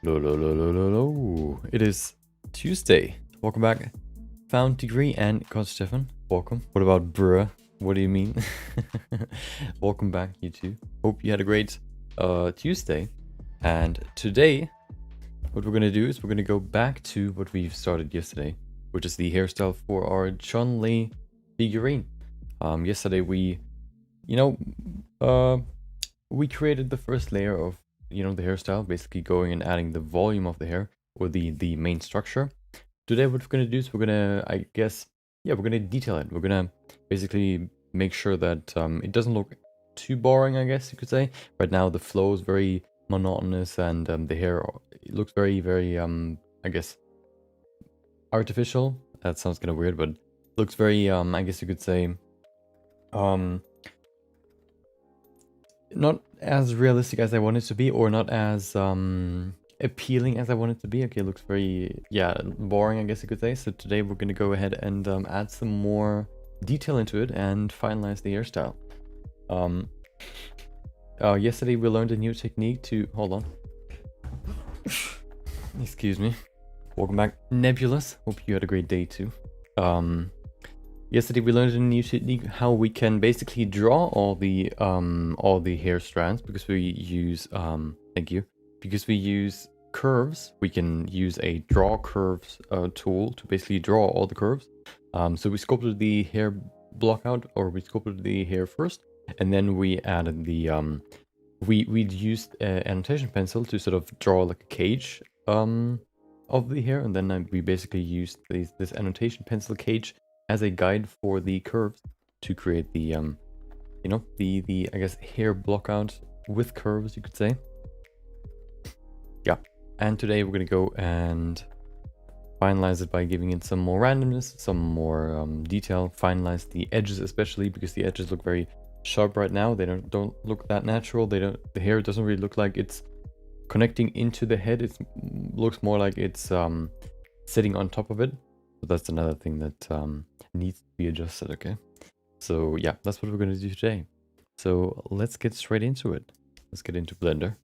Lo. It is Tuesday. Welcome back. Found Degree and God Stefan. Welcome. What about bruh? What do you mean? Welcome back, you two. Hope you had a great Tuesday. And today, what we're gonna do is we're gonna go back to what we started yesterday, which is the hairstyle for our Chun-Li figurine. Yesterday we created the first layer of the hairstyle, basically going and adding the volume of the hair, or the main structure. Today what we're going to do is we're going to, we're going to detail it. We're going to basically make sure that it doesn't look too boring, I guess you could say. Right now the flow is very monotonous, and the hair looks very I guess artificial. That sounds kind of weird, but looks very I guess you could say not as realistic as I want it to be, or not as appealing as I want it to be. Okay, it looks very, boring, I guess you could say. So today we're going to go ahead and add some more detail into it and finalize the hairstyle. Yesterday we learned a new technique to, hold on. Excuse me. Welcome back, Nebulous. Hope you had a great day too. Yesterday we learned a new technique how we can basically draw all the hair strands, because we use because we use curves. We can use a draw curves tool to basically draw all the curves. So we sculpted the hair block out, or we sculpted the hair first, and then we added the we used an annotation pencil to sort of draw like a cage of the hair, and then we basically used this annotation pencil cage as a guide for the curves to create the the I guess hair block out with curves, you could say. Yeah, and today we're gonna go and finalize it by giving it some more randomness, some more detail. Finalize the edges, especially because the edges look very sharp right now. They don't look that natural. The hair doesn't really look like it's connecting into the head. It looks more like it's sitting on top of it. So that's another thing that needs to be adjusted. Okay, so yeah, that's what we're going to do today. So let's get straight into it. Let's get into Blender.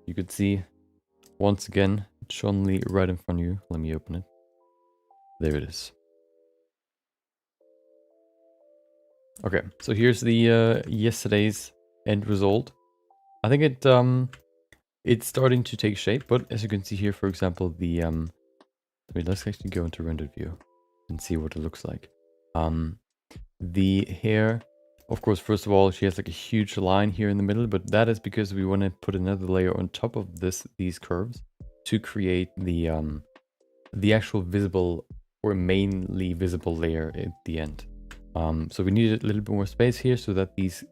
You could see once again Chun-Li right in front of you. Let me open it. There it is. Okay, so here's the yesterday's end result. I think it's starting to take shape, but as you can see here, for example, the let's actually go into rendered view and see what it looks like. The hair, of course, first of all, she has like a huge line here in the middle, but that is because we want to put another layer on top of these curves to create the actual visible or mainly visible layer at the end. So we need a little bit more space here so that these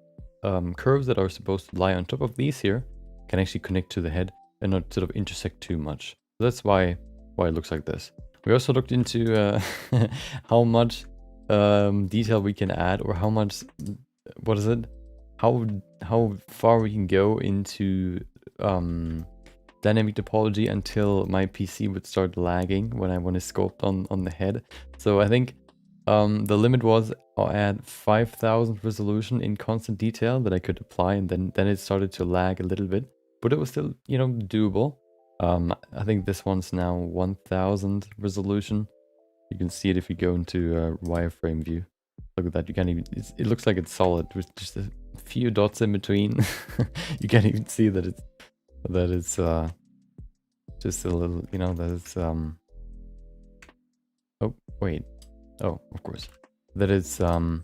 curves that are supposed to lie on top of these here can actually connect to the head and not sort of intersect too much. So that's why it looks like this. We also looked into how much detail we can add, or how much, how far we can go into dynamic topology until my PC would start lagging when I want to sculpt on the head. So I think the limit was I'll add 5000 resolution in constant detail that I could apply, and then it started to lag a little bit, but it was still doable. I think this one's now 1000 resolution. You can see it if you go into wireframe view. Look at that. You can't even, it looks like it's solid with just a few dots in between. You can't even see that it's just a little, that it's oh wait, oh of course, that it's that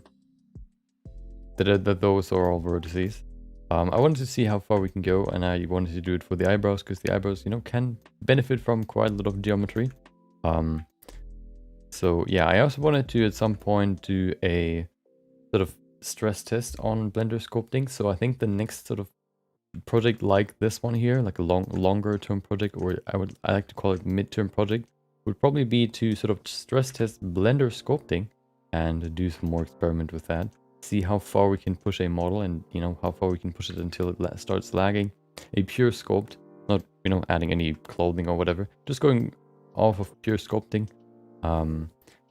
those are all vertices. I wanted to see how far we can go, and I wanted to do it for the eyebrows, because the eyebrows, can benefit from quite a lot of geometry. So yeah, I also wanted to at some point do a sort of stress test on Blender sculpting. So I think the next sort of project like this one here, like a longer term project, or I like to call it mid-term project, would probably be to sort of stress test Blender sculpting and do some more experiment with that. See how far we can push a model, and how far we can push it until it starts lagging. A pure sculpt, not adding any clothing or whatever, just going off of pure sculpting.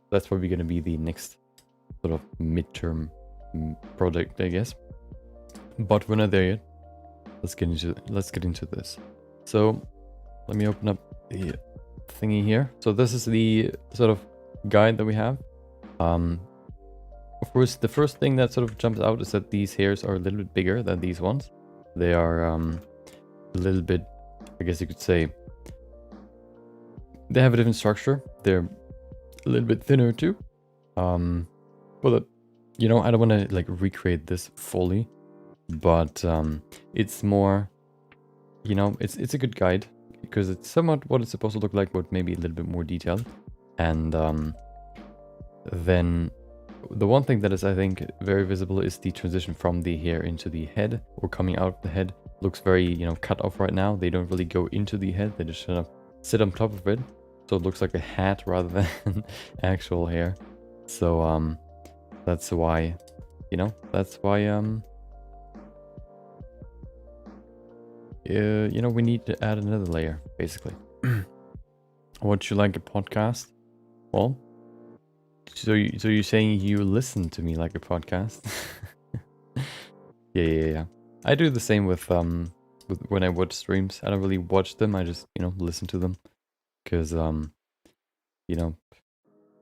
That's probably going to be the next sort of midterm project, I guess. But we're not there yet. Let's get into this. So let me open up the thingy here. So this is the sort of guide that we have. Of course, the first thing that sort of jumps out is that these hairs are a little bit bigger than these ones. They are a little bit, I guess you could say, they have a different structure. They're a little bit thinner too. But you know, I don't want to like recreate this fully, but it's more, you know, it's a good guide because it's somewhat what it's supposed to look like, but maybe a little bit more detailed. And then the one thing that is, I think, very visible is the transition from the hair into the head or coming out of the head. Looks very, you know, cut off right now. They don't really go into the head. They just kind of sit on top of it. So it looks like a hat rather than actual hair. So that's why, you know, that's why you know, we need to add another layer, basically. Would you like a podcast? Well, so you're saying you listen to me like a podcast? Yeah. I do the same with when I watch streams. I don't really watch them. I just, you know, listen to them because you know,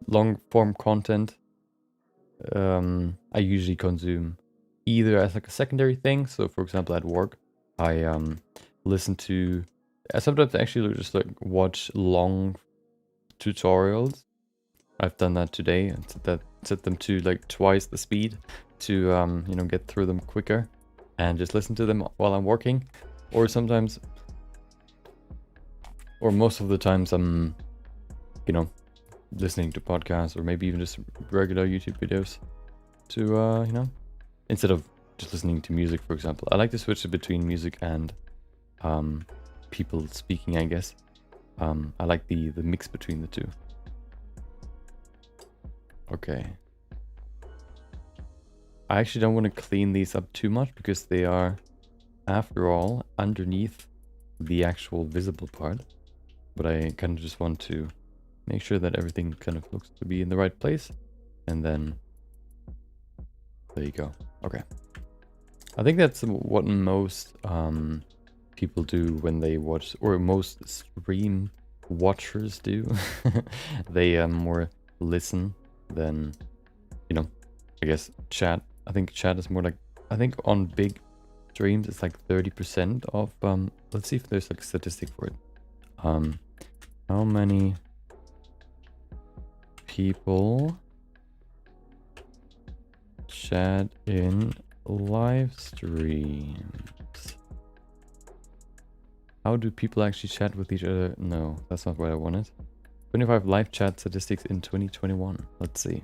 long form content I usually consume either as like a secondary thing. So for example, at work, I listen to. I sometimes actually just like watch long tutorials. I've done that today and set them to like twice the speed to you know, get through them quicker and just listen to them while I'm working. Or sometimes, or most of the times, I'm, you know, listening to podcasts or maybe even just regular YouTube videos to you know, instead of just listening to music, for example. I like to switch between music and people speaking, I guess. I like the mix between the two. Okay. I actually don't want to clean these up too much because they are, after all, underneath the actual visible part. But I kind of just want to make sure that everything kind of looks to be in the right place. And then, there you go. Okay. I think that's what most people do when they watch, or most stream watchers do. They more listen than, you know, I guess chat. I think chat is more like, I think on big streams it's like 30% of let's see if there's like a statistic for it. How many people chat in live streams? How do people actually chat with each other? No, that's not what I wanted. 25 live chat statistics in 2021. Let's see.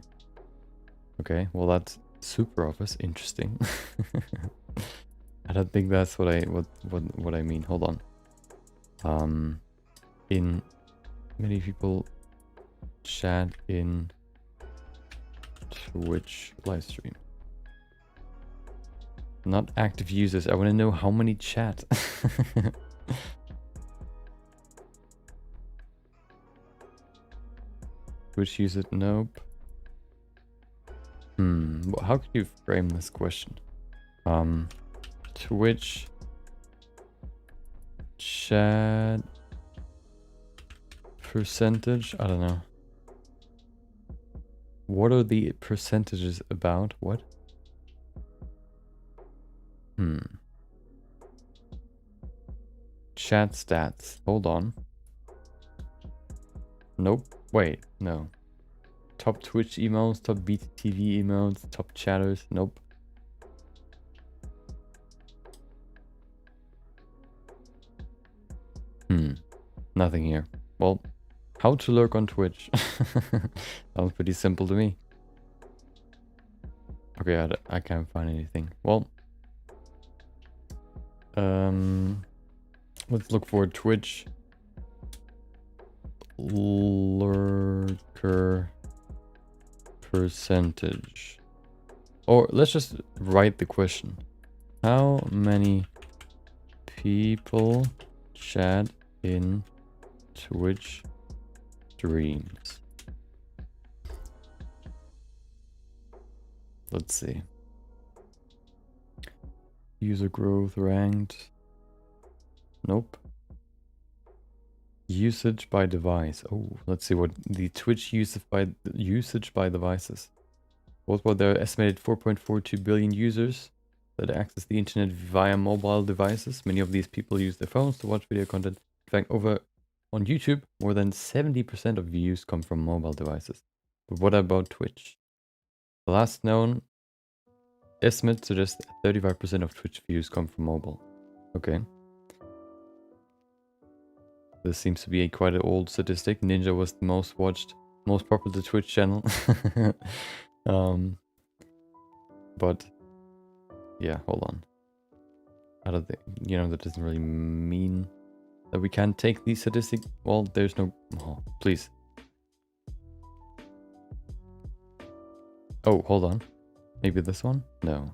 Okay, well that's super obvious. Interesting. I don't think that's what I mean. Hold on. In many people chat in Twitch live stream. Not active users. I want to know how many chat. Twitch user, nope. How can you frame this question? Twitch chat percentage? I don't know. What are the percentages about? What? Chat stats. Hold on. Nope. Wait, no. Top Twitch emails, top BTTV emails, top chatters. Nope. Nothing here. Well, how to lurk on Twitch. Sounds pretty simple to me. Okay, I can't find anything. Well, let's look for Twitch lurker percentage. Or let's just write the question. How many people chat in Twitch streams? Let's see. User growth ranked. Nope. Usage by device. Oh, let's see what the Twitch usage by devices. What were their estimated 4.42 billion users that access the internet via mobile devices? Many of these people use their phones to watch video content. In fact, over on YouTube, more than 70% of views come from mobile devices. But what about Twitch? The last known estimate suggests 35% of Twitch views come from mobile. Okay. This seems to be a quite an old statistic. Ninja was the most watched, most popular Twitch channel. But yeah, hold on. I don't think, you know, that doesn't really mean that we can't take these statistics. Well, there's no, oh, please. Oh, hold on. Maybe this one? No.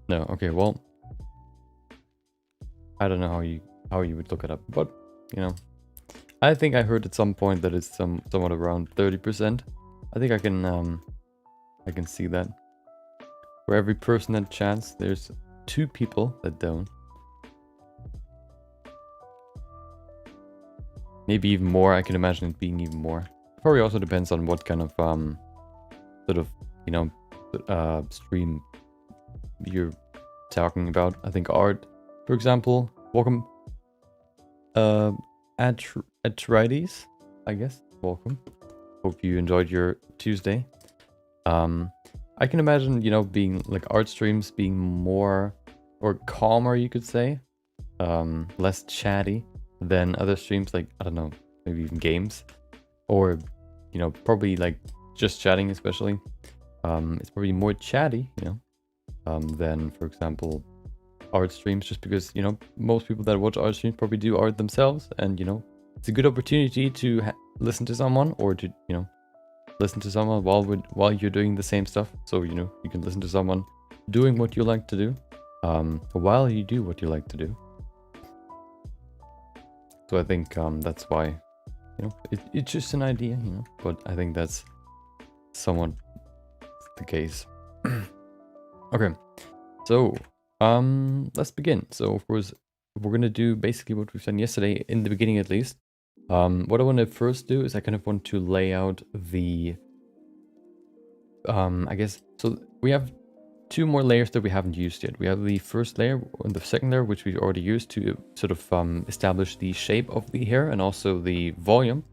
No, okay, well, I don't know how you would look it up, but you know, I think I heard at some point that it's somewhat around 30%. I think I can see that. For every person that chats, there's 2 people that don't. Maybe even more. I can imagine it being even more. Probably also depends on what kind of sort of, you know, stream you're talking about. I think art, for example. Welcome, Atrides, I guess. Welcome. Hope you enjoyed your Tuesday. I can imagine, you know, being like art streams being more or calmer, you could say, less chatty than other streams, like, I don't know, maybe even games, or, you know, probably like just chatting, especially. It's probably more chatty, you know, than, for example, art streams, just because, you know, most people that watch art streams probably do art themselves, and, you know, it's a good opportunity to listen to someone, or to, you know, listen to someone while you're doing the same stuff. So, you know, you can listen to someone doing what you like to do, while you do what you like to do. So I think that's why, you know, it's just an idea, you know, but I think that's somewhat the case. Okay, so let's begin. So of course, we're gonna do basically what we've done yesterday, in the beginning at least. What I want to first do is I kind of want to lay out the, I guess, so we have 2 more layers that we haven't used yet. We have the first layer and the second layer, which we already used to sort of establish the shape of the hair and also the volume.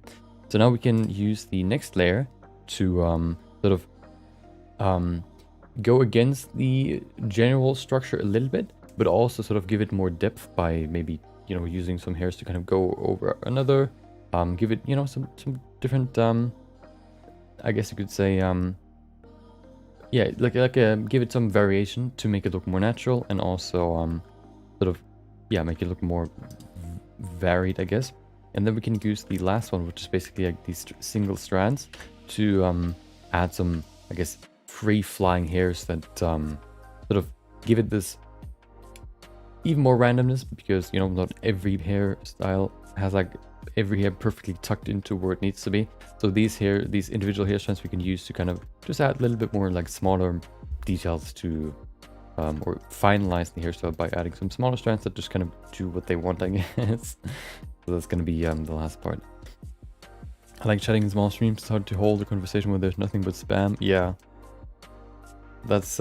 So now we can use the next layer to sort of go against the general structure a little bit, but also sort of give it more depth by maybe, you know, using some hairs to kind of go over another, give it, you know, some different, I guess you could say, yeah, give it some variation to make it look more natural, and also sort of, yeah, make it look more varied, I guess. And then we can use the last one, which is basically like these single strands, to add some, I guess, free flying hairs that sort of give it this even more randomness, because, you know, not every hairstyle has like every hair perfectly tucked into where it needs to be. So these individual hair strands we can use to kind of just add a little bit more like smaller details to, or finalize the hairstyle by adding some smaller strands that just kind of do what they want, I guess. So that's going to be the last part. I like chatting in small streams. It's hard to hold a conversation where there's nothing but spam. Yeah, that's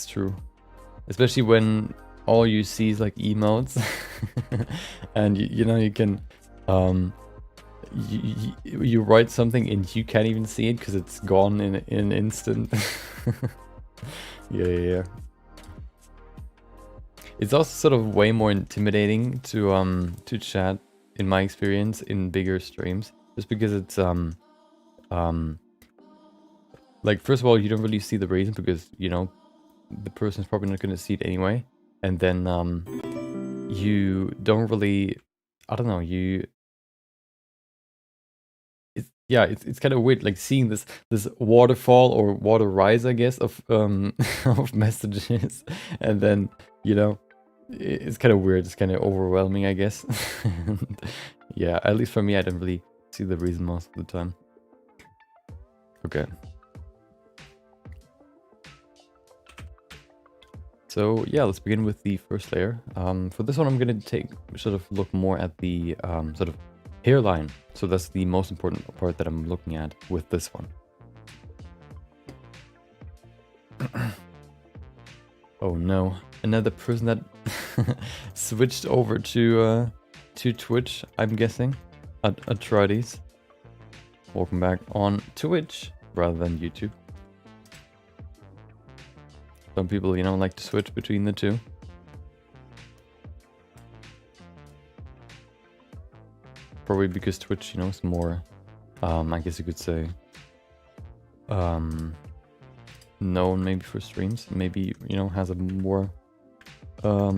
true. Especially when all you see is like emotes, and you know, you can you write something and you can't even see it because it's gone in an instant. Yeah. It's also sort of way more intimidating to chat, in my experience, in bigger streams, just because it's like, first of all, you don't really see the reason, because, you know, the person's probably not going to see it anyway, and then you don't really, I don't know, it's kind of weird, like seeing this waterfall or water rise, I guess, of of messages, and then, you know, it's kind of weird. It's kind of overwhelming, I guess. Yeah, at least for me, I don't really see the reason most of the time. Okay. So yeah, let's begin with the first layer. For this one, I'm going to look more at the sort of hairline. So that's the most important part that I'm looking at with this one. Oh no, another person that switched over to Twitch, I'm guessing. Atrides. Welcome back on Twitch rather than YouTube. Some people, you know, like to switch between the two. Probably because Twitch, you know, is more, I guess you could say, known maybe for streams. Maybe, you know, has a more, a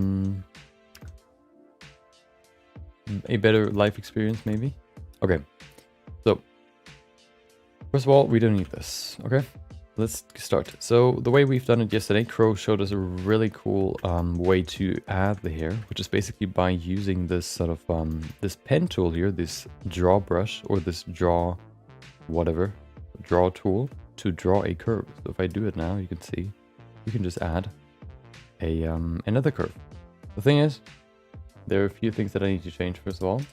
better life experience maybe. Okay, so first of all, we don't need this, okay? Let's start. So the way we've done it yesterday, Crow showed us a really cool way to add the hair, which is basically by using this sort of this pen tool here, this draw brush or this draw tool to draw a curve. So if I do it now, you can see you can just add a another curve. The thing is, there are a few things that I need to change first of all,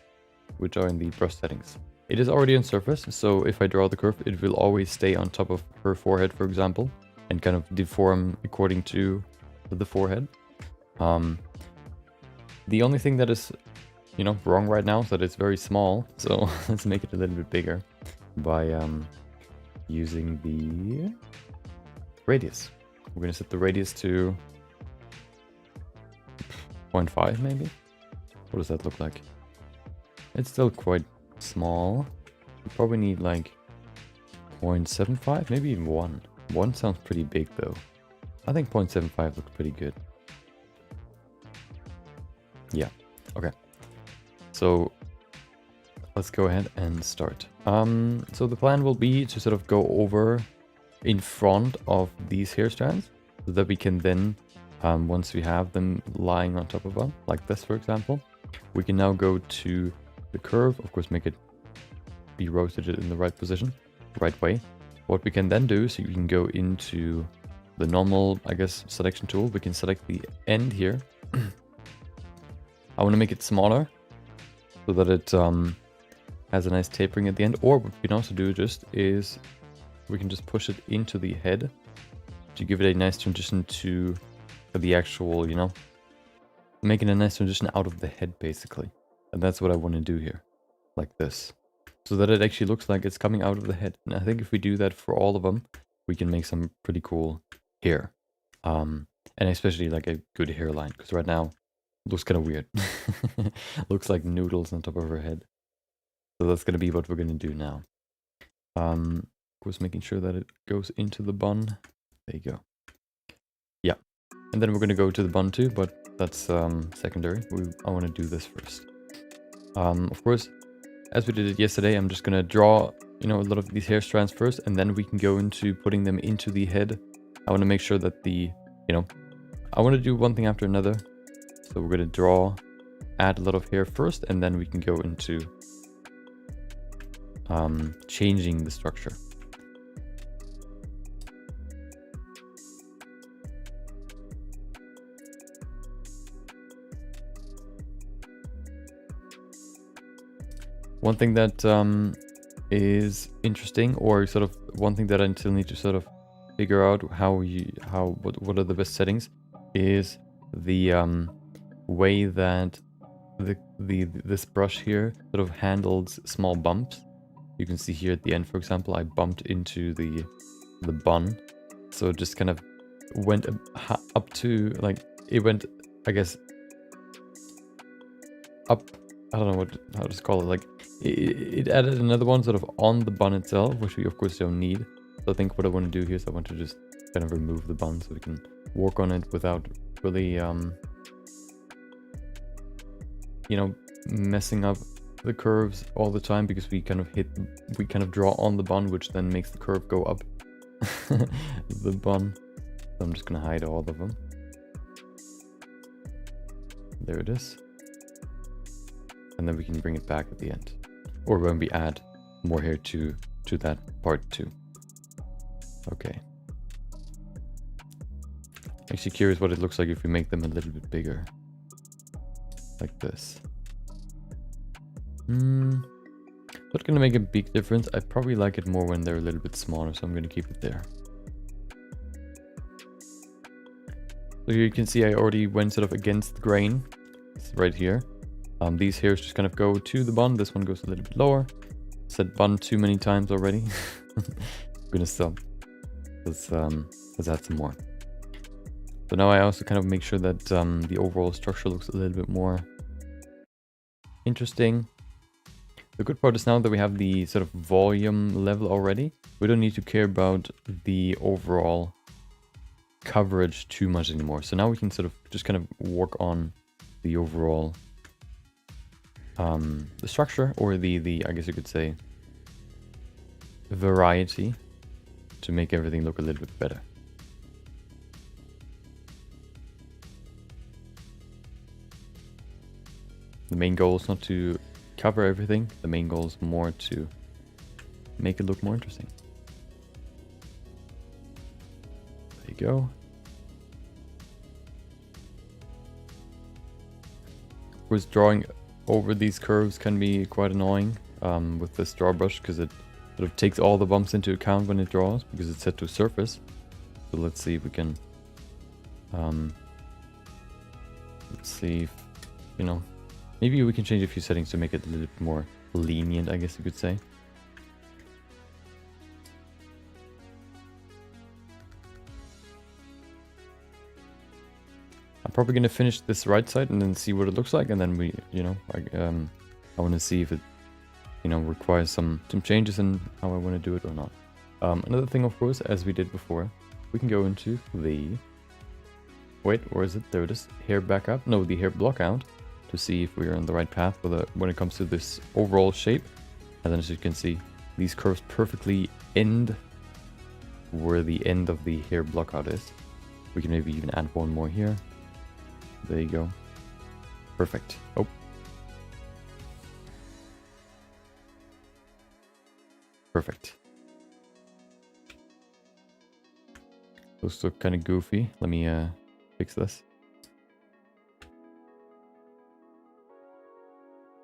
which are in the brush settings. It is already on surface, so if I draw the curve, it will always stay on top of her forehead, for example, and kind of deform according to the forehead. The only thing that is, you know, wrong right now is that it's very small, so let's make it a little bit bigger by using the radius. We're going to set the radius to 0.5 maybe. What does that look like? It's still quite small. We probably need like 0.75, maybe even 1. 1 sounds pretty big though. I think 0.75 looks pretty good. Yeah, okay. So let's go ahead and start. So the plan will be to sort of go over in front of these hair strands so that we can then, once we have them lying on top of them, like this for example, we can now go to the curve, of course make it be rotated in the right position, right way. What we can then do, so you can go into the normal, I guess, selection tool. We can select the end here. I want to make it smaller so that it has a nice tapering at the end. Or what we can also do is we can just push it into the head to give it a nice transition to the actual, you know, making a nice transition out of the head basically. And that's what I want to do here, like this. So that it actually looks like it's coming out of the head. And I think if we do that for all of them, we can make some pretty cool hair. And especially like a good hairline, because right now it looks kind of weird. Looks like noodles on top of her head. So that's going to be what we're going to do now. Of course, making sure that it goes into the bun. There you go. Yeah. And then we're going to go to the bun too, but that's secondary. I want to do this first. Of course, as we did it yesterday, I'm just gonna draw, you know, a lot of these hair strands first, and then we can go into putting them into the head. I want to make sure that you know, I want to do one thing after another. So we're gonna add a lot of hair first, and then we can go into changing the structure. One thing that is interesting, or sort of one thing that I still need to sort of figure out what are the best settings, is the way that this brush here sort of handles small bumps. You can see here at the end, for example, I bumped into the bun, so it just kind of went up to, like, it went, I guess, up. I don't know how to call it. Like, it added another one sort of on the bun itself, which we of course don't need. So I think what I want to do here is I want to just kind of remove the bun so we can work on it without really, you know, messing up the curves all the time, because we kind of draw on the bun, which then makes the curve go up the bun. So I'm just gonna hide all of them. There it is. And then we can bring it back at the end, or when we add more hair to that part too. Okay. Actually curious what it looks like if we make them a little bit bigger. Like this. Not gonna make a big difference. I probably like it more when they're a little bit smaller, so I'm gonna keep it there. So you can see I already went sort of against the grain. It's right here. These hairs just kind of go to the bun. This one goes a little bit lower. Said bun too many times already. I'm gonna stop. Let's add some more. So now I also kind of make sure that the overall structure looks a little bit more interesting. The good part is now that we have the sort of volume level already, we don't need to care about the overall coverage too much anymore. So now we can sort of just kind of work on the overall the structure, or the I guess you could say variety, to make everything look a little bit better. The main goal is not to cover everything. The main goal is more to make it look more interesting. There you go. Of course, drawing over these curves can be quite annoying with this draw brush, because it sort of takes all the bumps into account when it draws, because it's set to surface. So let's see if we can let's see if, you know, maybe we can change a few settings to make it a little bit more lenient, I guess you could say. I'm probably going to finish this right side and then see what it looks like, and then we, you know, I want to see if it, you know, requires some changes in how I want to do it or not. Another thing, of course, as we did before, we can go into the, wait, where is it? There it is. Hair backup. No, the hair block out, to see if we are on the right path when it comes to this overall shape. And then, as you can see, these curves perfectly end where the end of the hair block out is. We can maybe even add one more here. There you go. Perfect. Oh. Perfect. Those look kind of goofy. Let me fix this.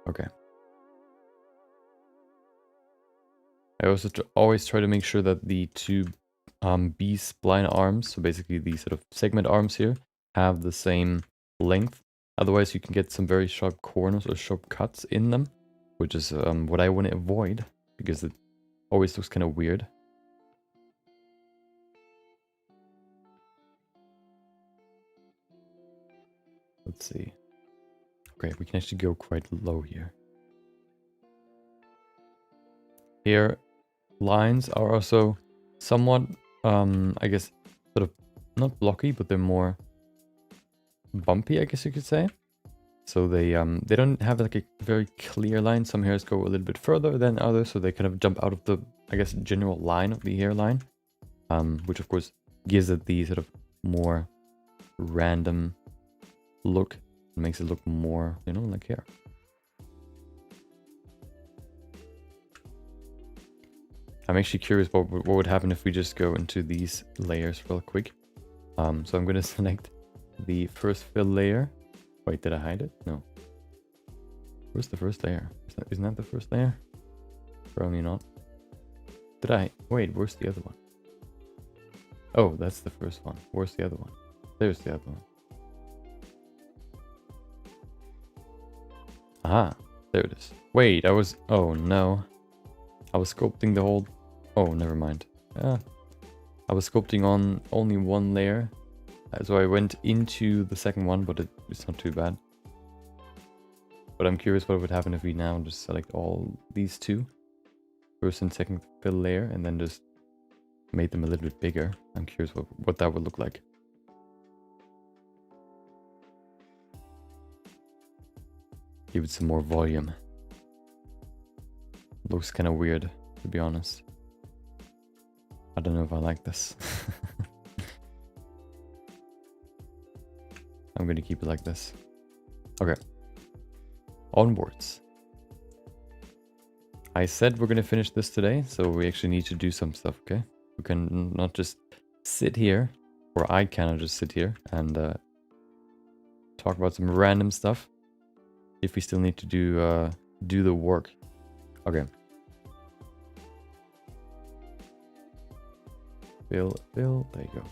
Okay. I also always try to make sure that the two B-spline arms, so basically the sort of segment arms here, have the same length. Otherwise you can get some very sharp corners or sharp cuts in them, which is what I want to avoid, because it always looks kind of weird. Let's see. Okay, we can actually go quite low here. Here, lines are also somewhat, I guess, sort of not blocky, but they're more bumpy, I guess you could say. So they don't have like a very clear line. Some hairs go a little bit further than others, so they kind of jump out of the, I guess, general line of the hairline, which of course gives it the sort of more random look. It makes it look more, you know, like hair. I'm actually curious what would happen if we just go into these layers real quick. So I'm going to select the first fill layer. Wait, did I hide it? No. Where's the first layer? Isn't that the first layer? Probably not. Did I? Wait, where's the other one? Oh, that's the first one. Where's the other one? There's the other one. Aha, there it is. Wait, oh no. I was sculpting the whole, oh, never mind. I was sculpting on only one layer. So I went into the second one, but it's not too bad. But I'm curious what would happen if we now just select all these two. First and second fill layer, and then just made them a little bit bigger. I'm curious what that would look like. Give it some more volume. Looks kind of weird, to be honest. I don't know if I like this. I'm gonna keep it like this. Okay. Onwards. I said we're gonna finish this today, so we actually need to do some stuff, okay? We can not just sit here or I cannot just sit here and talk about some random stuff if we still need to do the work. Okay. Bill, there you go.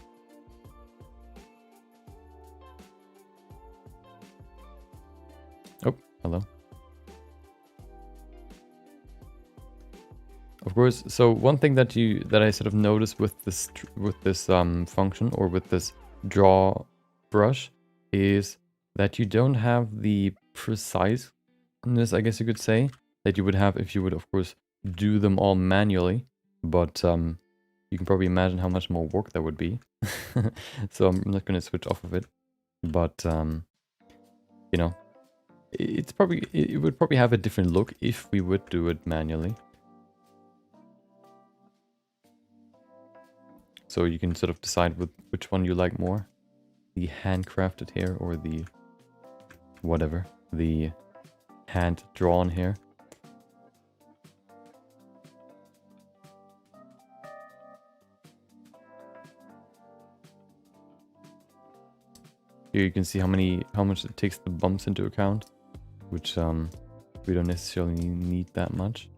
Oh, hello. Of course, so one thing that I sort of noticed with this function, or with this draw brush, is that you don't have the preciseness, I guess you could say, that you would have if you would, of course, do them all manually. But you can probably imagine how much more work that would be. So I'm not going to switch off of it. But you know, it would probably have a different look if we would do it manually. So you can sort of decide which one you like more. The handcrafted hair or the whatever. The hand-drawn hair. Here you can see how much it takes the bumps into account, which we don't necessarily need that much.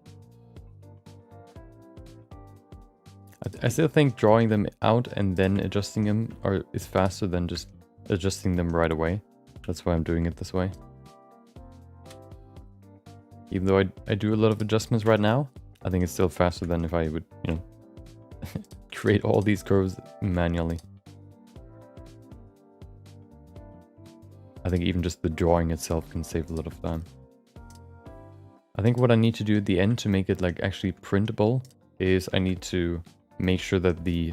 I still think drawing them out and then adjusting them is faster than just adjusting them right away. That's why I'm doing it this way. Even though I do a lot of adjustments right now, I think it's still faster than if I would, you know, create all these curves manually. I think even just the drawing itself can save a lot of time. I think what I need to do at the end to make it like actually printable is I need to make sure that the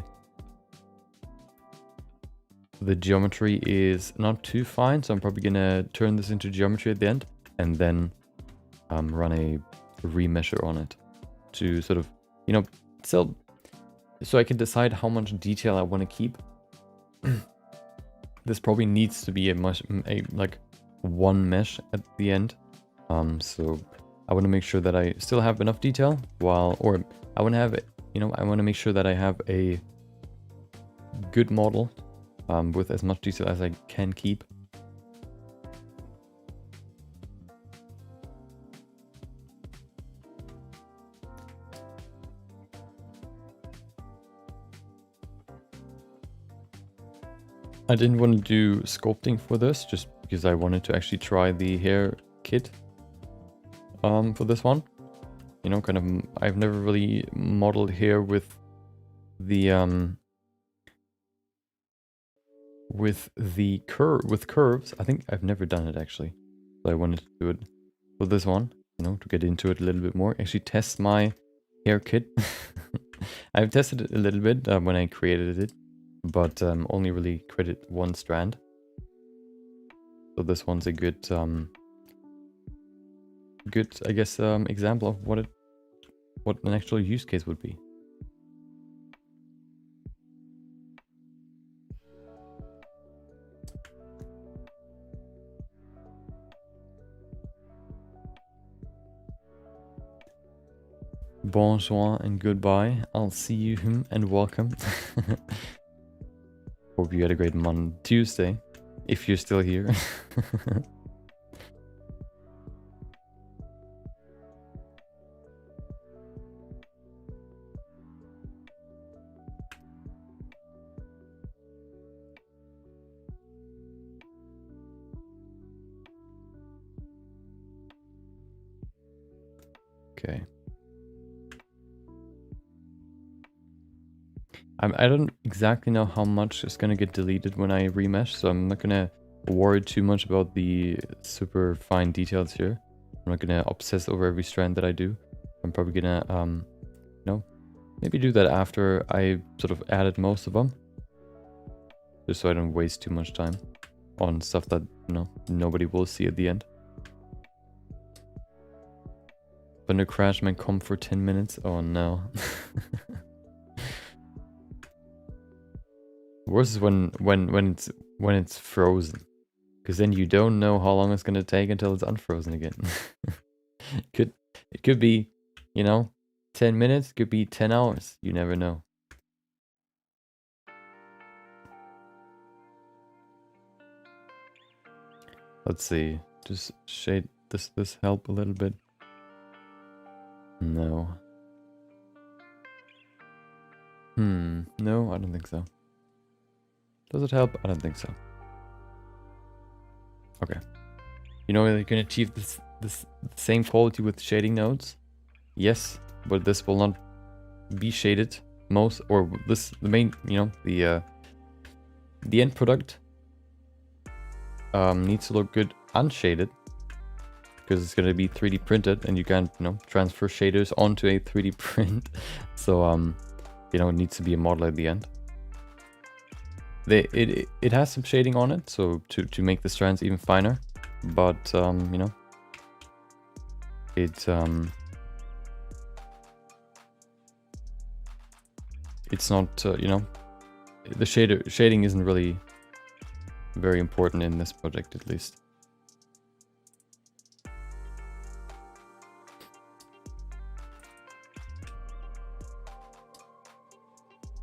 geometry is not too fine. So I'm probably gonna turn this into geometry at the end and then run a remesher on it to sort of, you know, so I can decide how much detail I want to keep. This probably needs to be like one mesh at the end. So I want to make sure that I still have enough detail or I want to have, you know, I want to make sure that I have a good model with as much detail as I can keep. I didn't want to do sculpting for this, just because I wanted to actually try the hair kit for this one. You know, kind of, I've never really modeled hair with the curves. I think I've never done it actually. So I wanted to do it for this one, you know, to get into it a little bit more. Actually test my hair kit. I've tested it a little bit when I created it, but only really created one strand. So this one's a good I guess example of what an actual use case would be. Bonjour and goodbye. I'll see you and welcome. Hope you had a great Tuesday, if you're still here. Okay. I don't exactly know how much is going to get deleted when I remesh, so I'm not going to worry too much about the super fine details here. I'm not going to obsess over every strand that I do. I'm probably going to, you know, maybe do that after I sort of added most of them. Just so I don't waste too much time on stuff that, you know, nobody will see at the end. But no crash my comp for 10 minutes? Oh no. Worse is when it's frozen, because then you don't know how long it's gonna take until it's unfrozen again. It could be, you know, 10 minutes, could be 10 hours. You never know. Let's see. Just shade this help a little bit? No. No, I don't think so. Does it help? I don't think so. Okay. You know you can achieve this same quality with shading nodes? Yes, but this will not be shaded the main, you know, the end product needs to look good unshaded, because it's going to be 3D printed and you can't, you know, transfer shaders onto a 3D print. So you know, it needs to be a model at the end. It has some shading on it, so to make the strands even finer, but you know, it's not you know, the shading isn't really very important in this project, at least.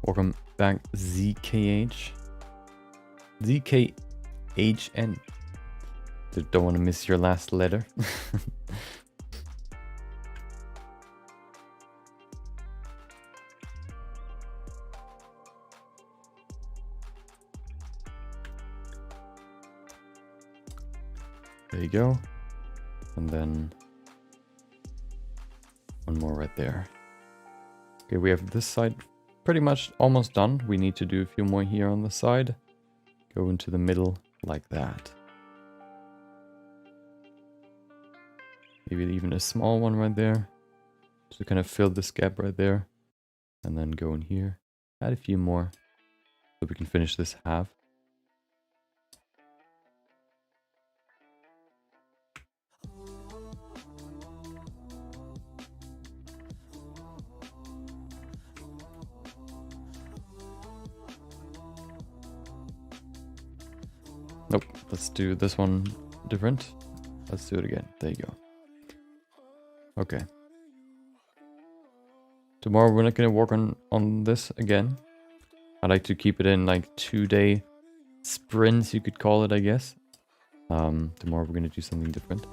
Welcome back, ZKH. ZKHN. Don't want to miss your last letter. There you go. And then one more right there. Okay, we have this side pretty much almost done. We need to do a few more here on the side. Go into the middle like that. Maybe even a small one right there. To kind of fill this gap right there. And then go in here. Add a few more. So we can finish this half. Nope, let's do this one different. Let's do it again. There you go. Okay. Tomorrow we're not going to work on this again. I like to keep it in like 2-day sprints, you could call it, I guess. Tomorrow we're going to do something different.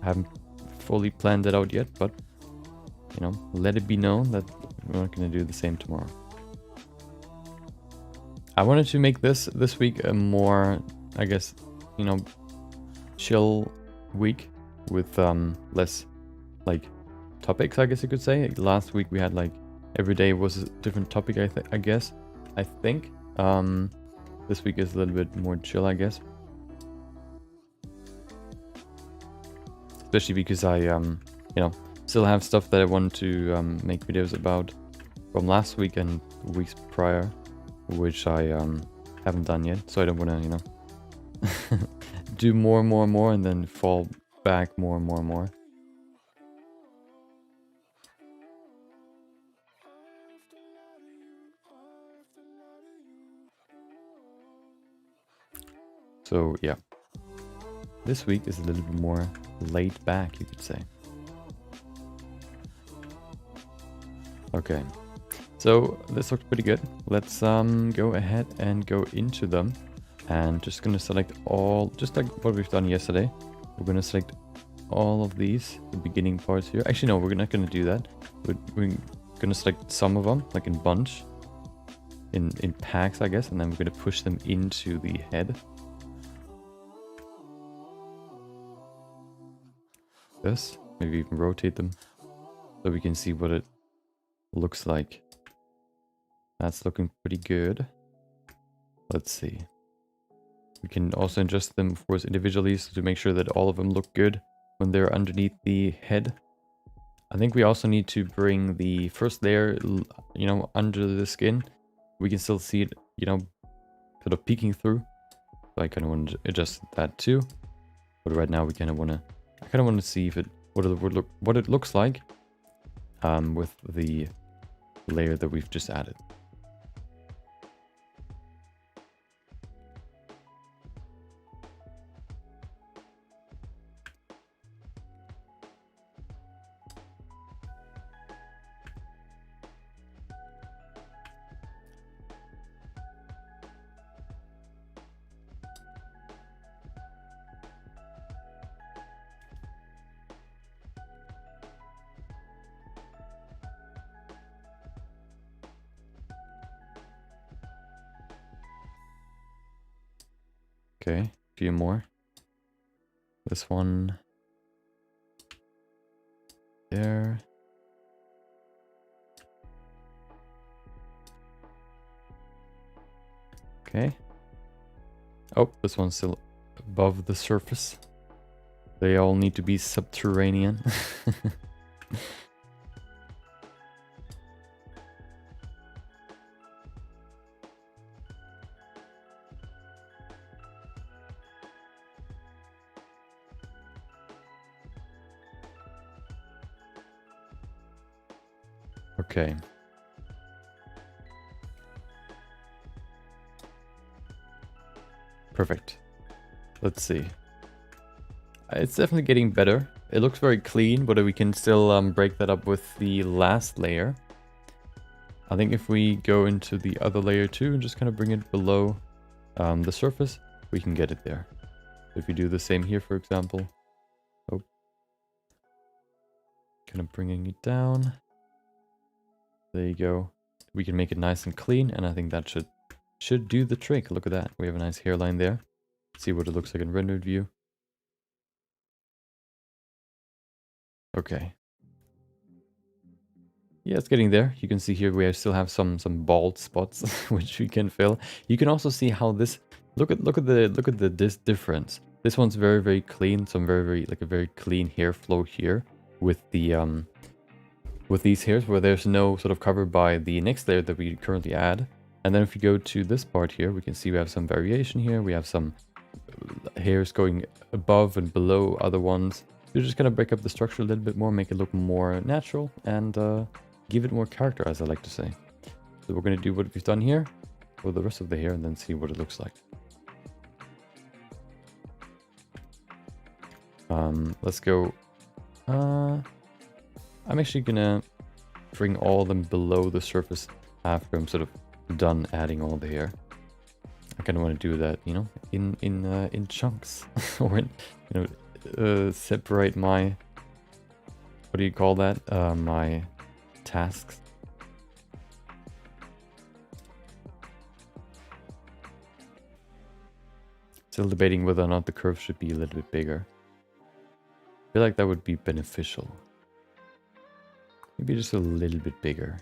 I haven't fully planned it out yet, but, you know, let it be known that we're not going to do the same tomorrow. I wanted to make this week a more, I guess, you know, chill week with less like topics, I guess you could say. Last week we had like every day was a different topic, I guess. I think this week is a little bit more chill, I guess. Especially because I you know, still have stuff that I want to make videos about from last week and weeks prior, which I haven't done yet, so I don't want to, you know, do more and then fall back more. So yeah, this week is a little bit more laid back, you could say. Okay. So this looks pretty good. Let's go ahead and go into them, and just gonna select all, just like what we've done yesterday. We're gonna select all of these, the beginning parts here. Actually, no, we're not gonna do that. We're gonna select some of them, like in bunch, in packs, I guess, and then we're gonna push them into the head. This, maybe even rotate them so we can see what it looks like. That's looking pretty good. Let's see. We can also adjust them, of course, individually, so to make sure that all of them look good when they're underneath the head. I think we also need to bring the first layer, you know, under the skin. We can still see it, you know, sort of peeking through. So I kind of want to adjust that too. But right now we kind of want to, I kind of want to see if what it looks like with the layer that we've just added. Okay, a few more. This one. There. Okay. Oh, this one's still above the surface. They all need to be subterranean. Okay. Perfect. Let's see. It's definitely getting better. It looks very clean, but we can still break that up with the last layer. I think if we go into the other layer too and just kind of bring it below the surface, we can get it there. If we do the same here, for example. Oh. Kind of bringing it down. There you go. We can make it nice and clean, and I think that should do the trick. Look at that. We have a nice hairline there. See what it looks like in rendered view. Okay. Yeah, it's getting there. You can see here we still have some bald spots which we can fill. You can also see how this look at this difference. This one's very clean, some very like a very clean hair flow here with the with these hairs where there's no sort of cover by the next layer that we currently add. And then if you go to this part here, we can see we have some variation here. We have some hairs going above and below other ones. We're just gonna break up the structure a little bit more, make it look more natural, and give it more character, as I like to say. So we're gonna do what we've done here for the rest of the hair and then see what it looks like. Let's go. I'm actually gonna bring all of them below the surface after I'm sort of done adding all the hair. I kind of want to do that, you know, in chunks, or separate my, what do you call that? My tasks. Still debating whether or not the curve should be a little bit bigger. I feel like that would be beneficial. Maybe just a little bit bigger.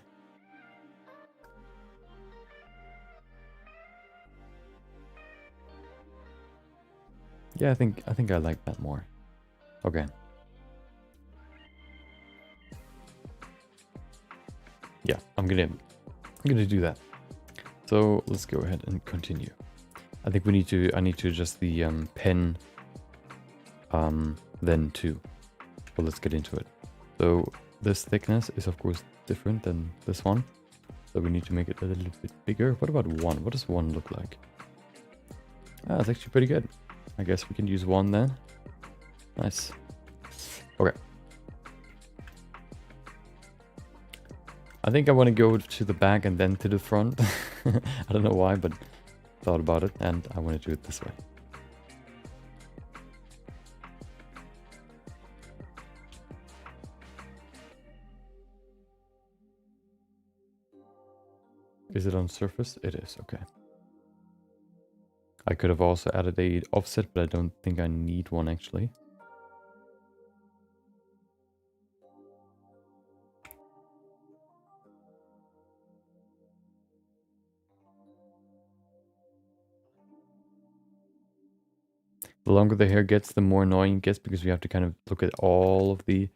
Yeah, I think I like that more. Okay. Yeah, I'm gonna do that. So let's go ahead and continue. I think I need to adjust the pen then too. But let's get into it. So this thickness is of course different than this one. So we need to make it a little bit bigger. What about 1? What does 1 look like? Ah, it's actually pretty good. I guess we can use 1 then. Nice. Okay. I think I want to go to the back and then to the front. I don't know why, but thought about it and I want to do it this way. Is it on surface? It is, okay. I could have also added a offset, but I don't think I need one actually. The longer the hair gets, the more annoying it gets because we have to kind of look at all of the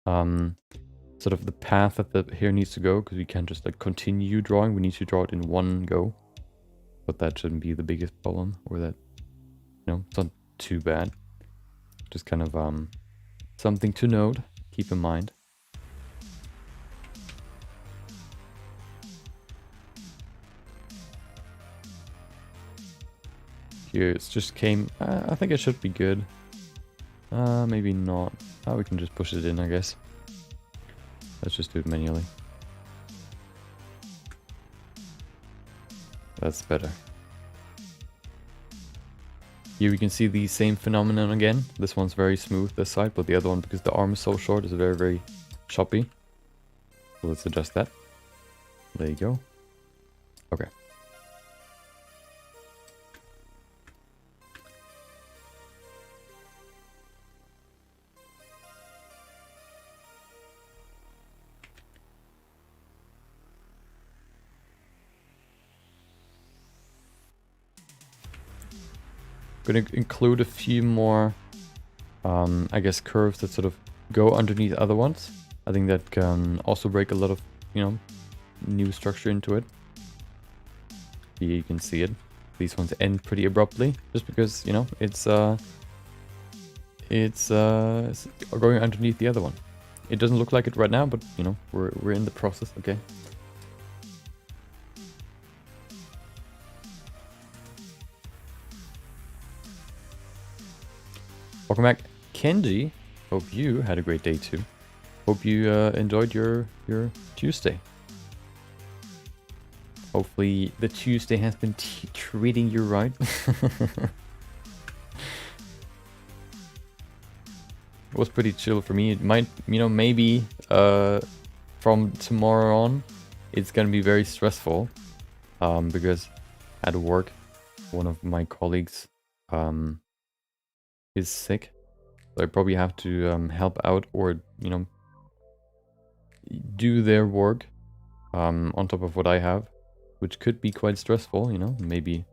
sort of the path that the hair needs to go, because we can't just like continue drawing. We need to draw it in one go. But that shouldn't be the biggest problem, or that, you know, it's not too bad. Just kind of something to note, keep in mind. Here it just came, I think it should be good. Maybe not. Oh, we can just push it in, I guess. Let's just do it manually. That's better. Here we can see the same phenomenon again. This one's very smooth, this side, but the other one, because the arm is so short, is very choppy. So let's adjust that. There you go. Okay. Gonna include a few more, I guess, curves that sort of go underneath other ones. I think that can also break a lot of, new structure into it. Here you can see it. These ones end pretty abruptly, just because, it's going underneath the other one. It doesn't look like it right now, but, we're in the process, okay? Welcome back, Kenji. Hope you had a great day too. Hope you enjoyed your Tuesday. Hopefully the Tuesday has been treating you right. It was pretty chill for me. It might, maybe from tomorrow on, it's gonna be very stressful because at work, one of my colleagues is sick. So I probably have to help out or, do their work on top of what I have, which could be quite stressful, maybe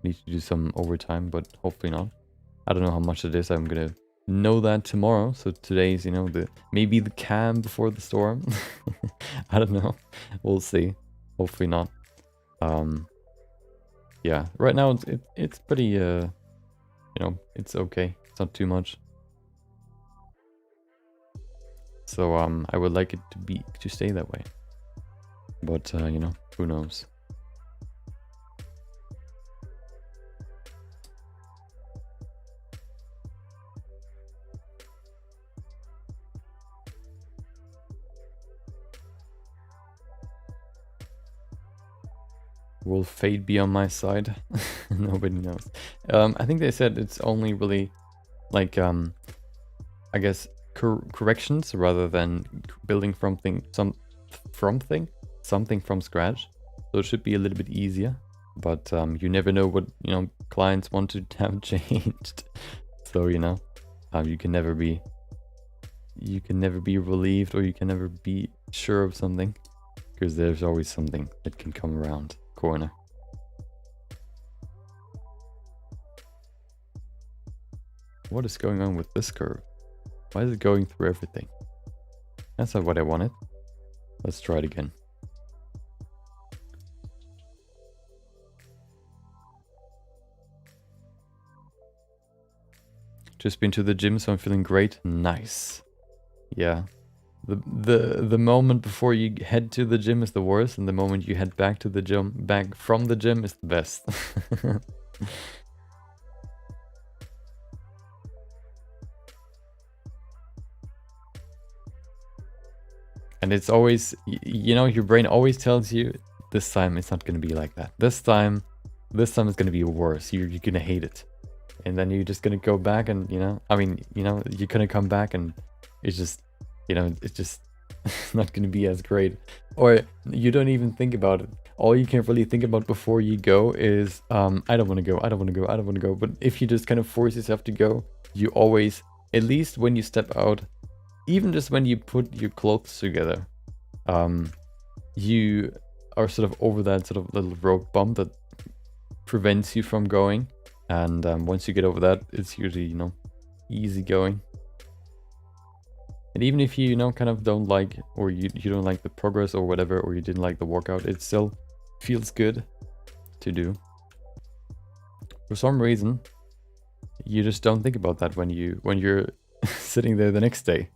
need to do some overtime, but hopefully not. I don't know how much it is. I'm gonna know that tomorrow. So today's, maybe the calm before the storm. I don't know. We'll see. Hopefully not. Yeah, right now it's pretty it's okay. It's not too much. So I would like it to stay that way. But who knows? Will fate be on my side? Nobody knows. I think they said it's only really like I guess corrections rather than building something from scratch. So it should be a little bit easier. But you never know what clients want to have changed. So you can never be relieved, or you can never be sure of something, because there's always something that can come around corner. What is going on with this curve? Why is it going through everything? That's not what I wanted. Let's try it again. Just been to the gym, so I'm feeling great. Nice. Yeah. The moment before you head to the gym is the worst, and the moment you head back from the gym is the best. And it's always, your brain always tells you, this time it's not going to be like that. This time it's going to be worse. You're going to hate it. And then you're just going to go back and, you're going to come back and it's just, it's just not going to be as great. Or you don't even think about it. All you can really think about before you go is, I don't want to go, I don't want to go, I don't want to go. But if you just kind of force yourself to go, you always, at least when you step out, even just when you put your clothes together, you are sort of over that sort of little road bump that prevents you from going. And once you get over that, it's usually, easy going. And even if you, kind of don't like, or you don't like the progress or whatever, or you didn't like the workout, it still feels good to do. For some reason, you just don't think about that when you're sitting there the next day.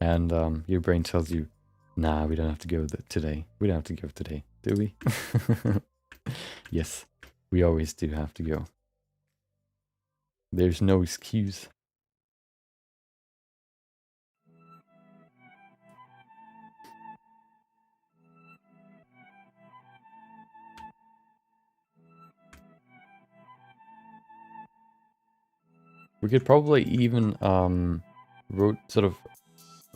And your brain tells you, nah, we don't have to go today. We don't have to go today, do we? Yes, we always do have to go. There's no excuse. We could probably even sort of,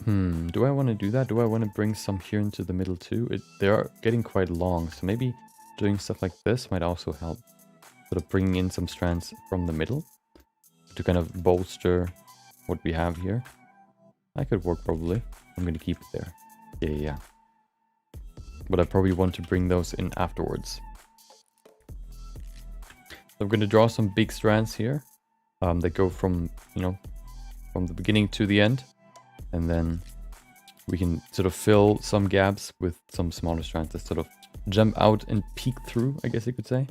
do I want to do that? Do I want to bring some here into the middle too? They are getting quite long, so maybe doing stuff like this might also help. Sort of bringing in some strands from the middle to kind of bolster what we have here. That could work probably. I'm going to keep it there. Yeah. But I probably want to bring those in afterwards. So I'm going to draw some big strands here. that go from, you know, from the beginning to the end. And then we can sort of fill some gaps with some smaller strands that sort of jump out and peek through, I guess you could say.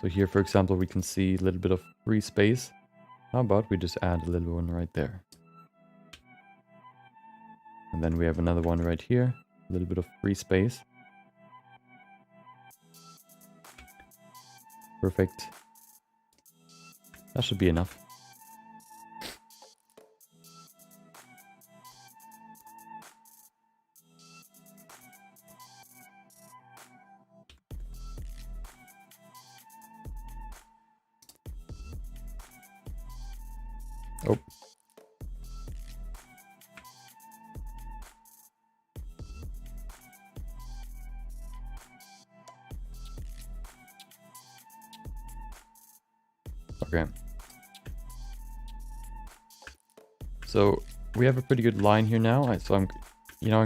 So here, for example, we can see a little bit of free space. How about we just add a little one right there? And then we have another one right here, a little bit of free space. Perfect. That should be enough. Oh. Okay. So we have a pretty good line here now. So I'm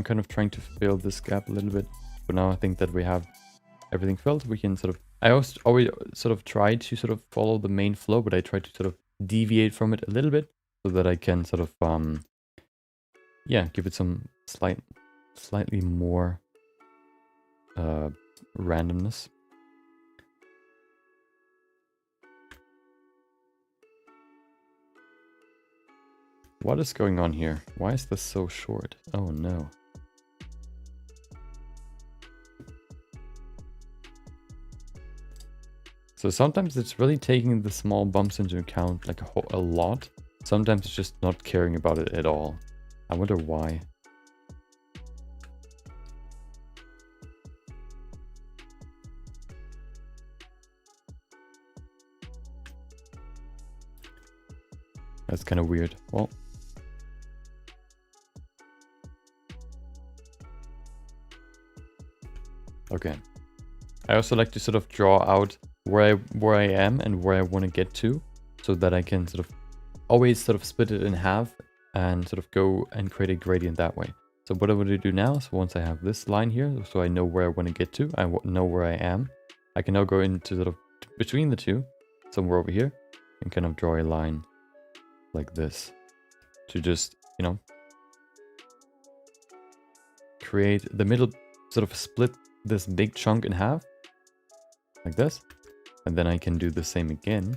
kind of trying to fill this gap a little bit. But now I think that we have everything filled. We can sort of, I always sort of try to sort of follow the main flow, but I try to sort of deviate from it a little bit so that I can sort of, yeah, give it some slightly more randomness. What is going on here? Why is this so short? Oh no. So sometimes it's really taking the small bumps into account like a lot. Sometimes it's just not caring about it at all. I wonder why. That's kind of weird. Well, okay. I also like to sort of draw out where I am and where I want to get to, so that I can sort of always sort of split it in half and sort of go and create a gradient that way. So what I'm going to do now, so once I have this line here, so I know where I want to get to, I know where I am, I can now go into sort of between the two, somewhere over here, and kind of draw a line like this to just, you know, create the middle, sort of split this big chunk in half like this, and then I can do the same again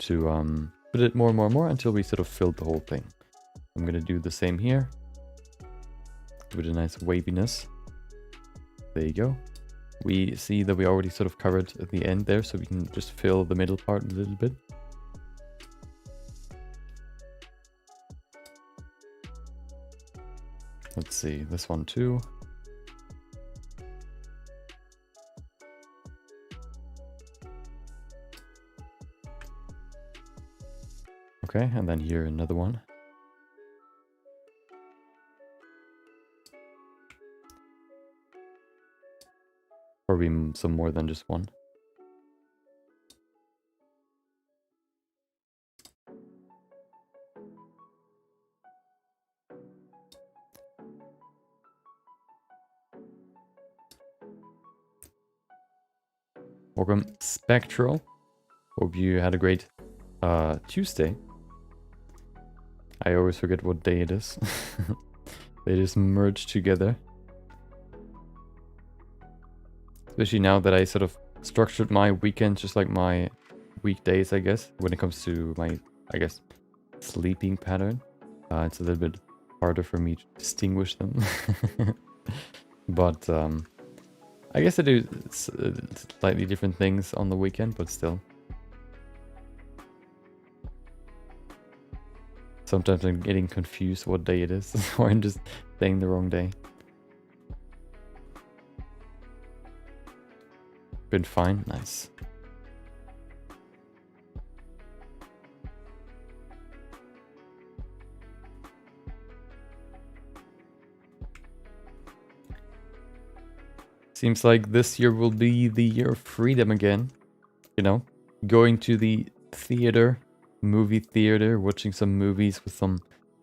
to put it more and more and more until we sort of fill the whole thing. I'm gonna do the same here with a nice waviness. There you go. We see that we already sort of covered at the end there, so we can just fill the middle part a little bit. Let's see, this one too. Okay, and then here another one. Probably some more than just one. Welcome, Spectral. Hope you had a great Tuesday. I always forget what day it is. They just merge together. Especially now that I sort of structured my weekends just like my weekdays, I guess, when it comes to my, I guess, sleeping pattern. It's a little bit harder for me to distinguish them. But I guess I do slightly different things on the weekend, but still. Sometimes I'm getting confused what day it is, or I'm just saying the wrong day. Been fine, nice. Seems like this year will be the year of freedom again. You know, going to the theater, movie theater, watching some movies with some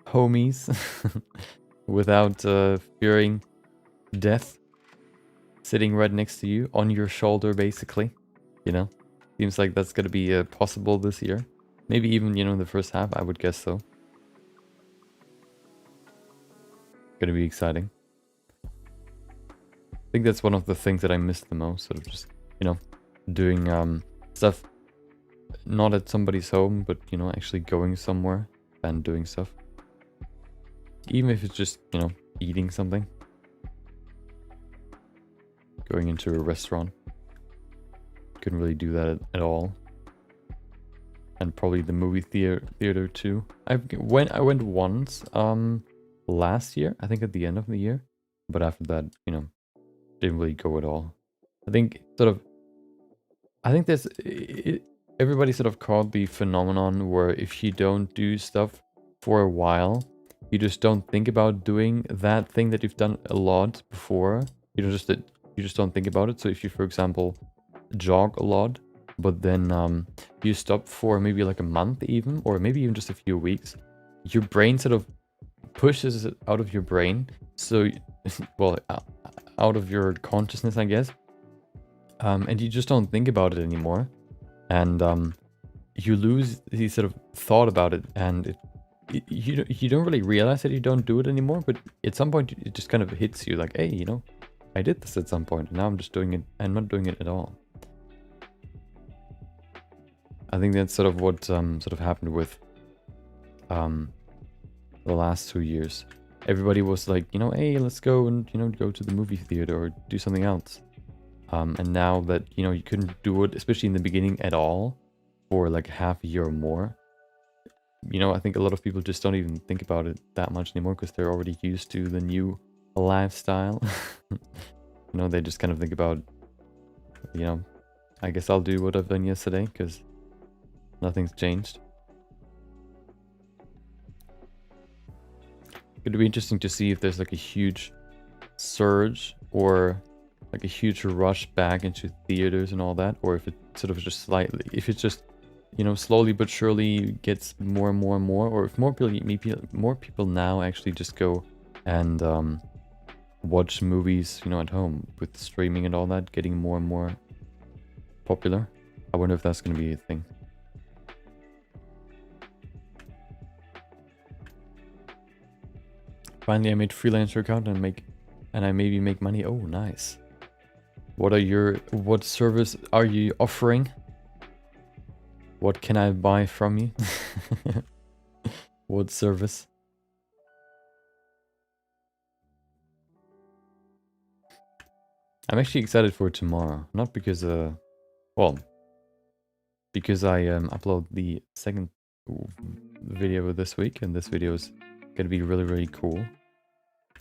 homies. without fearing death sitting right next to you on your shoulder, basically. You know, seems like that's gonna be possible this year. Maybe even, you know, in the first half, I would guess so. Gonna be exciting. I think that's one of the things that I miss the most, sort of just, you know, doing stuff not at somebody's home, but, you know, actually going somewhere and doing stuff. Even if it's just, you know, eating something. Going into a restaurant. Couldn't really do that at all. And probably the movie theater too. I went once last year, I think at the end of the year. But after that, you know, didn't really go at all. I think there's everybody sort of caught the phenomenon where if you don't do stuff for a while, you just don't think about doing that thing that you've done a lot before. You just don't think about it. So if you, for example, jog a lot, but then you stop for maybe like a month even, or maybe even just a few weeks, your brain sort of pushes it out of your brain. So, well, out of your consciousness, I guess. And you just don't think about it anymore. And you lose the sort of thought about it, and you don't really realize that you don't do it anymore, but at some point it just kind of hits you like, hey, you know, I did this at some point, and now I'm just doing it. I'm not doing it at all. I think that's sort of what sort of happened with the last 2 years. Everybody was like, you know, hey, let's go and, you know, go to the movie theater or do something else. And now that, you know, you couldn't do it, especially in the beginning at all, for like half a year or more, you know, I think a lot of people just don't even think about it that much anymore because they're already used to the new lifestyle. You know, they just kind of think about, you know, I guess I'll do what I've done yesterday because nothing's changed. It'd be interesting to see if there's like a huge surge or like a huge rush back into theaters and all that, or if it sort of just slightly, if it's just, you know, slowly but surely gets more and more and more, or if more people now actually just go and watch movies, you know, at home with streaming and all that getting more and more popular. I wonder if that's going to be a thing. Finally, I made freelancer account and I maybe make money. Oh, nice. What service are you offering? What can I buy from you? What service? I'm actually excited for tomorrow. Not because, well, because I upload the second video this week, and this video is gonna be really, really cool.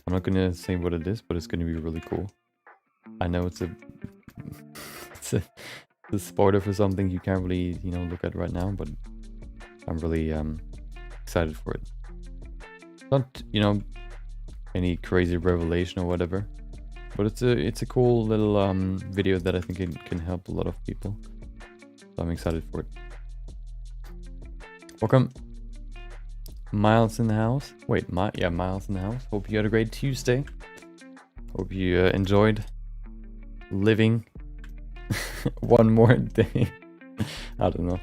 I'm not gonna say what it is, but it's gonna be really cool. I know it's a spoiler for something you can't really, you know, look at right now, but I'm really excited for it. Not, you know, any crazy revelation or whatever, but it's a cool little video that I think it can help a lot of people. So I'm excited for it. Welcome, Miles in the house. Wait, yeah, Miles in the house. Hope you had a great Tuesday. Hope you enjoyed living one more day. I don't know.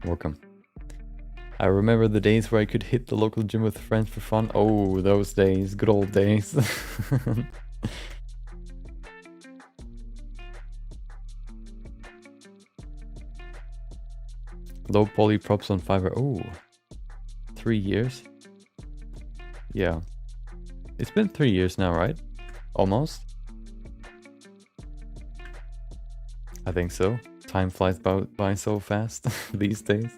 Welcome. I remember the days where I could hit the local gym with friends for fun. Oh, those days. Good old days. Low poly props on Fiverr. Oh, 3 years? Yeah. It's been 3 years now, right? Almost? I think so. Time flies by so fast these days.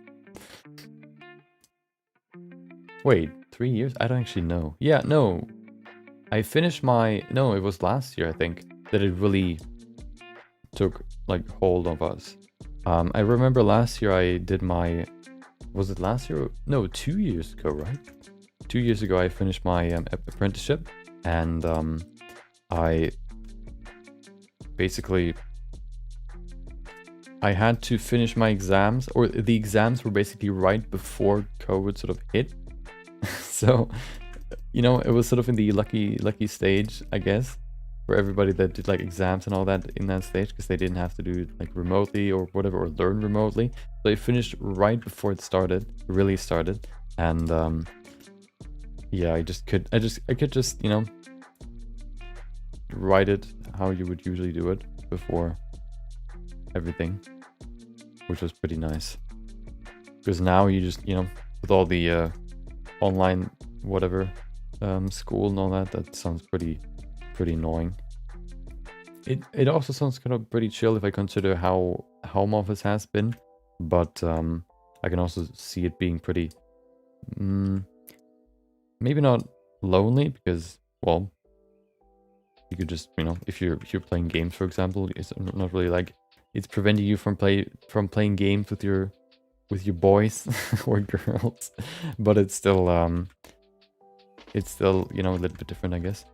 Wait, 3 years? I don't actually know. Yeah, no. I finished my... No, it was last year, I think, that it really took, like, hold of us. I remember last year I did my... Was it last year? No, 2 years ago, right? 2 years ago I finished my apprenticeship, and I basically... I had to finish my exams, or the exams were basically right before COVID sort of hit. So you know, it was sort of in the lucky stage, I guess, for everybody that did like exams and all that in that stage, because they didn't have to do it like remotely or whatever, or learn remotely. So I finished right before it started, really started, and yeah, I could just, you know, write it how you would usually do it before everything, which was pretty nice. Because now you just, you know, with all the online whatever school and all that, that sounds pretty annoying. It also sounds kind of pretty chill if I consider how home office has been, but I can also see it being pretty maybe not lonely, because, well, you could just, you know, if you're playing games, for example, it's not really like it's preventing you from playing games with your boys or girls, but it's still, you know, a little bit different, I guess.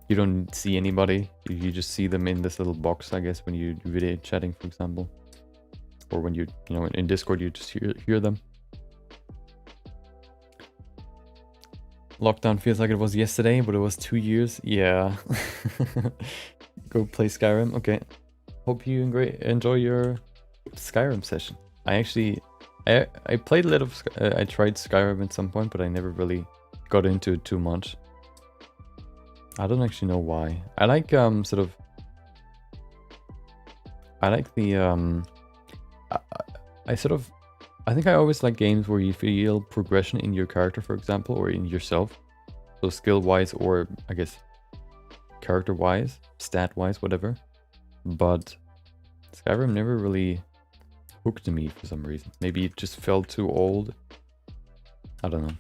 You don't see anybody, you just see them in this little box, I guess, when you do video chatting, for example, or when you know, in Discord, you just hear them. Lockdown feels like it was yesterday, but it was 2 years. Yeah. Go play Skyrim. Okay. Hope you enjoy your Skyrim session. I actually, I played a little of, I tried Skyrim at some point, but I never really got into it too much. I don't actually know why. I like, sort of, I like the, I think I always like games where you feel progression in your character, for example, or in yourself. So skill-wise, or I guess character-wise, stat-wise, whatever. But Skyrim never really hooked me for some reason. Maybe it just felt too old. I don't know.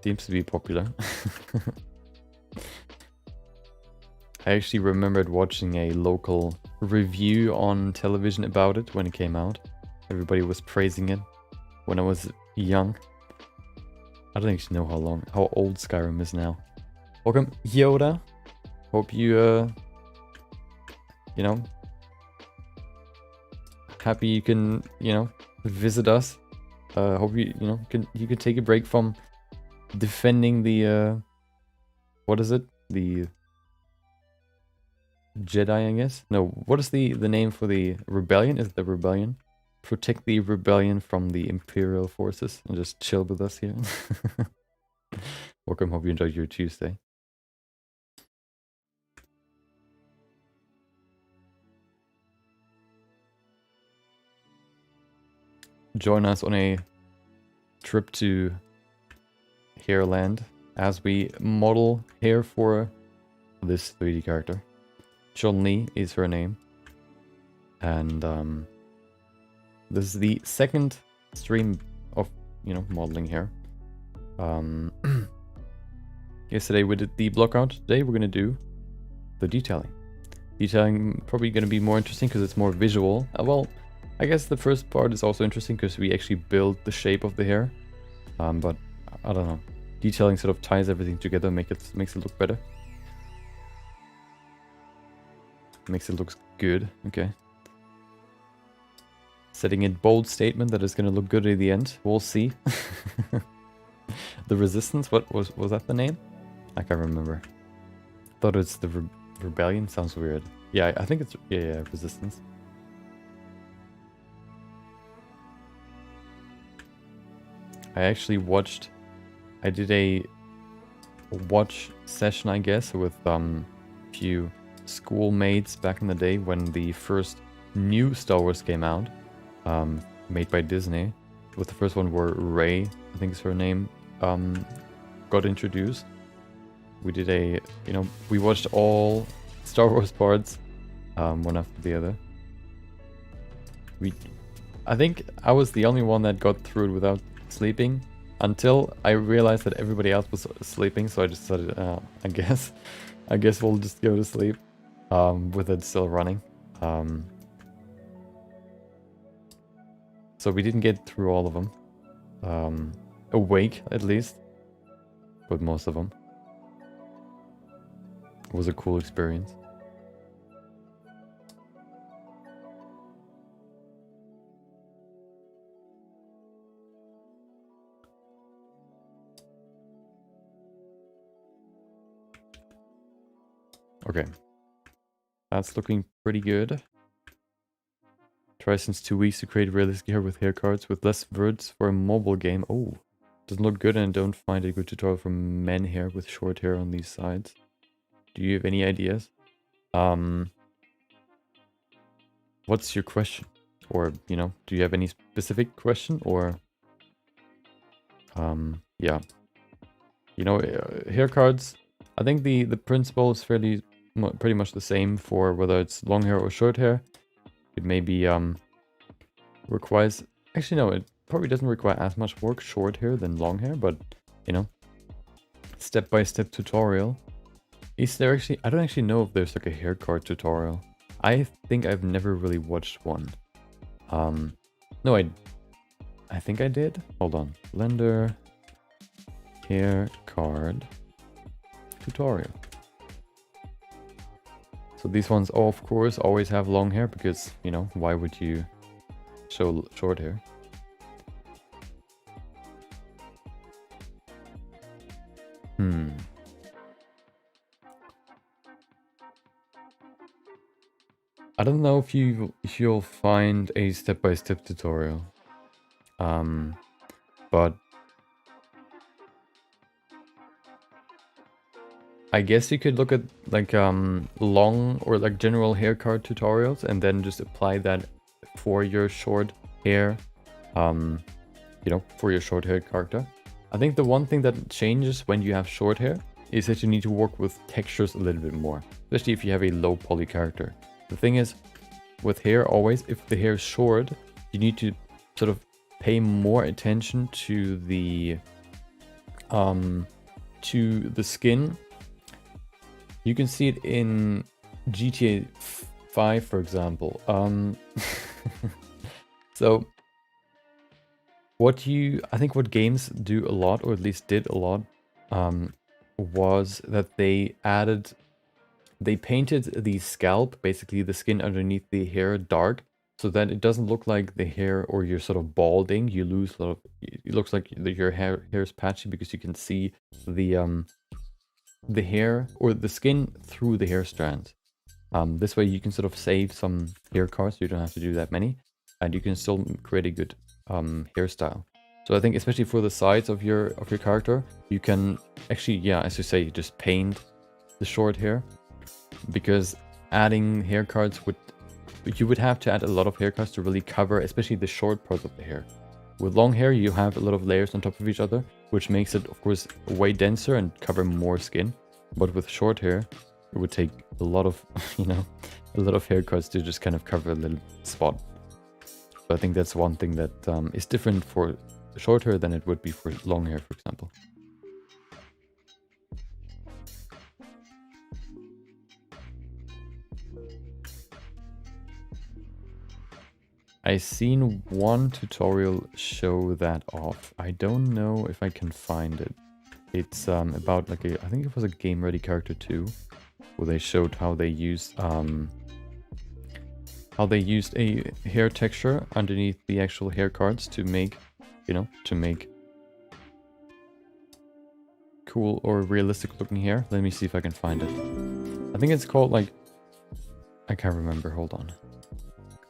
Seems to be popular. I actually remembered watching a local review on television about it when it came out. Everybody was praising it when I was young. I don't actually know how old Skyrim is now. Welcome, Yoda. Hope you, you know, happy you can, you know, visit us. Hope you know, you can take a break from defending the, what is it? The Jedi, I guess? No, what is the name for the rebellion? Is it the rebellion? Protect the rebellion from the Imperial forces and just chill with us here. Welcome, hope you enjoyed your Tuesday. Join us on a trip to Hairland as we model hair for this 3D character. Chun-Li is her name, and this is the second stream of, you know, modeling hair. Yesterday we did the blockout. Today we're gonna do the detailing. Detailing probably gonna be more interesting because it's more visual. Well, I guess the first part is also interesting because we actually build the shape of the hair. But I don't know. Detailing sort of ties everything together, makes it look better. Makes it look good. Okay. Setting a bold statement that is going to look good at the end. We'll see. The Resistance. What was that the name? I can't remember. Thought it's the Rebellion. Sounds weird. Yeah, I think it's yeah, Resistance. I actually watched. I did a watch session, I guess, with few schoolmates back in the day when the first new Star Wars came out, made by Disney. With the first one where Rey, I think is her name, got introduced. We did a, you know, we watched all Star Wars parts, one after the other. I think I was the only one that got through it without sleeping, until I realized that everybody else was sleeping, so I just decided, I guess we'll just go to sleep, with it still running. So we didn't get through all of them, awake at least, but most of them. It was a cool experience. Okay. That's looking pretty good. Try since 2 weeks to create realistic hair with hair cards with less words for a mobile game. Oh, doesn't look good, and don't find a good tutorial for men hair with short hair on these sides. Do you have any ideas? What's your question? Or, you know, do you have any specific question? Or, yeah. You know, hair cards, I think the principle is pretty much the same for whether it's long hair or short hair. It maybe requires, actually no, it probably doesn't require as much work short hair than long hair, but you know, step-by-step tutorial. Is there actually, I don't actually know if there's like a hair card tutorial. I think I've never really watched one. No, I think I did. Hold on. Blender hair card tutorial. So these ones, of course, always have long hair because, you know, why would you show short hair? I don't know if you'll find a step-by-step tutorial. But I guess you could look at like long or like general hair card tutorials and then just apply that for your short hair, you know, for your short hair character. I think the one thing that changes when you have short hair is that you need to work with textures a little bit more, especially if you have a low poly character. The thing is, with hair always, if the hair is short, you need to sort of pay more attention to the skin. You can see it in GTA 5, for example. So I think what games do a lot, or at least did a lot, was that they painted the scalp, basically the skin underneath the hair, dark, so that it doesn't look like the hair, or you're sort of balding. You lose a lot of, it looks like your hair is patchy because you can see the hair or the skin through the hair strands. This way you can sort of save some hair cards, so you don't have to do that many, and you can still create a good hairstyle. So I think especially for the sides of your character, you can actually, yeah, as you say, just paint the short hair, because adding hair cards you would have to add a lot of hair cards to really cover, especially the short parts of the hair. With long hair, you have a lot of layers on top of each other, which makes it, of course, way denser and cover more skin. But with short hair, it would take a lot of, you know, a lot of hair cards to just kind of cover a little spot. So I think that's one thing that is different for short hair than it would be for long hair, for example. I've seen one tutorial show that off. I don't know if I can find it. It's about like I think it was a Game Ready Character 2, where they showed how they used a hair texture underneath the actual hair cards to make, you know, cool or realistic looking hair. Let me see if I can find it. I think it's called like, I can't remember. Hold on.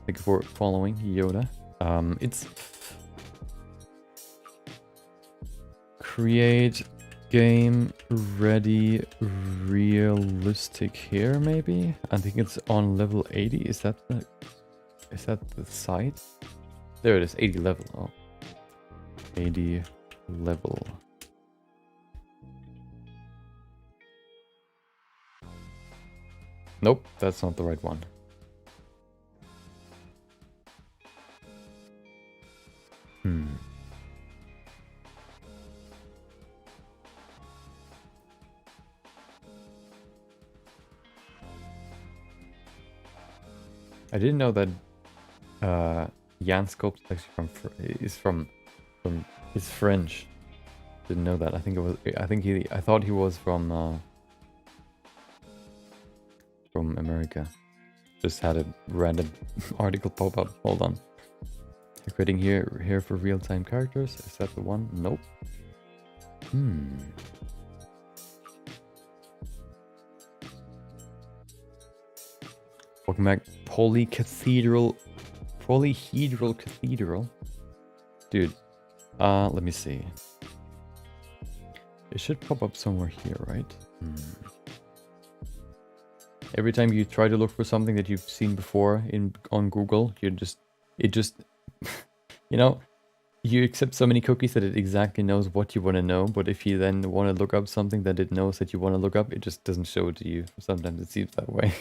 Thank you for following, Yoda. It's create game ready realistic hair, maybe. I think it's on level 80. Is that the site? There it is, 80 level. Oh, 80 level. Nope, that's not the right one. I didn't know that Jan Sculpt is French. Didn't know that. I thought he was from America. Just had a random article pop up. Hold on. Creating hair for real-time characters. Is that the one? Nope. Welcome back. Polyhedral cathedral. Dude, let me see. It should pop up somewhere here, right? Every time you try to look for something that you've seen before on Google, you know, you accept so many cookies that it exactly knows what you want to know, but if you then want to look up something that it knows that you want to look up, it just doesn't show it to you. Sometimes it seems that way.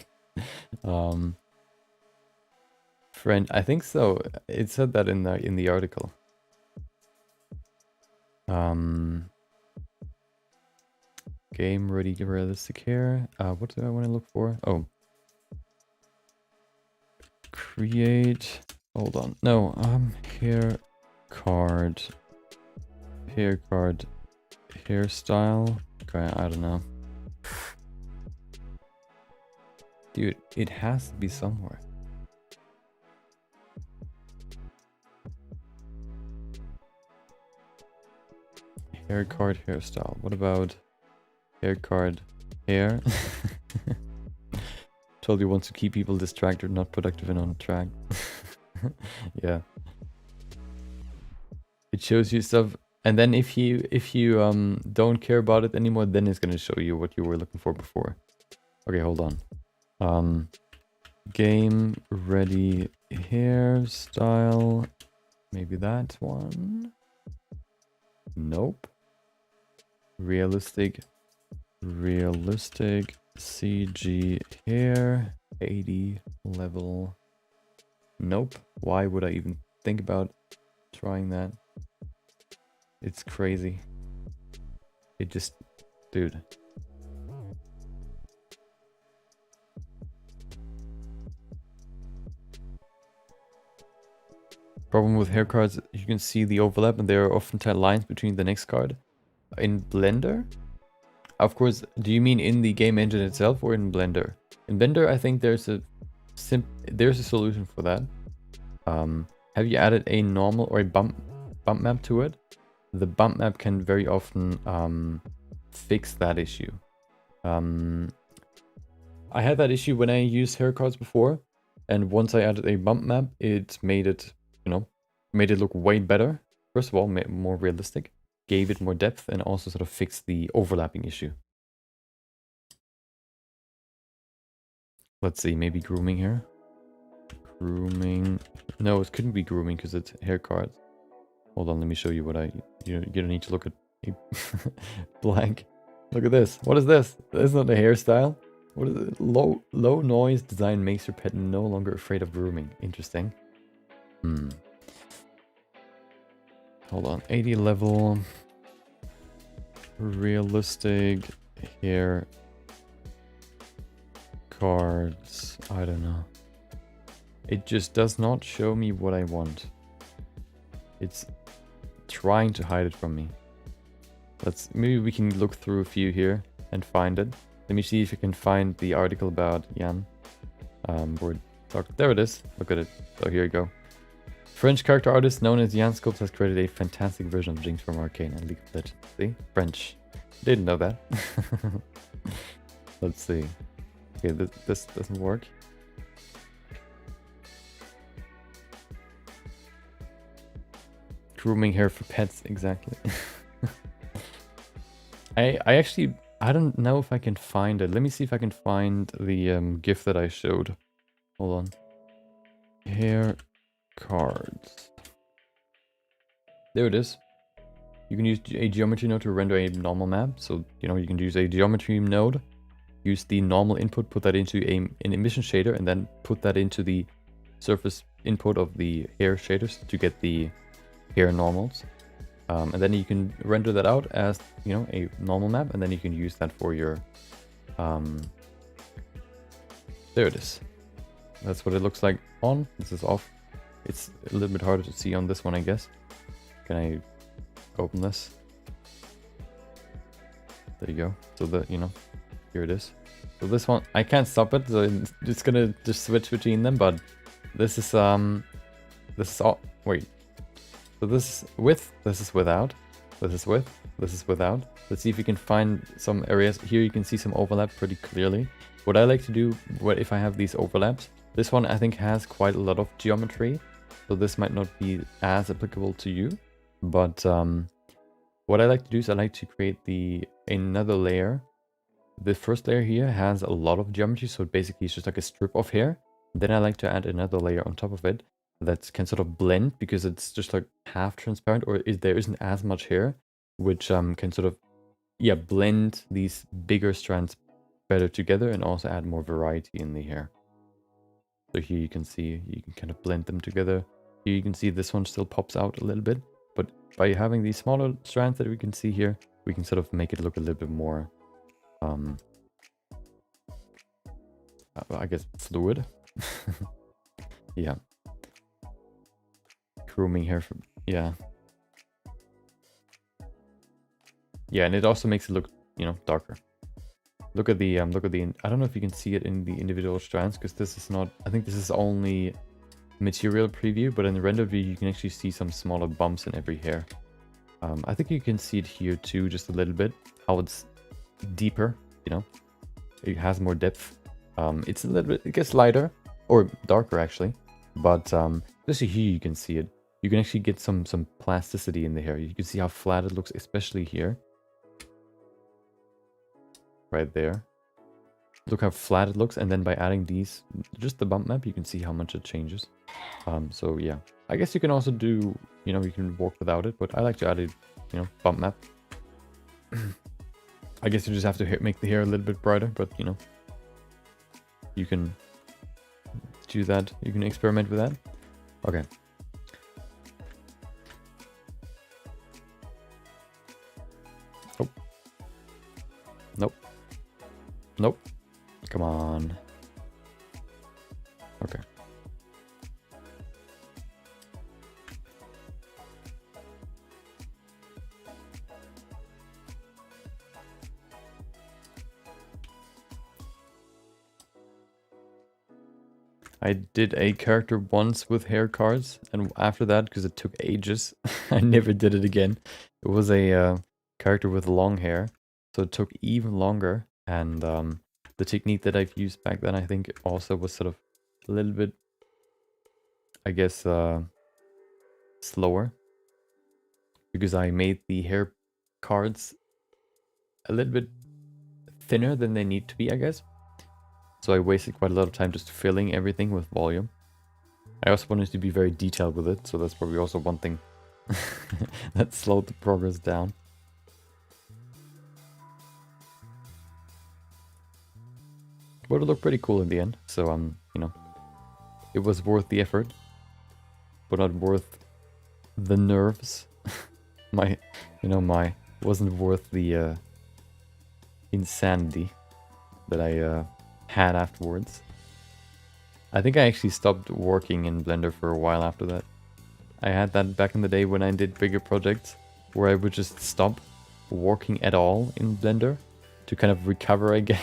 Friend, I think so. It said that in the article. Game ready to realistic here. What do I want to look for? Oh. Create. Hold on. No, hair card. Hairstyle. Okay, I don't know. Dude, it has to be somewhere. Hair card hairstyle. What about hair card hair? Told you wants to keep people distracted, not productive and on track. Yeah. It shows you stuff, and then if you don't care about it anymore, then it's gonna show you what you were looking for before. Okay, hold on. Game ready hairstyle. Maybe that one. Nope. Realistic CG hair 80 level. Nope. Why would I even think about trying that? It's crazy. It just, dude. Problem with hair cards, you can see the overlap and there are often lines between the next card. In Blender? Of course, do you mean in the game engine itself or in Blender? In Blender, I think there's a solution for that. Have you added a normal or a bump map to it? The bump map can very often fix that issue. I had that issue when I used hair cards before, and once I added a bump map, it made it, made it look way better. First of all, made it more realistic, gave it more depth, and also sort of fixed the overlapping issue. Let's see, maybe grooming here. Grooming. No, it couldn't be grooming because it's hair cards. Hold on, let me show you what you don't need to look at a blank. Look at this. What is this? This is not a hairstyle. What is it? Low noise design makes your pet no longer afraid of grooming. Interesting. Hold on. 80 level. Realistic hair cards. I don't know. It just does not show me what I want. It's trying to hide it from me. Maybe we can look through a few here and find it. Let me see if I can find the article about Jan. There it is. Look at it. So here you go. French character artist known as Jan Sculpt has created a fantastic version of Jinx from Arcane and League of Legends. See? French. Didn't know that. Let's see. Okay, this doesn't work. Grooming hair for pets, exactly. I don't know if I can find it. Let me see if I can find the GIF that I showed. Hold on. Hair cards. There it is. You can use a geometry node to render a normal map. So, you can use a geometry node, use the normal input, put that into an emission shader, and then put that into the surface input of the hair shaders to get the hair normals. And then you can render that out as, a normal map, and then you can use that for your, there it is. That's what it looks like on. This is off. It's a little bit harder to see on this one, I guess. Can I open this? There you go. So here it is. So this one, I can't stop it, so I'm just gonna switch between them, but this is all, wait. So this is with, this is without, this is with, this is without. Let's see if we can find some areas. Here you can see some overlap pretty clearly. What I like to do, if I have these overlaps, This one I think has quite a lot of geometry, so this might not be as applicable to you. But what I like to do is I like to create another layer. The first layer here has a lot of geometry, so basically it's just like a strip of hair. Then I like to add another layer on top of it that can sort of blend because it's just like half transparent, or there isn't as much hair, which can sort of, yeah, blend these bigger strands better together and also add more variety in the hair. So here you can see, you can kind of blend them together. Here you can see this one still pops out a little bit, but by having these smaller strands that we can see here, we can sort of make it look a little bit more, I guess, fluid. Yeah. Grooming hair from, yeah. Yeah, and it also makes it look, you know, darker. Look at the, I don't know if you can see it in the individual strands, because this is not, I think this is only material preview, but in the render view, you can actually see some smaller bumps in every hair. I think you can see it here too, just a little bit, how it's deeper, you know, it has more depth. It's a little bit, it gets lighter, or darker actually, but especially here you can see it. You can actually get some plasticity in the hair. You can see how flat it looks, especially here. Right there. Look how flat it looks, and then by adding these, just the bump map, you can see how much it changes. So yeah, I guess you can also do, you know, you can work without it, but I like to add it, you know, bump map. I guess you just have to make the hair a little bit brighter, but you know, you can do that. You can experiment with that. Okay. Oh. Nope. Nope. Come on. Okay. I did a character once with hair cards, and after that, because it took ages, I never did it again. It was a character with long hair, so it took even longer, and the technique that I've used back then, I think, also was sort of a little bit, I guess, slower, because I made the hair cards a little bit thinner than they need to be, I guess. So I wasted quite a lot of time just filling everything with volume. I also wanted to be very detailed with it, so that's probably also one thing that slowed the progress down. But it looked pretty cool in the end, so you know, it was worth the effort, but not worth the nerves. Wasn't worth the insanity that I had afterwards. I think I actually stopped working in Blender for a while after that. I had that back in the day when I did bigger projects, where I would just stop working at all in Blender to kind of recover, I guess.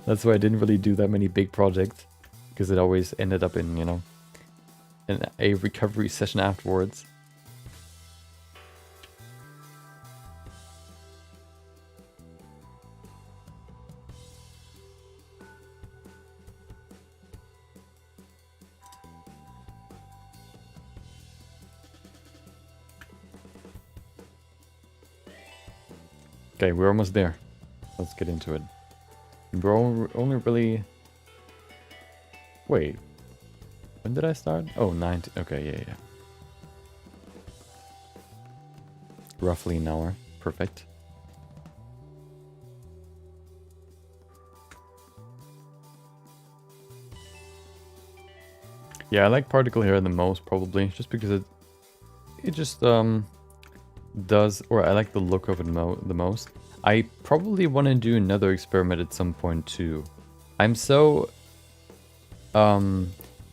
That's why I didn't really do that many big projects, because it always ended up in, you know, in a recovery session afterwards. Okay, we're almost there. Let's get into it. We're only really... Wait. When did I start? Oh, 19. Okay, yeah. Roughly an hour. Perfect. Yeah, I like particle hair the most, probably, just because it just does, or I like the look of it the most. I probably want to do another experiment at some point too. I'm so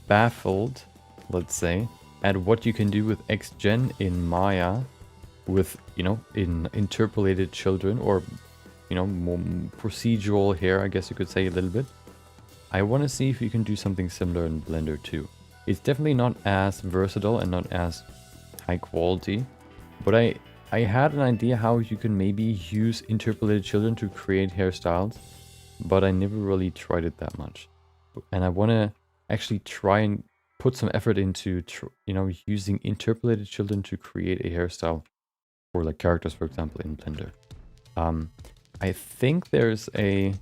baffled, let's say, at what you can do with XGen in Maya with, you know, in interpolated children, or, you know, more procedural hair, I guess you could say a little bit. I want to see if you can do something similar in Blender too. It's definitely not as versatile and not as high quality, but I had an idea how you can maybe use interpolated children to create hairstyles, but I never really tried it that much. and I want to actually try and put some effort into, you know, using interpolated children to create a hairstyle for like characters, for example, in Blender. I think there's a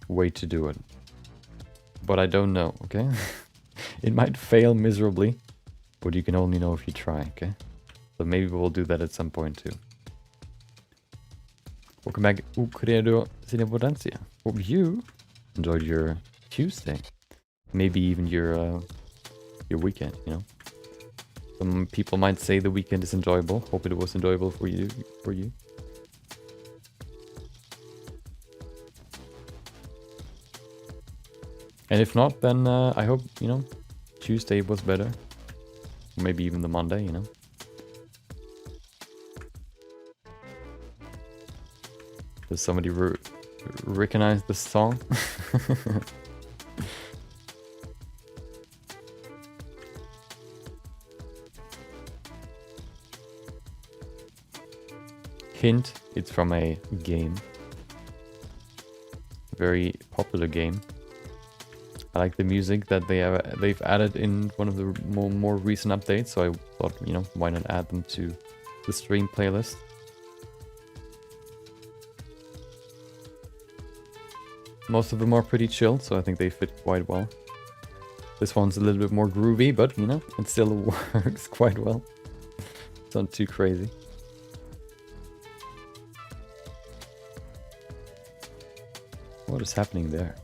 way to do it, but I don't know, okay? It might fail miserably, but you can only know if you try, okay? So maybe we'll do that at some point too. Welcome back, Ukredo Sinevodancia. Hope you enjoyed your Tuesday. Maybe even your weekend, you know? Some people might say the weekend is enjoyable. Hope it was enjoyable for you. And if not, then I hope, you know, Tuesday was better. Maybe even the Monday, you know? Does somebody recognize the song? Hint, it's from a game. Very popular game. I like the music that they've added in one of the more recent updates, so I thought, you know, why not add them to the stream playlist. Most of them are pretty chill, so I think they fit quite well. This one's a little bit more groovy, but, you know, it still works quite well. It's not too crazy. What is happening there?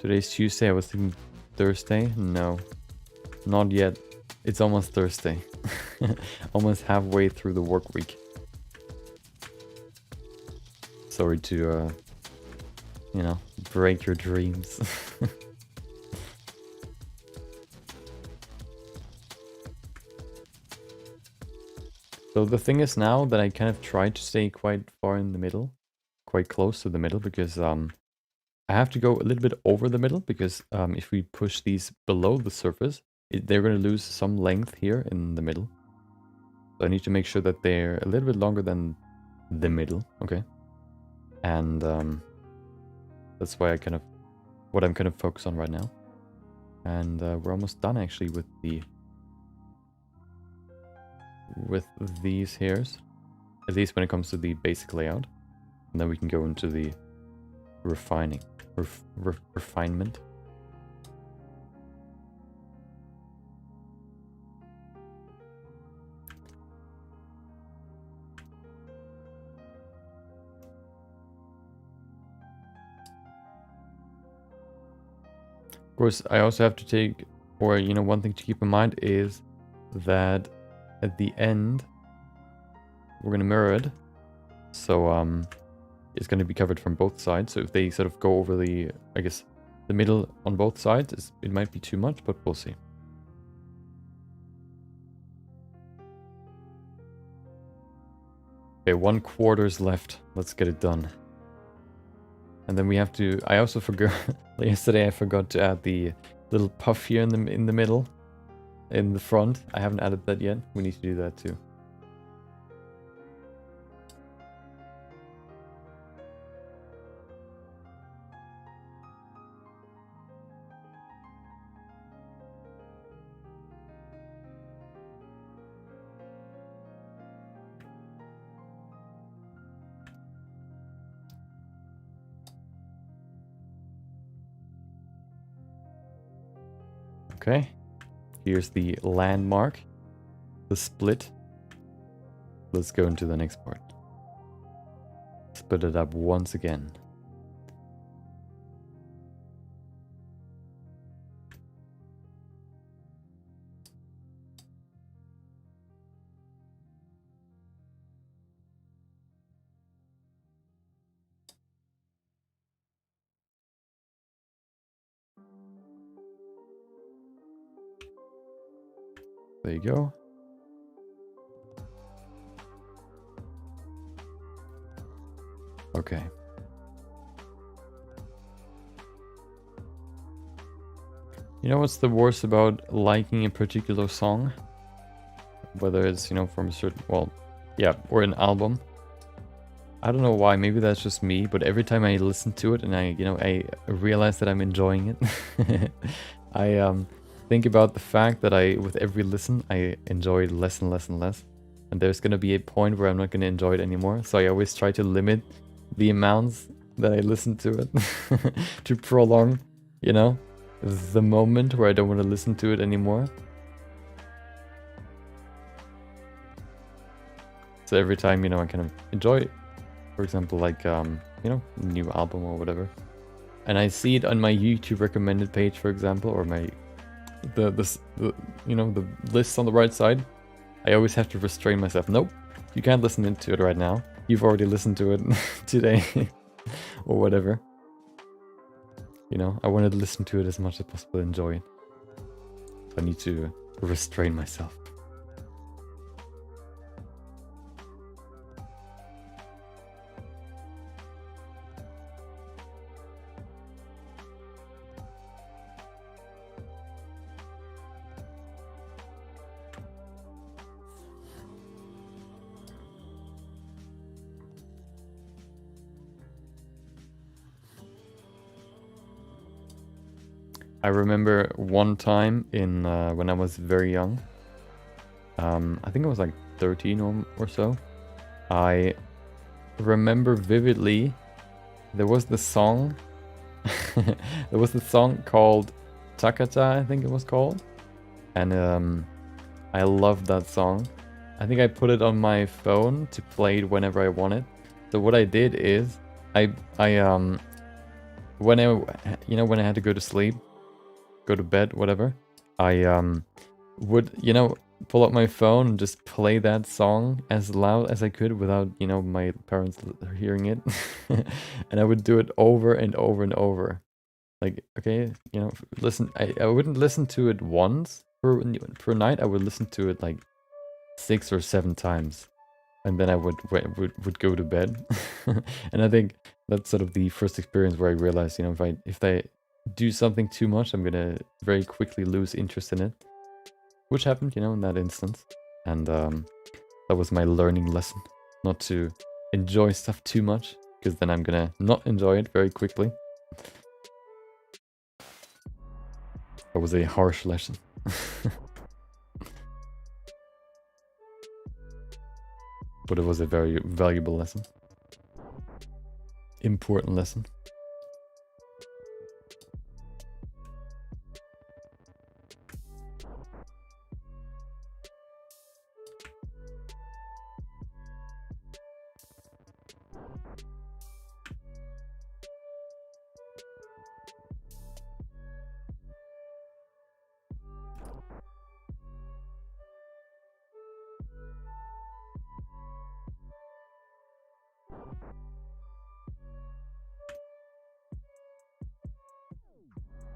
Today's Tuesday, I was thinking Thursday. No, not yet. It's almost Thursday. Almost halfway through the work week. Sorry to, you know, break your dreams. So the thing is now that I kind of try to stay quite far in the middle, quite close to the middle, because I have to go a little bit over the middle, because if we push these below the surface, they're going to lose some length here in the middle. So I need to make sure that they're a little bit longer than the middle, okay? And that's why what I'm kind of focused on right now. And we're almost done actually with these hairs, at least when it comes to the basic layout. And then we can go into the refinement. Of course, I also have to take, or you know, one thing to keep in mind is that at the end we're going to mirror it, so it's going to be covered from both sides. So if they sort of go over the, I guess, the middle on both sides, it might be too much, but we'll see. Okay, 1/4 is left. Let's get it done. And then we have to, I also forgot, yesterday I forgot to add the little puff here in the middle, in the front. I haven't added that yet. We need to do that too. Okay, here's the landmark, the split. Let's go into the next part. Split it up once again. There you go. Okay. You know what's the worst about liking a particular song? Whether it's, you know, from a certain, well, yeah, or an album. I don't know why, maybe that's just me, but every time I listen to it and I realize that I'm enjoying it, I think about the fact that with every listen, I enjoy it less and less and less. And there's gonna be a point where I'm not gonna enjoy it anymore. So I always try to limit the amounts that I listen to it to prolong, you know, the moment where I don't want to listen to it anymore. So every time, you know, I kind of enjoy it. For example, like, you know, new album or whatever. And I see it on my YouTube recommended page, for example, or my, the you know, the list on the right side. I always have to restrain myself. Nope, you can't listen to it right now. You've already listened to it today or whatever. You know, I wanted to listen to it as much as possible, enjoy it. So I need to restrain myself. I remember one time in when I was very young. I think I was like 13 or so. I remember vividly there was the song. There was the song called Takata, I think it was called. And I loved that song. I think I put it on my phone to play it whenever I wanted. So what I did is when I had to go to sleep, go to bed, whatever, I would, you know, pull up my phone and just play that song as loud as I could without, you know, my parents hearing it. And I would do it over and over and over. Like, okay, you know, listen, I wouldn't listen to it once per night. I would listen to it like 6 or 7 times. And then I would go to bed. And I think that's sort of the first experience where I realized, you know, if I do something too much, I'm gonna very quickly lose interest in it. Which happened, you know, in that instance. And that was my learning lesson. Not to enjoy stuff too much, because then I'm gonna not enjoy it very quickly. That was a harsh lesson. But it was a very valuable lesson. Important lesson.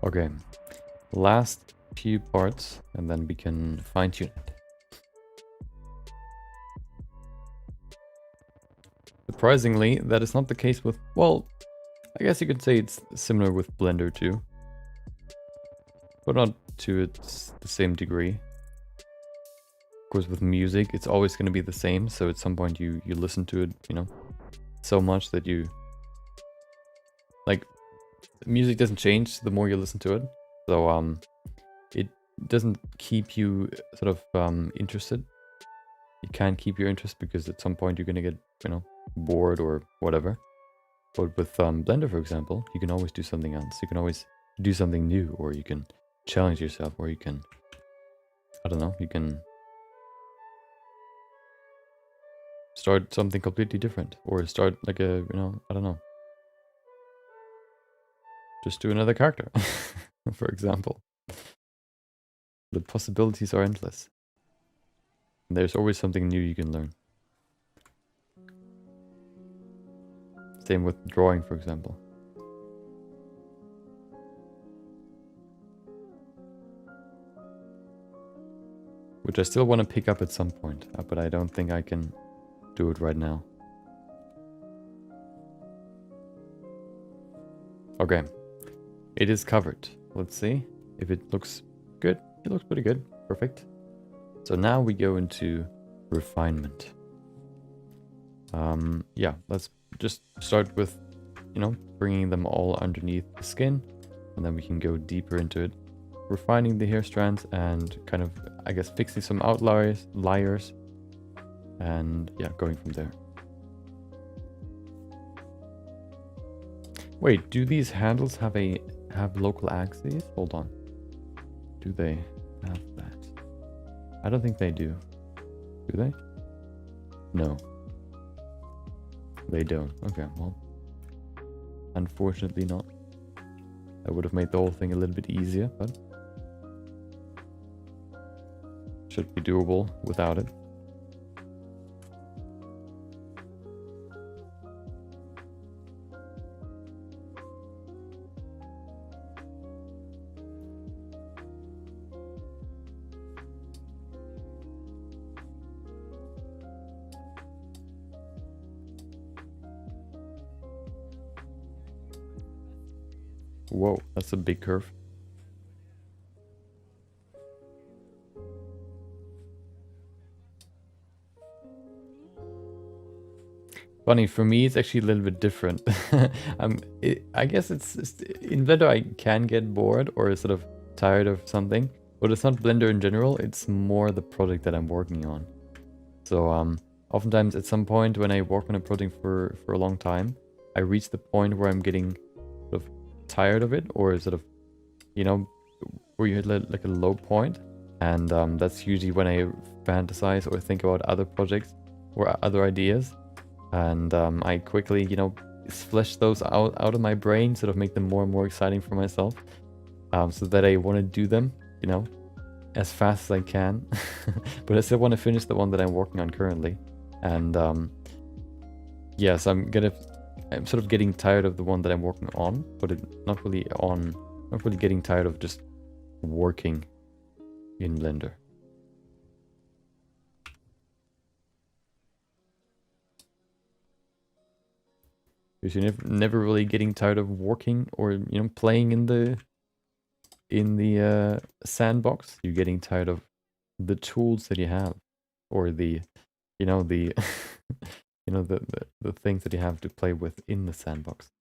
Okay, last few parts, and then we can fine-tune it. Surprisingly, that is not the case with, well, I guess you could say it's similar with Blender too. But not to the same degree. Of course, with music, it's always going to be the same, so at some point you listen to it, you know, so much that you... Like, music doesn't change the more you listen to it, so it doesn't keep you sort of interested. It can't keep your interest because at some point you're gonna get, you know, bored or whatever. But with Blender, for example, you can always do something else. You can always do something new, or you can challenge yourself, or you can, I don't know, you can start something completely different, or start like a, you know, I don't know. Just do another character, for example. The possibilities are endless. And there's always something new you can learn. Same with drawing, for example. Which I still want to pick up at some point, but I don't think I can do it right now. Okay. It is covered. Let's see If it looks good, it looks pretty good. Perfect. So now we go into refinement. Yeah, let's just start with, you know, bringing them all underneath the skin, and then we can go deeper into it, refining the hair strands and kind of, I guess, fixing some outliers, and yeah, going from there. Wait, do these handles have local axes? Hold on. Do they have that? I don't think they do. Do they? No. They don't. Okay, well. Unfortunately not. That would have made the whole thing a little bit easier, but should be doable without it. Whoa, that's a big curve. Funny, for me it's actually a little bit different. I guess it's in Blender I can get bored or sort of tired of something, but it's not Blender in general, it's more the project that I'm working on. So oftentimes at some point when I work on a project for a long time, I reach the point where I'm getting sort of tired of it, or sort of, you know, where you hit like a low point, and that's usually when I fantasize or think about other projects or other ideas, and I quickly, you know, flesh those out of my brain, sort of make them more and more exciting for myself, so that I want to do them, you know, as fast as I can. But I still want to finish the one that I'm working on currently, and yes, I'm sort of getting tired of the one that I'm working on, but not really getting tired of just working in Blender. Because you're never really getting tired of working or, you know, playing in the sandbox. You're getting tired of the tools that you have, or the, you know, the you know, the things that you have to play with in the sandbox.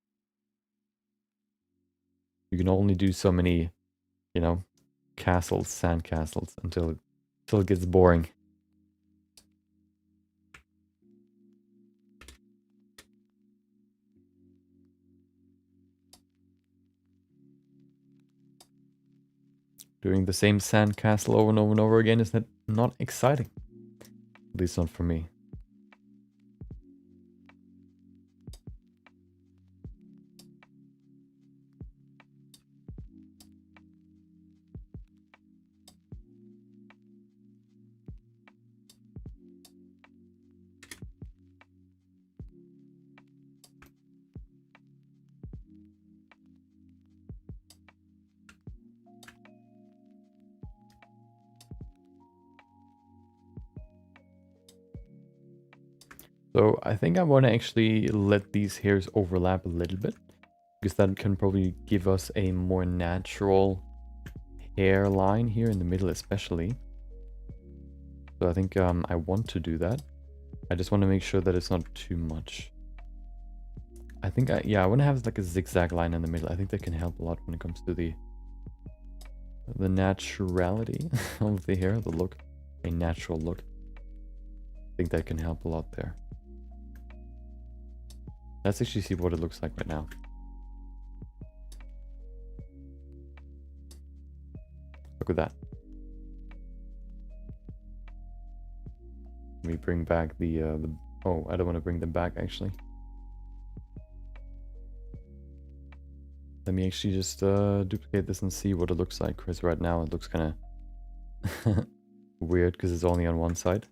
You can only do so many, you know, sand castles until it gets boring. Doing the same sand castle over and over and over again is not exciting. At least not for me. So I think I want to actually let these hairs overlap a little bit, because that can probably give us a more natural hairline here in the middle especially. So I think I want to do that. I just want to make sure that it's not too much. I think I want to have like a zigzag line in the middle. I think that can help a lot when it comes to the naturality of the hair, the look, a natural look. I think that can help a lot there. Let's actually see what it looks like right now. Look at that. Let me bring back the oh, I don't want to bring them back actually. Let me actually just duplicate this and see what it looks like, because right now it looks kind of weird because it's only on one side.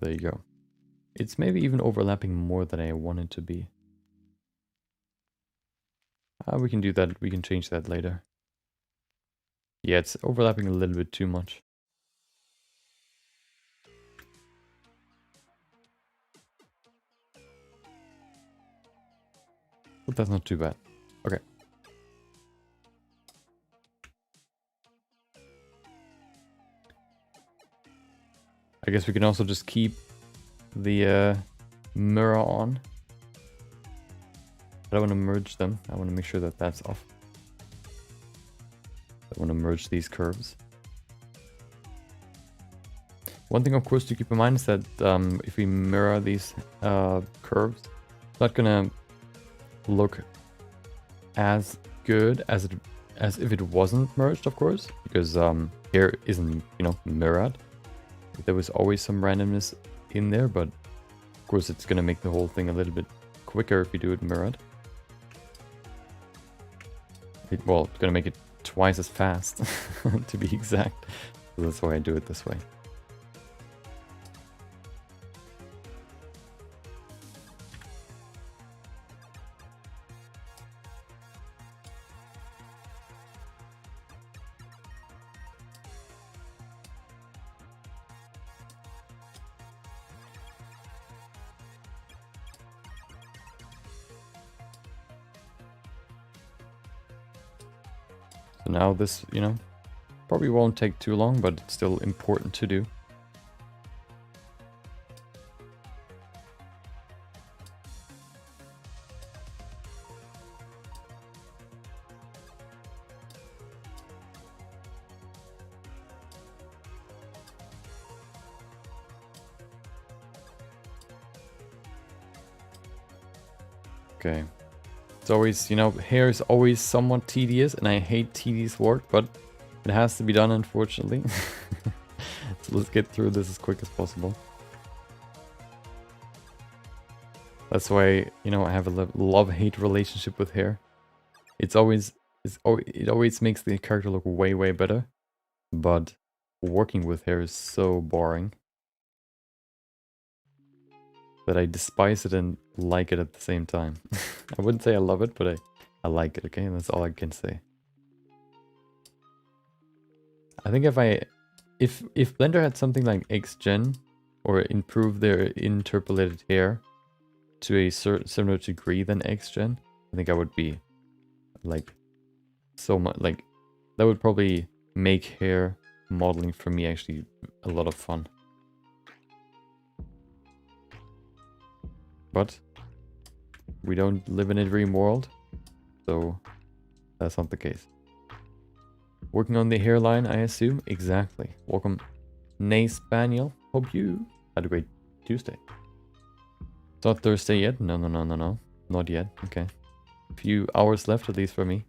There you go. It's maybe even overlapping more than I want it to be. We can do that. We can change that later. Yeah, it's overlapping a little bit too much. But that's not too bad. Okay. I guess we can also just keep the mirror on. I don't want to merge them. I want to make sure that that's off. I want to merge these curves. One thing, of course, to keep in mind is that if we mirror these curves, it's not gonna look as good as if it wasn't merged, of course, because here isn't, you know, mirrored. There was always some randomness in there, but of course it's gonna make the whole thing a little bit quicker if you do it mirrored. Well, it's gonna make it twice as fast, to be exact. So that's why I do it this way. So now this, you know, probably won't take too long, but it's still important to do. Okay. It's always, you know, hair is always somewhat tedious, and I hate tedious work, but it has to be done, unfortunately. So let's get through this as quick as possible. That's why, you know, I have a love-hate relationship with hair. It always makes the character look way, way better, but working with hair is so boring that I despise it and like it at the same time. I wouldn't say I love it, but I like it, okay? That's all I can say. I think if Blender had something like XGen, or improve their interpolated hair to a similar degree than XGen, I think I would be like so much, like that would probably make hair modeling for me actually a lot of fun. But we don't live in a dream world, so that's not the case. Working on the hairline, I assume? Exactly. Welcome, Nay Spaniel. Hope you had a great Tuesday. It's not Thursday yet? No. Not yet. Okay. A few hours left, at least for me.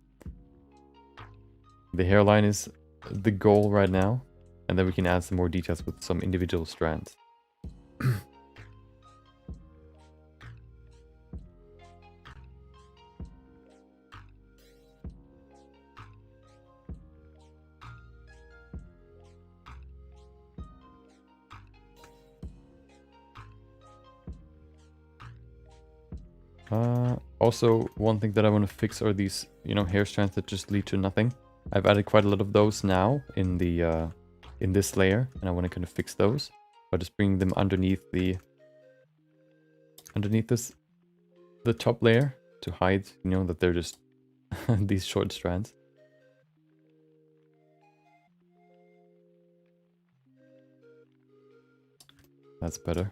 The hairline is the goal right now, and then we can add some more details with some individual strands. Also, one thing that I want to fix are these, you know, hair strands that just lead to nothing. I've added quite a lot of those now in the in this layer, and I want to kind of fix those by just bringing them underneath the top layer to hide, you know, that they're just these short strands. That's better.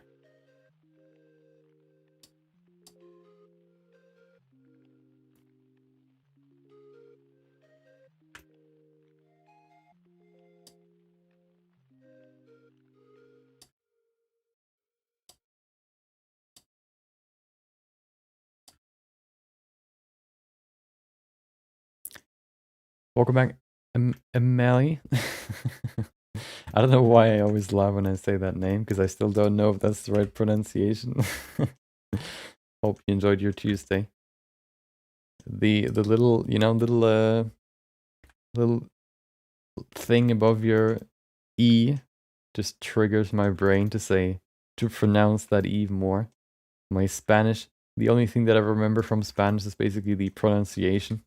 Welcome back, Emily. I don't know why I always laugh when I say that name, because I still don't know if that's the right pronunciation. Hope you enjoyed your Tuesday. The little, you know, little thing above your E just triggers my brain to pronounce that E more. My Spanish, the only thing that I remember from Spanish is basically the pronunciation.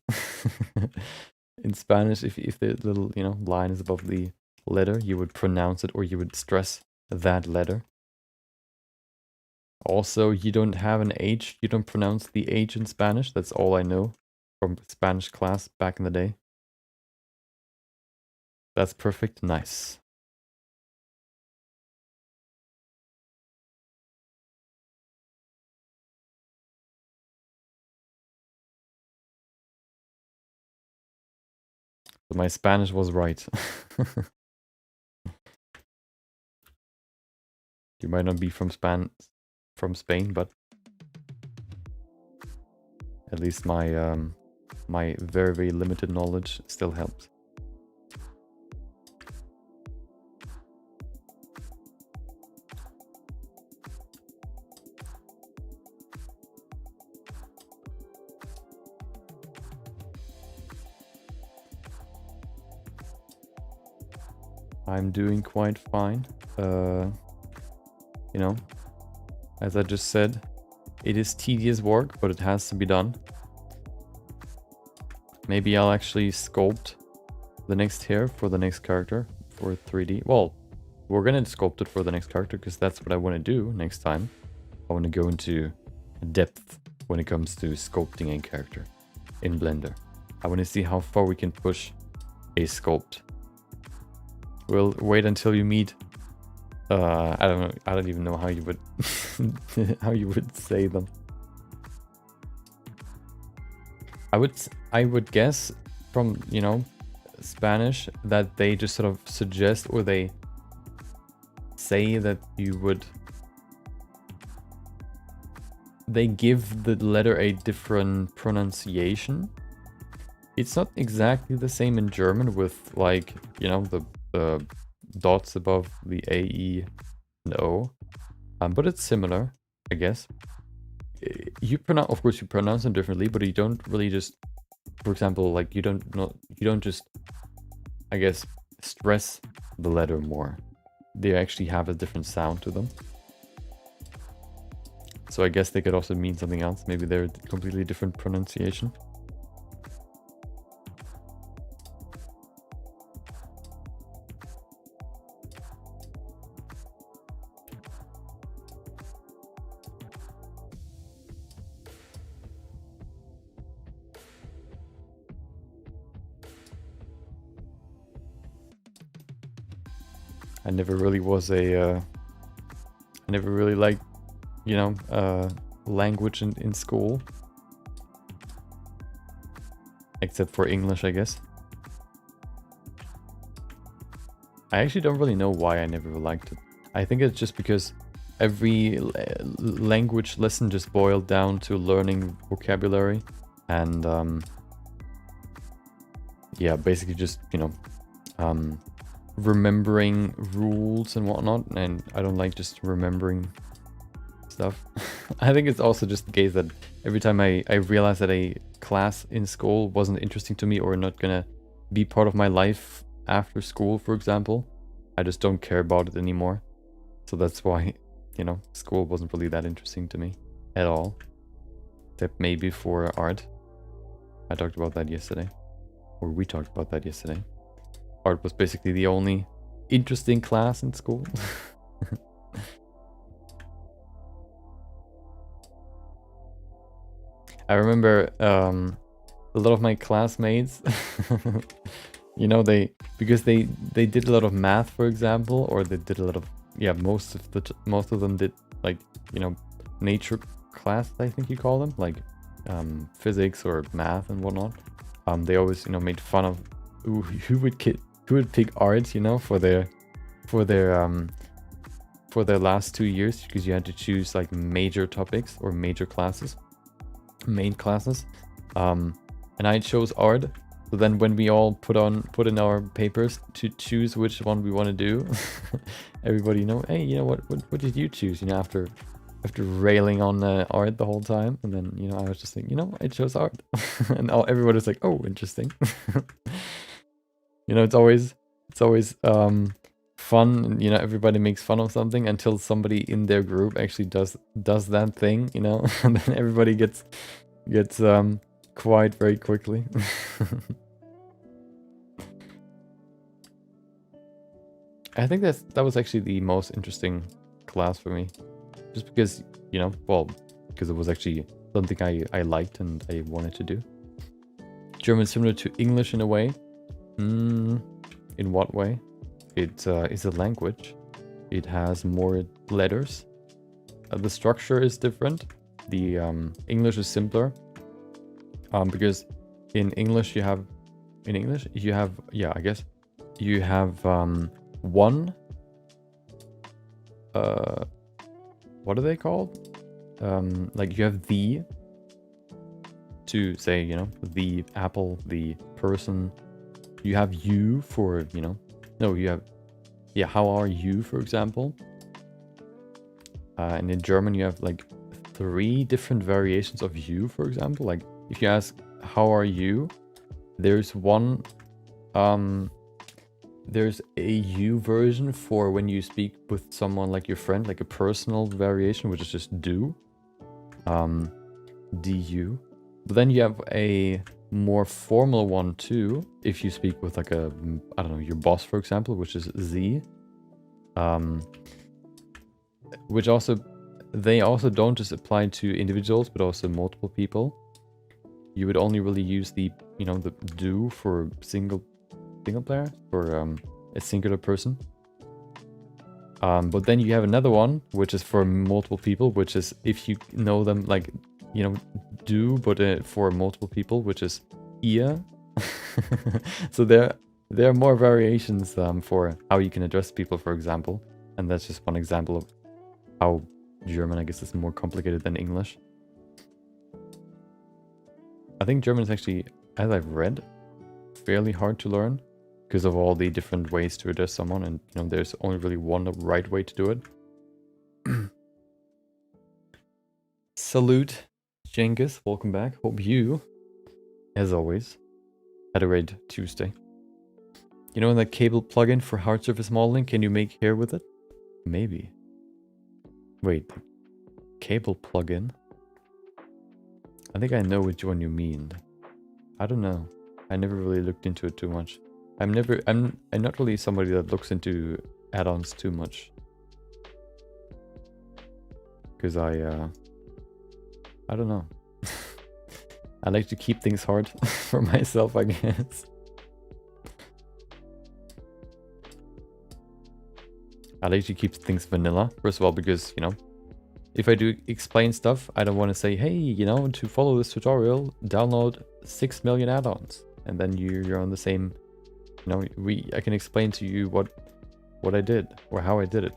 In Spanish, if the little, you know, line is above the letter, you would pronounce it, or you would stress that letter. Also, you don't have an H. You don't pronounce the H in Spanish. That's all I know from Spanish class back in the day. That's perfect. Nice. So my Spanish was right. You might not be from Spain, but at least my my very, very limited knowledge still helps. I'm doing quite fine. You know, as I just said, it is tedious work, but it has to be done. Maybe I'll actually sculpt the next hair for the next character for 3D. Well, we're gonna sculpt it for the next character because that's what I want to do next time. I want to go into depth when it comes to sculpting a character in Blender. I want to see how far we can push a sculpt. We'll wait until you meet. I don't know. I don't even know how you would how you would say them. I would guess from, you know, Spanish that they just sort of suggest, or they say that you would, they give the letter a different pronunciation. It's not exactly the same in German with, like, you know, the dots above the A, E, and O. But it's similar, I guess. You pronounce, of course, you pronounce them differently, but you don't really just, for example, like you don't just, I guess, stress the letter more. They actually have a different sound to them. So I guess they could also mean something else. Maybe they're a completely different pronunciation. I never really was a, I never really liked, you know, language in school. Except for English, I guess. I actually don't really know why I never liked it. I think it's just because every language lesson just boiled down to learning vocabulary and yeah, basically just, you know, remembering rules and whatnot, and I don't like just remembering stuff. I think it's also just the case that every time I realize that a class in school wasn't interesting to me or not gonna be part of my life after school, for example, I just don't care about it anymore. So that's why, you know, school wasn't really that interesting to me at all. Except maybe for art. I talked about that yesterday. Or we talked about that yesterday. Art was basically the only interesting class in school. I remember a lot of my classmates, you know, because they did a lot of math, for example, or they did a lot of, yeah, most of them did, like, you know, nature class, I think you call them, like physics or math and whatnot. They always, you know, made fun of who would pick art, you know, for their last 2 years, because you had to choose like major topics or major classes, main classes. And I chose art. So then when we all put in our papers to choose which one we want to do, everybody, you know, hey, you know, what did you choose? You know, after railing on art the whole time, and then, you know, I was just thinking, you know, I chose art, and everybody was like, oh, interesting. You know, it's always fun, you know, everybody makes fun of something until somebody in their group actually does that thing, you know, and then everybody gets quiet very quickly. I think that was actually the most interesting class for me. just because, you know, well, because it was actually something I liked and I wanted to do. German is similar to English in a way. In what way? It is a language. It has more letters. The structure is different. The English is simpler. Because in English you have, yeah, I guess you have one. What are they called? Like you have the, to say, you know, the apple, the person. You have you for, you know, no, you have, yeah, how are you, for example. And in German you have like 3 different variations of you, for example. Like if you ask, how are you? There's one, there's a you version for when you speak with someone like your friend, like a personal variation, which is just do. Du. But then you have a more formal one too, if you speak with like a, I don't know, your boss, for example, which is Sie. Which also, they also don't just apply to individuals, but also multiple people. You would only really use the, you know, the do for single player, for a singular person. But then you have another one, which is for multiple people, which is if you know them, like, you know, do, but for multiple people, which is ihr. So there are more variations for how you can address people, for example. And that's just one example of how German, I guess, is more complicated than English. I think German is actually, as I've read, fairly hard to learn because of all the different ways to address someone, and you know, there's only really one right way to do it. Salute, Genghis, welcome back. Hope you, as always, had a great Tuesday. You know that cable plugin for hard surface modeling? Can you make hair with it? Maybe. Wait, cable plugin? I think I know which one you mean. I don't know. I never really looked into it too much. I'm not really somebody that looks into add-ons too much. Because I don't know. I like to keep things hard for myself, I guess. I like to keep things vanilla, first of all, because, you know, if I do explain stuff, I don't want to say, hey, you know, to follow this tutorial, download 6 million add-ons. And then you're on the same, you know, I can explain to you what I did or how I did it.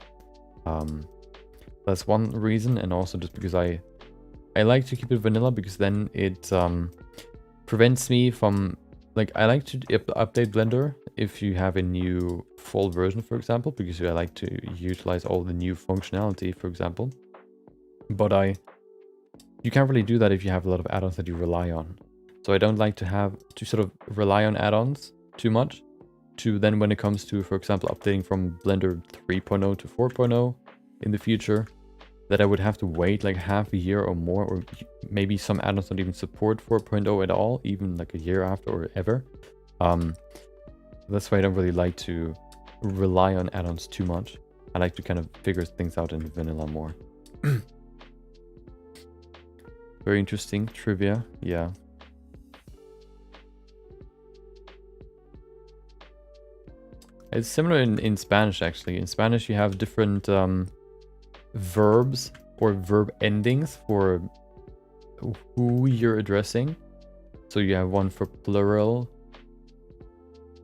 That's one reason, and also just because I like to keep it vanilla, because then it prevents me from, like, I like to update Blender if you have a new full version, for example, because I like to utilize all the new functionality, for example. But you can't really do that if you have a lot of add-ons that you rely on. So I don't like to sort of rely on add-ons too much, to then when it comes to, for example, updating from Blender 3.0 to 4.0 in the future, that I would have to wait like half a year or more, or maybe some add-ons don't even support 4.0 at all, even like a year after or ever. That's why I don't really like to rely on add-ons too much. I like to kind of figure things out in vanilla more. Very interesting trivia, yeah. It's similar in Spanish, actually. In Spanish, you have different verbs or verb endings for who you're addressing. So you have one for plural.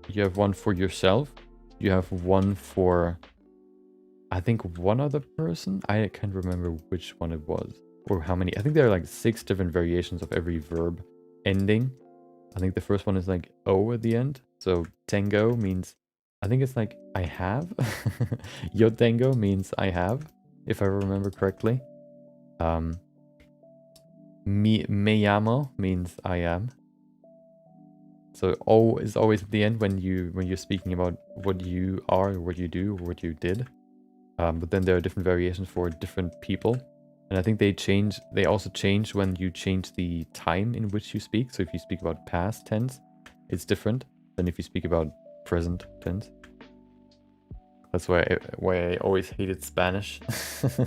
You have one for yourself. You have one for, I think, one other person. I can't remember which one it was or how many. I think there are like 6 different variations of every verb ending. I think the first one is like O at the end. So tengo means, I think it's like I have. Yo tengo means I have, if I remember correctly. Me llamo means I am. So O is always at the end when you're speaking about what you are, or what you do, or what you did. But then there are different variations for different people. And I think they also change when you change the time in which you speak. So if you speak about past tense, it's different than if you speak about present tense. That's why I always hated Spanish.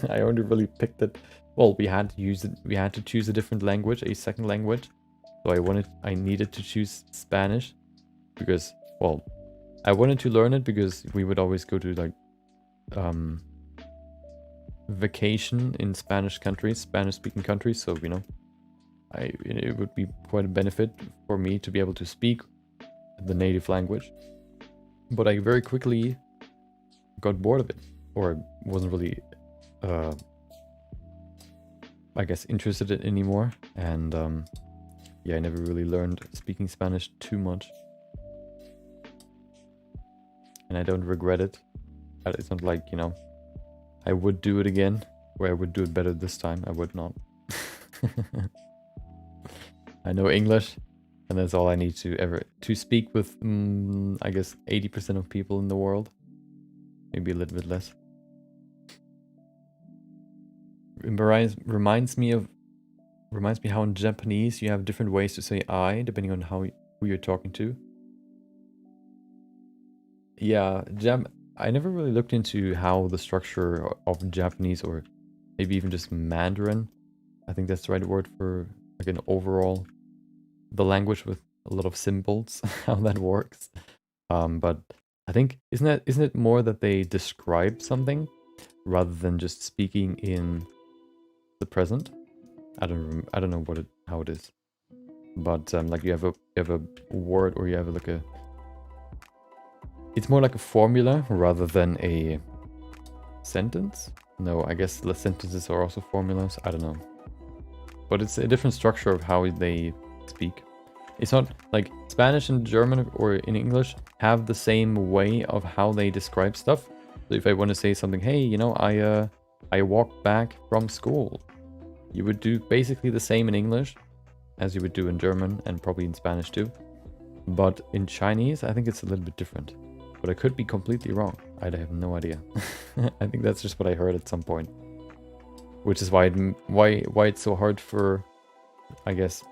I only really picked it. Well, we had to use it. We had to choose a different language, a second language. So I needed to choose Spanish because, well, I wanted to learn it because we would always go to like vacation in Spanish countries, Spanish-speaking countries. So it would be quite a benefit for me to be able to speak the native language. But I very quickly got bored of it, or wasn't really, I guess, interested in it anymore. And yeah, I never really learned speaking Spanish too much. And I don't regret it. It's not like, I would do it again, where I would do it better this time. I would not. I know English, and that's all I need to speak with, I guess, 80% of people in the world. Maybe a little bit less. It reminds me how in Japanese you have different ways to say I, depending on who you're talking to. Yeah, I never really looked into how the structure of Japanese, or maybe even just Mandarin, I think that's the right word for like an overall, the language with a lot of symbols, how that works. But I think isn't it more that they describe something rather than just speaking in the present? I don't know how it is, but like you have a word, or you have like it's more like a formula rather than a sentence. No, I guess the sentences are also formulas. I don't know, but it's a different structure of how they speak. It's not like Spanish and German or in English have the same way of how they describe stuff. So if I want to say something, hey, I walked back from school, you would do basically the same in English as you would do in German, and probably in Spanish too. But in Chinese, I think it's a little bit different. But I could be completely wrong. I have no idea. I think that's just what I heard at some point. Which is why it's so hard for, I guess,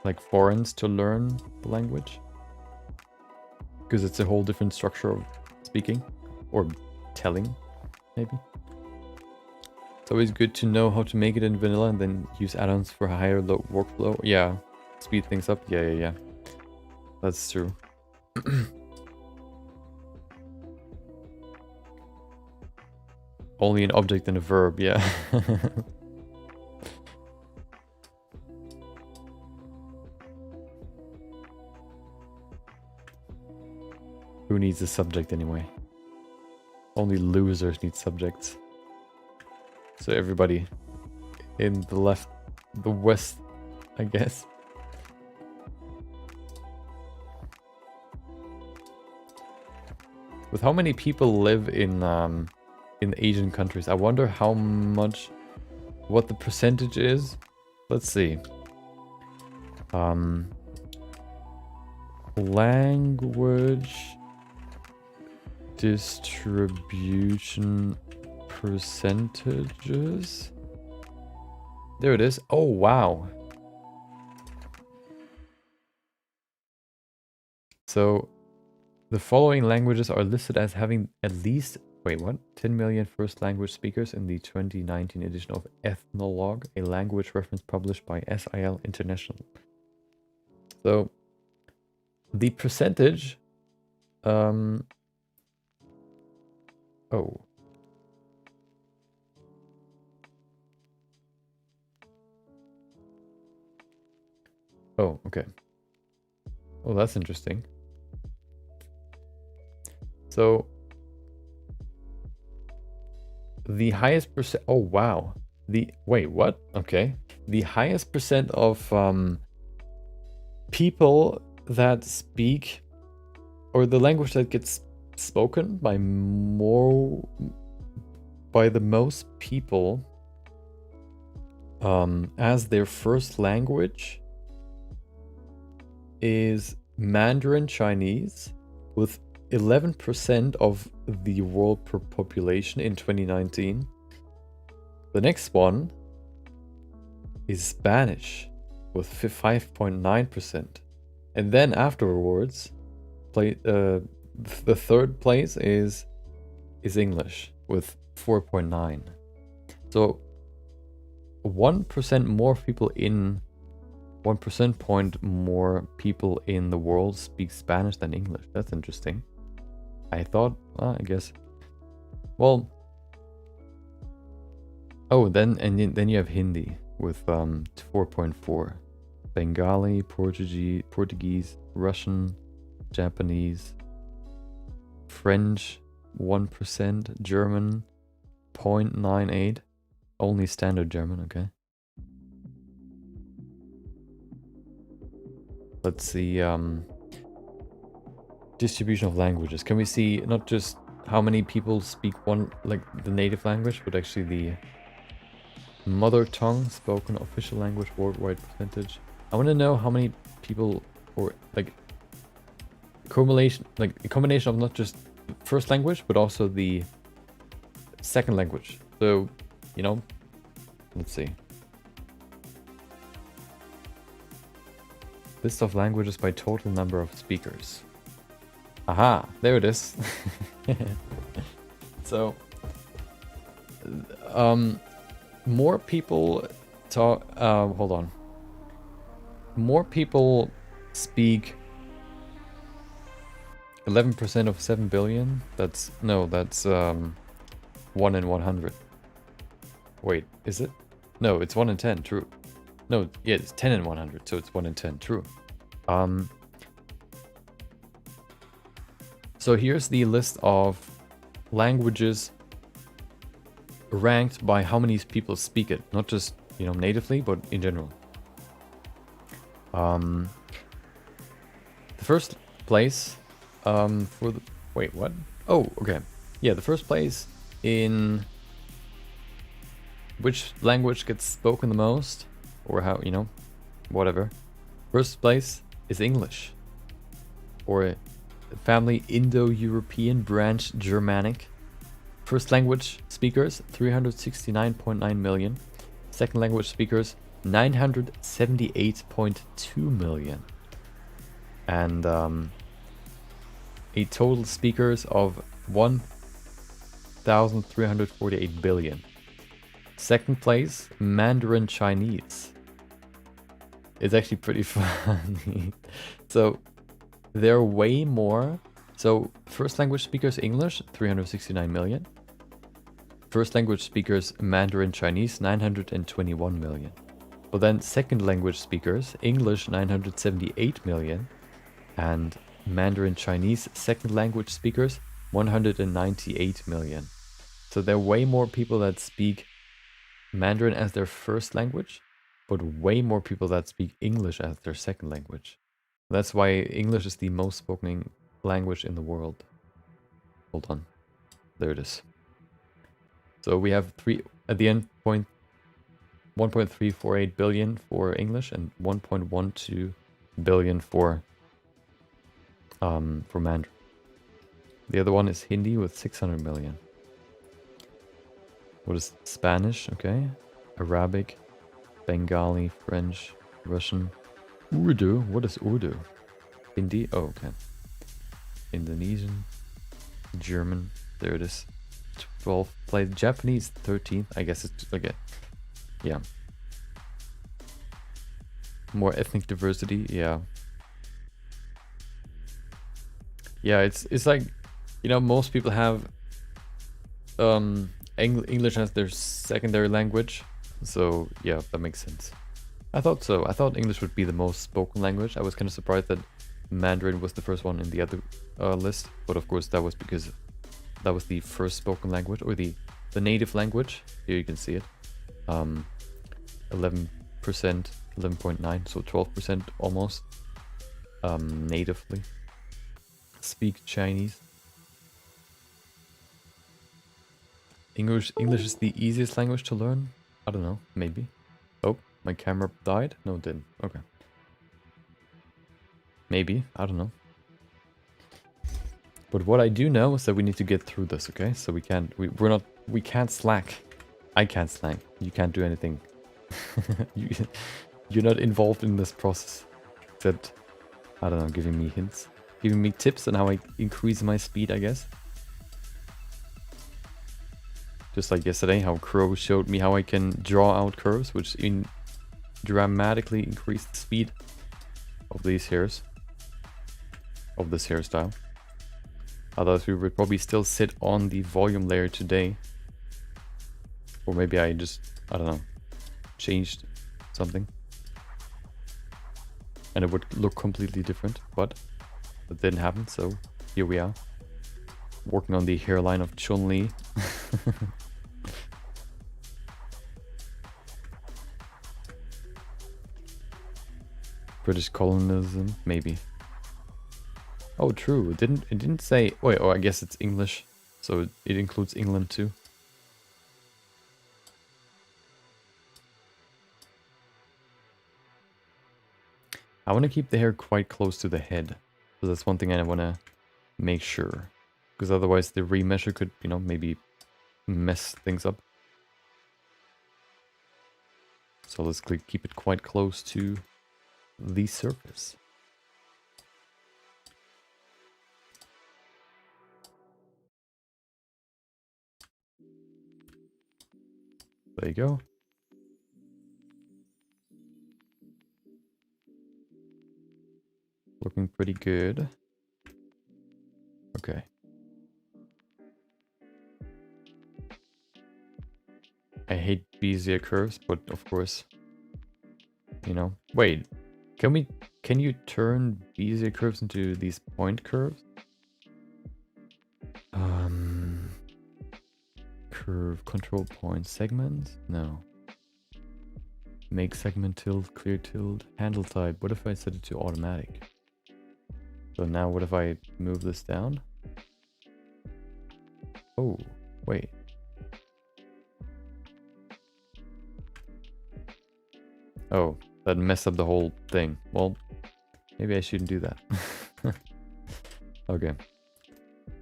like foreigners to learn the language. Because it's a whole different structure of speaking, or telling, maybe. It's always good to know how to make it in vanilla and then use add-ons for a higher workflow. Yeah, speed things up. Yeah. That's true. Only an object and a verb, yeah. Who needs a subject anyway? Only losers need subjects. So everybody in the west, I guess. With how many people live in Asian countries, I wonder what the percentage is. Let's see. Language distribution percentages. There it is. Oh, wow. So the following languages are listed as having at least, 10 million first language speakers in the 2019 edition of Ethnologue, a language reference published by SIL International. So the percentage, oh, okay. Oh, that's interesting. So the highest percent, oh wow. Wait, what? Okay. The highest percent of people that speak, or the language that gets spoken by the most people as their first language is Mandarin Chinese, with 11% of the world population in 2019. The next one is Spanish with 5.9%. And then afterwards, the third place is is English with 4.9. So 1% more people in 1% point more people in the world speak Spanish than English. That's interesting. I thought, I guess. Well, oh, then you have Hindi with 4.4. Bengali, Portuguese, Russian, Japanese, French 1%, German 0.98. Only standard German, okay. Let's see, distribution of languages. Can we see not just how many people speak one, like the native language, but actually the mother tongue spoken official language worldwide percentage? I want to know how many people, or like a combination of not just first language, but also the second language. So, you know, let's see. List of languages by total number of speakers. Aha, there it is. So, more people talk, hold on. More people speak 11% of 7 billion. That's 1 in 100. Wait, is it? No, it's 1 in 10, true. No, yeah, it's 10 in 100, so it's 1 in 10, true. So here's the list of languages ranked by how many people speak it. Not just, you know, natively, but in general. The first place for the... Wait, what? Oh, okay. Yeah, the first place in... Which language gets spoken the most? Or how, you know, whatever. First place is English. Or family Indo-European branch Germanic. First language speakers, 369.9 million. Second language speakers, 978.2 million. And a total speakers of 1,348 billion. Second place, Mandarin Chinese. It's actually pretty funny. So there are way more. So first language speakers English, 369 million. First language speakers Mandarin Chinese, 921 million. But then second language speakers English, 978 million. And Mandarin Chinese second language speakers, 198 million. So there are way more people that speak Mandarin as their first language, but way more people that speak English as their second language. That's why English is the most spoken language in the world. Hold on. There it is. So we have at the end 1.348 billion for English and 1.12 billion for Mandarin. The other one is Hindi with 600 million. What is Spanish? Okay. Arabic, Bengali, French, Russian, Urdu. What is Urdu? Hindi? Oh, okay. Indonesian, German. There it is. 12 played. Japanese 13th. I guess it's okay. Yeah. More ethnic diversity. Yeah. Yeah, it's like, you know, most people have English as their secondary language. So yeah, that makes sense. I thought so. I thought English would be the most spoken language. I was kind of surprised that Mandarin was the first one in the other list. But of course that was because that was the first spoken language, or the native language. Here you can see it. 11%, 11.9, so 12% almost natively speak Chinese. English is the easiest language to learn. I don't know, maybe. Oh, my camera died? No, it didn't. Okay. Maybe, I don't know. But what I do know is that we need to get through this, okay? So we can't slack. I can't slack. You can't do anything. You're not involved in this process. Except, I don't know, giving me hints. Giving me tips on how I increase my speed, I guess. Just like yesterday, how Crow showed me how I can draw out curves, which dramatically increased the speed of these hairs, of this hairstyle. Otherwise we would probably still sit on the volume layer today. Or maybe I just, I don't know, changed something. And it would look completely different, but that didn't happen, so here we are. Working on the hairline of Chun-Li. British colonialism, maybe. Oh, true. It didn't say. Wait, oh, I guess it's English, so it includes England too. I want to keep the hair quite close to the head, so that's one thing I want to make sure, because otherwise the remeasure could, you know, maybe mess things up. So let's keep it quite close to the surface. There you go. Looking pretty good. Okay. I hate Bezier curves, but of course, you know. Wait, can you turn Bezier curves into these point curves? Curve control point segments? No. Make segment tilt, clear tilt, handle type. What if I set it to automatic? So now what if I move this down? Oh, wait. Oh, that messed up the whole thing. Well, maybe I shouldn't do that. Okay.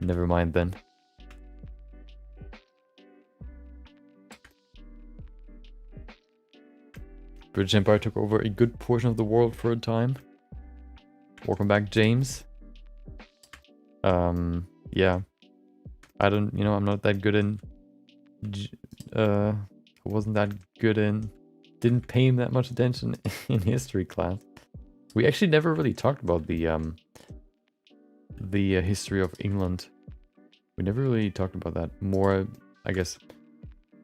Never mind then. British Empire took over a good portion of the world for a time. Welcome back, James. Yeah. I don't, you know, I'm not that good in... I wasn't that good in... Didn't pay him that much attention in history class. We actually never really talked about the history of England. We never really talked about that. More, I guess,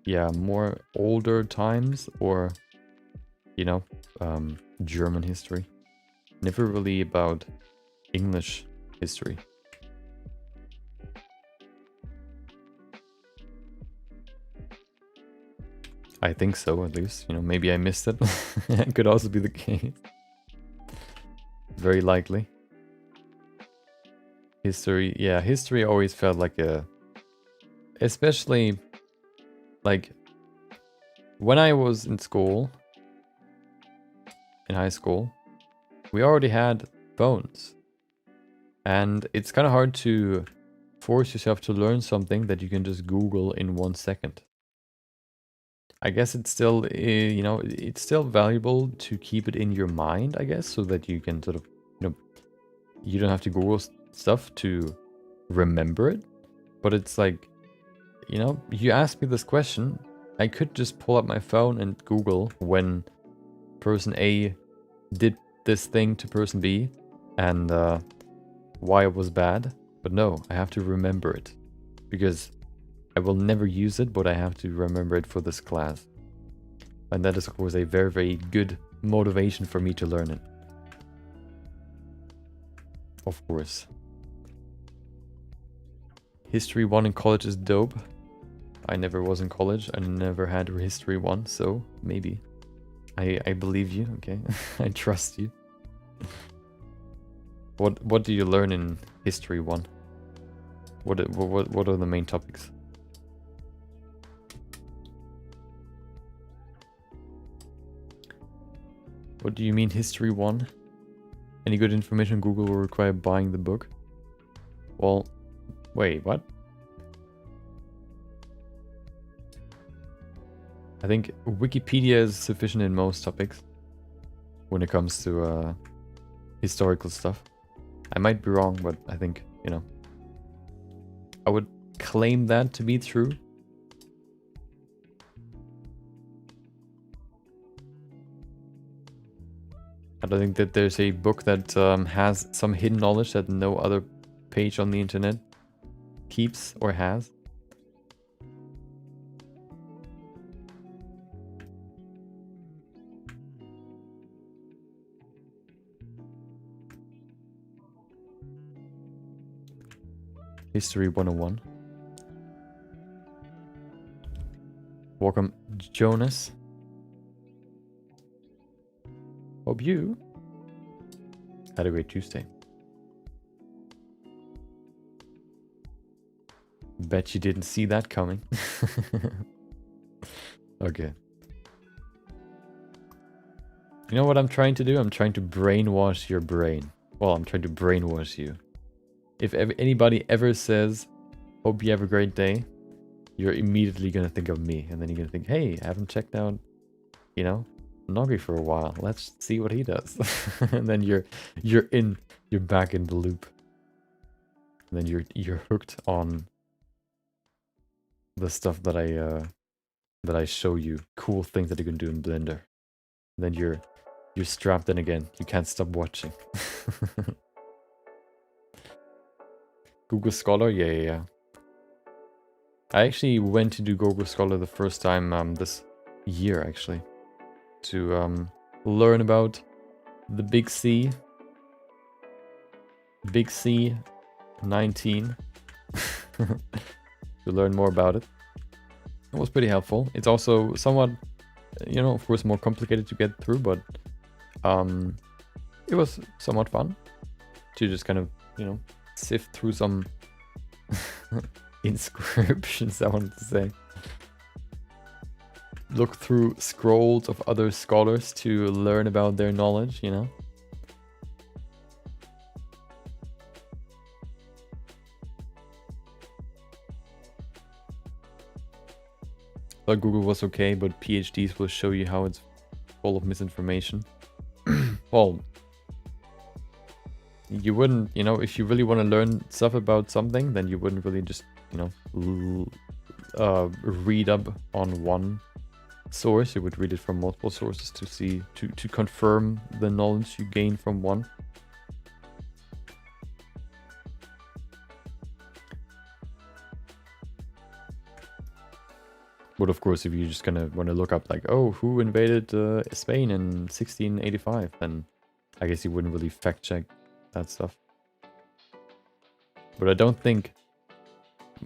yeah, more older times, or, you know, German history. Never really about English history. I think so, at least. You know, maybe I missed it. It could also be the case. Very likely. History, yeah, history always felt like a... Especially, like, when I was in school, in high school, we already had phones. And it's kind of hard to force yourself to learn something that you can just Google in 1 second. I guess it's still, you know, it's still valuable to keep it in your mind, I guess, so that you can sort of, you know, you don't have to Google stuff to remember it. But it's like, you know, you asked me this question, I could just pull up my phone and Google when person A did this thing to person B and why it was bad. But no, I have to remember it because I will never use it, but I have to remember it for this class. And that is, of course, a very, very good motivation for me to learn it. Of course. History 1 in college is dope. I never was in college. I never had History 1, so maybe. I believe you, okay? I trust you. What do you learn in History 1? What are the main topics? What do you mean History 1? Any good information on Google will require buying the book? Well, wait, what? I think Wikipedia is sufficient in most topics when it comes to historical stuff. I might be wrong, but I think, you know, I would claim that to be true. don't think that there's a book that has some hidden knowledge that no other page on the internet keeps or has. History 101. Welcome, Jonas. Hope you had a great Tuesday. Bet you didn't see that coming. Okay. You know what I'm trying to do? I'm trying to brainwash your brain. Well, I'm trying to brainwash you. If anybody ever says, hope you have a great day, you're immediately going to think of me. And then you're going to think, hey, I haven't checked out, you know, Noggy for a while. Let's see what he does. And then you're back in the loop. And then you're hooked on the stuff that I show you. Cool things that you can do in Blender. And then you're strapped in again. You can't stop watching. Google Scholar? Yeah. I actually went to do Google Scholar the first time this year, actually. To learn about the Big C. Big C 19. To learn more about it. It was pretty helpful. It's also somewhat, you know, of course more complicated to get through, but it was somewhat fun to just kind of, you know, sift through some inscriptions, I wanted to say. Look through scrolls of other scholars to learn about their knowledge, you know? Thought Google was okay, but PhDs will show you how it's full of misinformation. Well, you wouldn't, you know, if you really want to learn stuff about something, then you wouldn't really just, you know, read up on one source. You would read it from multiple sources to see, to confirm the knowledge you gain from one. But of course, if you just kind of want to look up like, oh, who invaded Spain in 1685, then I guess you wouldn't really fact check that stuff. But I don't think,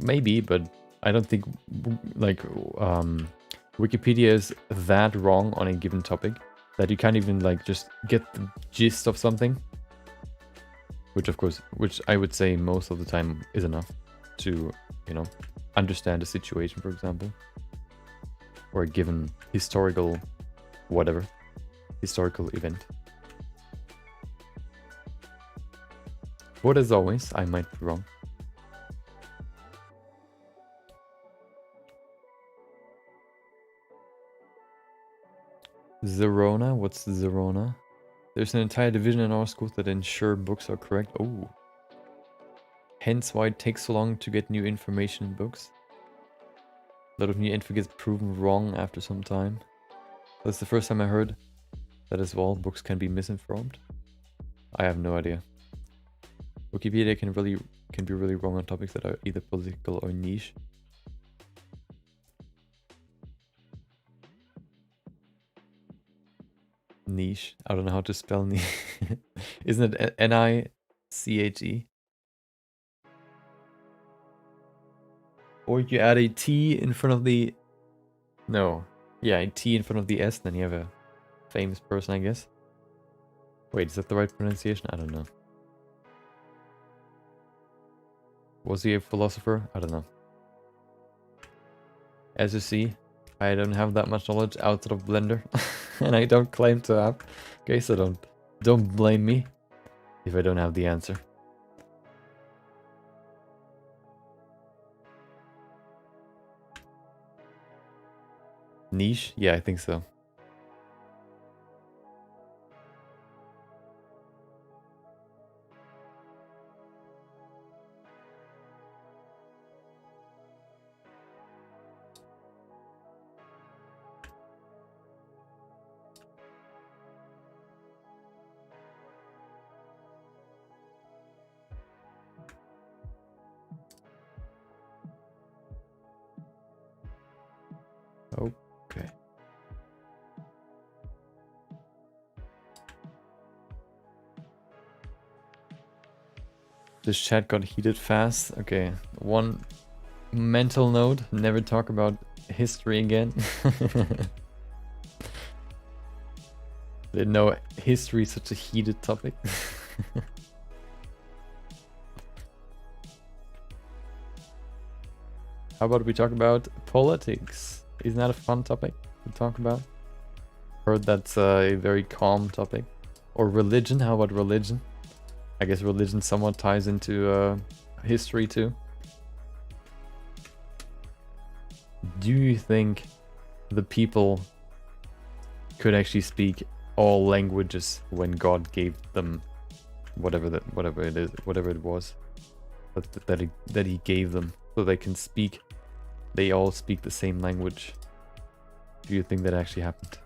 maybe, but I don't think like Wikipedia is that wrong on a given topic that you can't even like just get the gist of something. Which of course, which I would say most of the time is enough to, you know, understand a situation, for example. Or a given historical, whatever, historical event. But as always, I might be wrong. Zerona? What's Zerona? There's an entire division in our schools that ensure books are correct. Oh. Hence why it takes so long to get new information in books. A lot of new info gets proven wrong after some time. That's the first time I heard that as well. Books can be misinformed. I have no idea. Wikipedia can be really wrong on topics that are either political or niche. Niche. I don't know how to spell niche. Isn't it N-I-C-H-E? Or you add a T in front of the... No. Yeah, a T in front of the S, then you have a famous person, I guess. Wait, is that the right pronunciation? I don't know. Was he a philosopher? I don't know. As you see, I don't have that much knowledge outside of Blender. And I don't claim to have. Okay, so don't blame me if I don't have the answer. Niche? Yeah, I think so. This chat got heated fast. Okay, one mental note, never talk about history again. Didn't know history is such a heated topic. How about we talk about politics? Isn't that a fun topic to talk about? Heard that's a very calm topic. Or religion, how about religion? I guess religion somewhat ties into history too. Do you think the people could actually speak all languages when God gave them whatever it was that he gave them, so they can speak? They all speak the same language. Do you think that actually happened?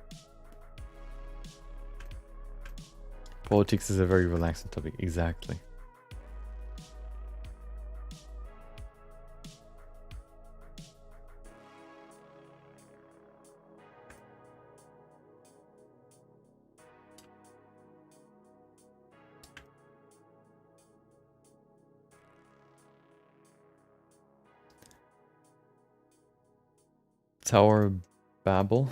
Politics is a very relaxing topic, exactly. Tower Babel?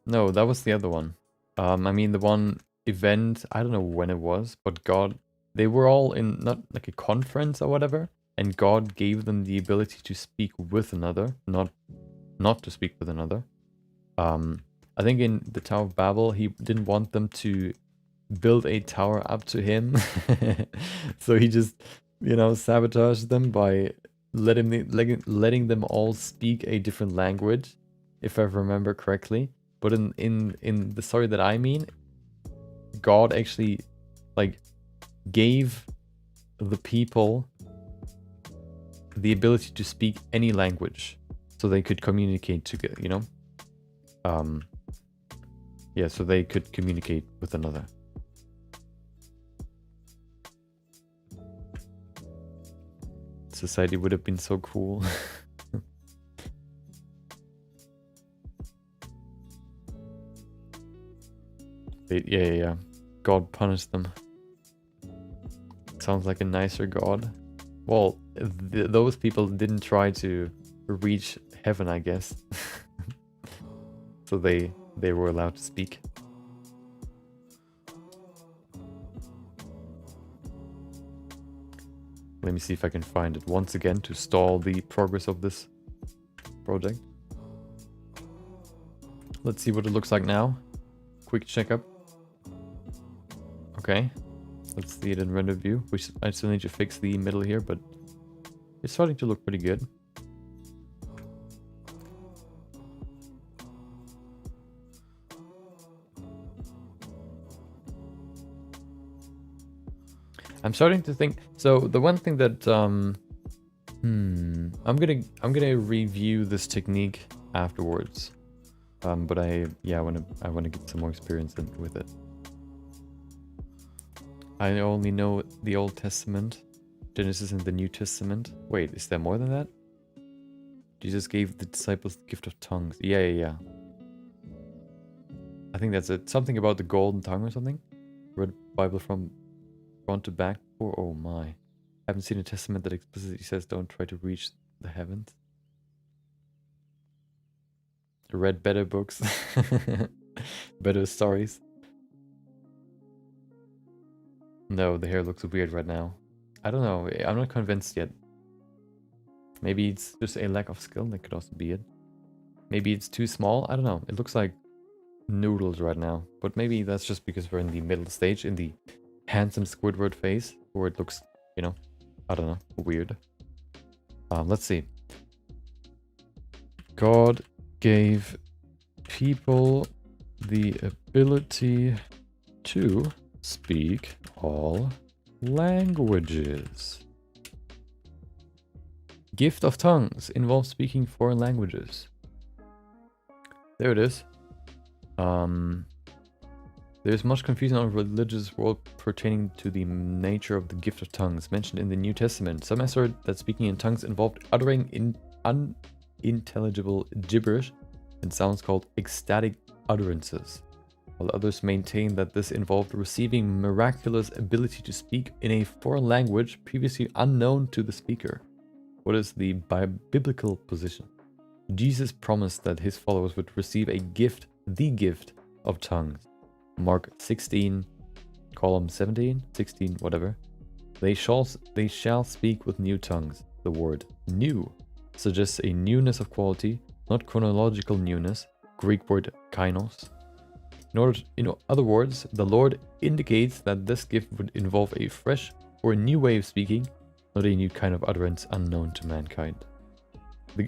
No, that was the other one. I mean the one event, I don't know when it was, but God, they were all in not like a conference or whatever, and God gave them the ability to speak with another, not to speak with another. I think in the Tower of Babel, he didn't want them to build a tower up to him, so he just, you know, sabotaged them by letting them all speak a different language, if I remember correctly. But in the story that I mean, God actually like gave the people the ability to speak any language, so they could communicate together, you know? Yeah, so they could communicate with another. Society would have been so cool. Yeah. God punished them. Sounds like a nicer God. Well, those people didn't try to reach heaven, I guess. So they were allowed to speak. Let me see if I can find it once again to stall the progress of this project. Let's see what it looks like now. Quick checkup. Okay, let's see it in render view. I still need to fix the middle here, but it's starting to look pretty good. I'm starting to think. So the one thing that I'm gonna review this technique afterwards. But I wanna get some more experience with it. I only know the Old Testament, Genesis and the New Testament. Wait, is there more than that? Jesus gave the disciples the gift of tongues. Yeah. I think that's it. Something about the golden tongue or something. Read Bible from front to back. Oh my. I haven't seen a testament that explicitly says don't try to reach the heavens. Read better books. Better stories. No, the hair looks weird right now. I don't know. I'm not convinced yet. Maybe it's just a lack of skill. That could also be it. Maybe it's too small. I don't know. It looks like noodles right now. But maybe that's just because we're in the middle stage, in the handsome Squidward phase, where it looks, you know, I don't know, weird. Let's see. God gave people the ability to speak all languages. Gift of tongues involves speaking foreign languages. There it is. There's much confusion on religious world pertaining to the nature of the gift of tongues mentioned in the New Testament. Some assert that speaking in tongues involved uttering unintelligible gibberish and sounds called ecstatic utterances. while others maintain that this involved receiving miraculous ability to speak in a foreign language previously unknown to the speaker. What is the biblical position? Jesus promised that his followers would receive a gift, the gift of tongues. Mark 16, column 17, 16, whatever. They shall speak with new tongues. The word new suggests a newness of quality, not chronological newness, Greek word kainos. In other words, the Lord indicates that this gift would involve a fresh or a new way of speaking, not a new kind of utterance unknown to mankind. The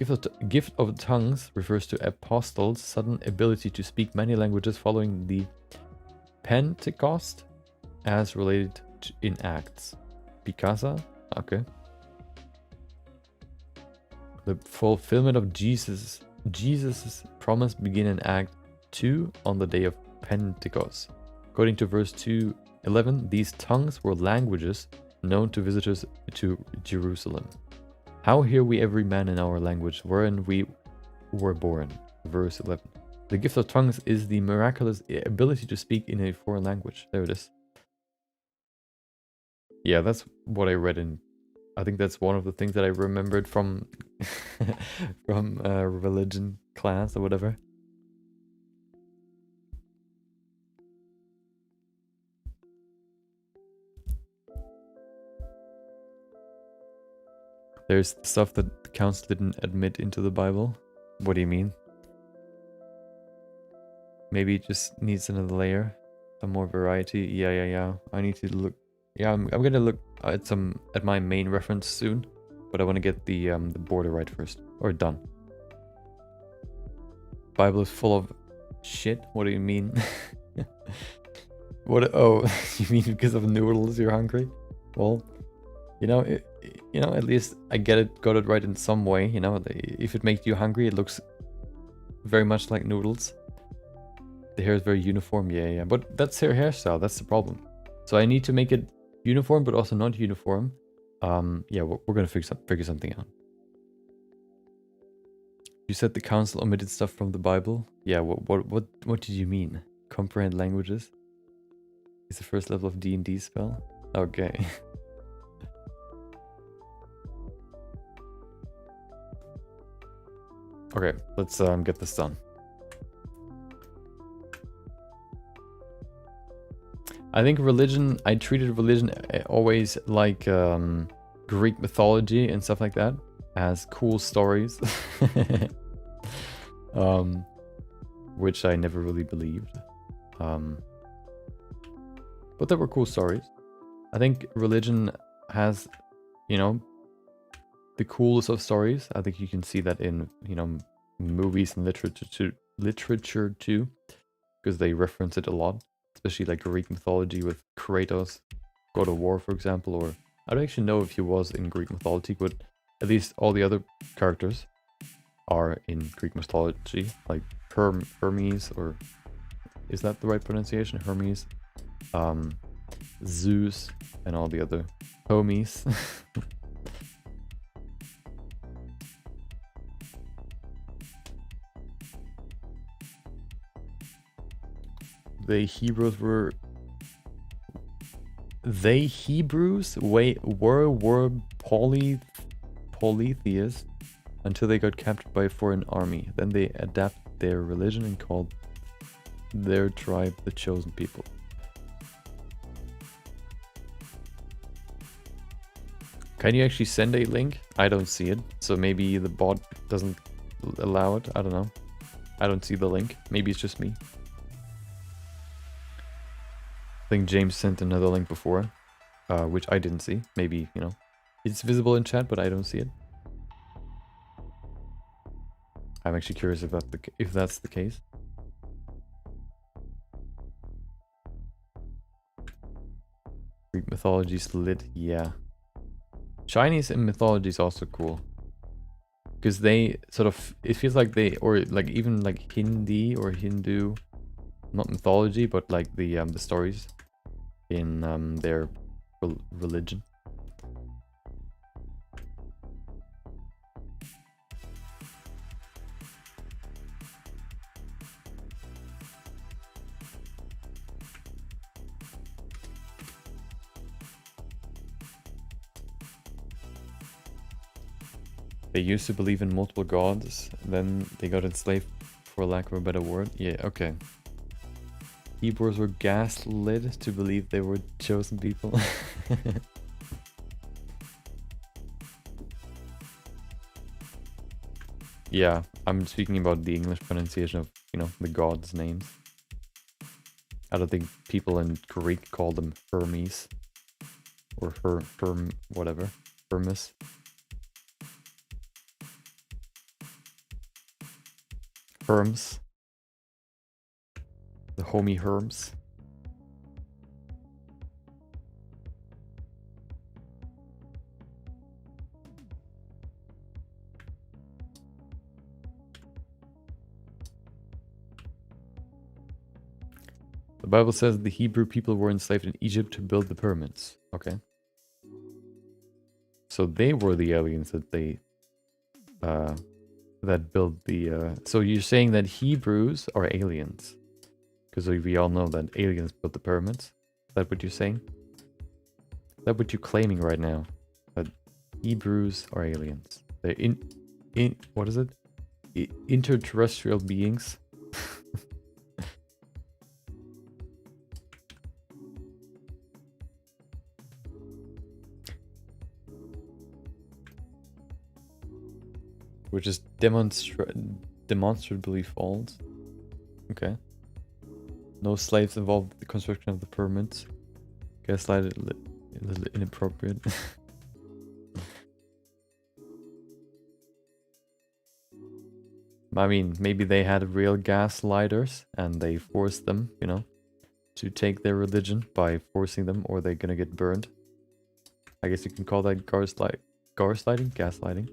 gift of tongues refers to apostles' sudden ability to speak many languages following the Pentecost, as related in Acts. Picasa? Okay. The fulfillment of Jesus' promise begin in Act 2 on the day of Pentecost. According to verse 2:11, these tongues were languages known to visitors to Jerusalem. How hear we every man in our language wherein we were born? Verse 11. The gift of tongues is the miraculous ability to speak in a foreign language. There it is. Yeah, that's what I read in. I think that's one of the things that I remembered from from religion class or whatever. There's stuff that the council didn't admit into the Bible. What do you mean? Maybe it just needs another layer, some more variety. Yeah. I need to look. Yeah, I'm gonna look at my main reference soon, but I want to get the border right first, or done. Bible is full of shit. What do you mean? What? Oh, you mean because of noodles you're hungry? Well, at least I got it right in some way. If it makes you hungry, it looks very much like noodles. The hair is very uniform. Yeah. But that's her hairstyle. That's the problem. So I need to make it uniform, but also not uniform. Yeah, we're gonna figure something out. You said the council omitted stuff from the Bible. Yeah. What did you mean? Comprehend languages is the first level of D&D spell. Okay. Okay. Let's get this done. I think I treated religion always like Greek mythology and stuff like that, as cool stories, which I never really believed. But they were cool stories. I think religion has, the coolest of stories. I think you can see that in, movies and literature too, because they reference it a lot. Especially like Greek mythology with Kratos, God of War, for example, or I don't actually know if he was in Greek mythology, but at least all the other characters are in Greek mythology, like Hermes, or is that the right pronunciation? Hermes, Zeus, and all the other homies. The Hebrews were polytheists until they got captured by a foreign army. Then they adapted their religion and called their tribe the chosen people. Can you actually send a link? I don't see it, so maybe the bot doesn't allow it. I don't know. I don't see the link. Maybe it's just me. I think James sent another link before, which I didn't see. Maybe, it's visible in chat, but I don't see it. I'm actually curious about if that's the case. Greek mythology is lit, yeah. Chinese mythology is also cool. Because they sort of, it feels like or like even like Hindi or Hindu, not mythology, but like the stories in their religion. They used to believe in multiple gods, then they got enslaved, for lack of a better word. Yeah, okay. Hebrews were gaslit to believe they were chosen people. Yeah, I'm speaking about the English pronunciation of, you know, the gods' names. I don't think people in Greek call them Hermes. Or whatever. Hermes. Hermes. The homie Hermes. The Bible says the Hebrew people were enslaved in Egypt to build the pyramids. Okay. So they were the aliens that they that built the so you're saying that Hebrews are aliens? Because we all know that aliens built the pyramids. Is that what you're saying? Is that what you're claiming right now? That Hebrews are aliens? They're in what is it? Interterrestrial beings? Which is demonstrably false. Okay. No slaves involved in the construction of the pyramids. Gaslighted, a little inappropriate. I mean, maybe they had real gaslighters and they forced them, you know, to take their religion by forcing them, or they're gonna get burned. I guess you can call that gaslighting.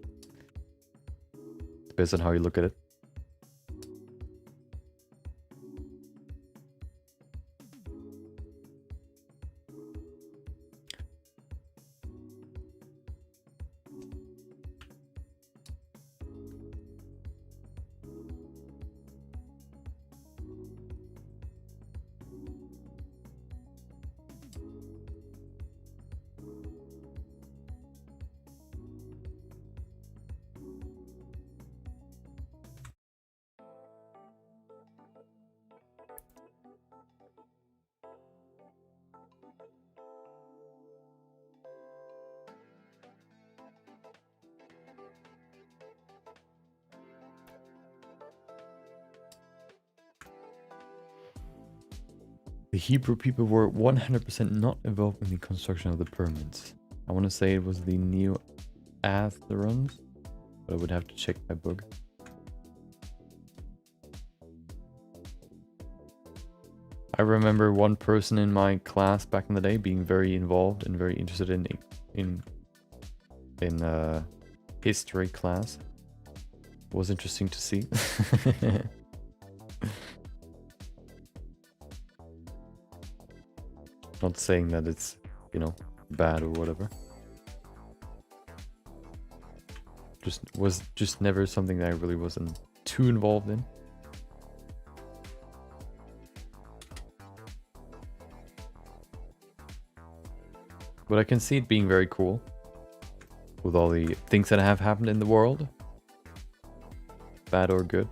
Depends on how you look at it. The Hebrew people were 100% not involved in the construction of the pyramids. I want to say it was the New Atherans, but I would have to check my book. I remember one person in my class back in the day being very involved and very interested in history class. It was interesting to see. Not saying that it's, you know, bad or whatever. Was just never something that I really wasn't too involved in. But I can see it being very cool with all the things that have happened in the world, bad or good.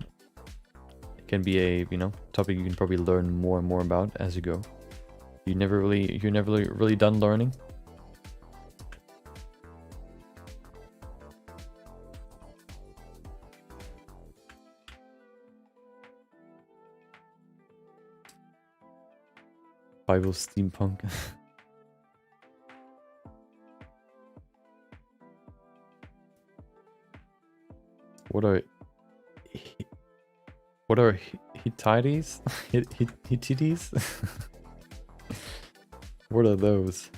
It can be a, you know, topic you can probably learn more and more about as you go. You're never really done learning. Bible steampunk. What are Hittites? Hittites? What are those?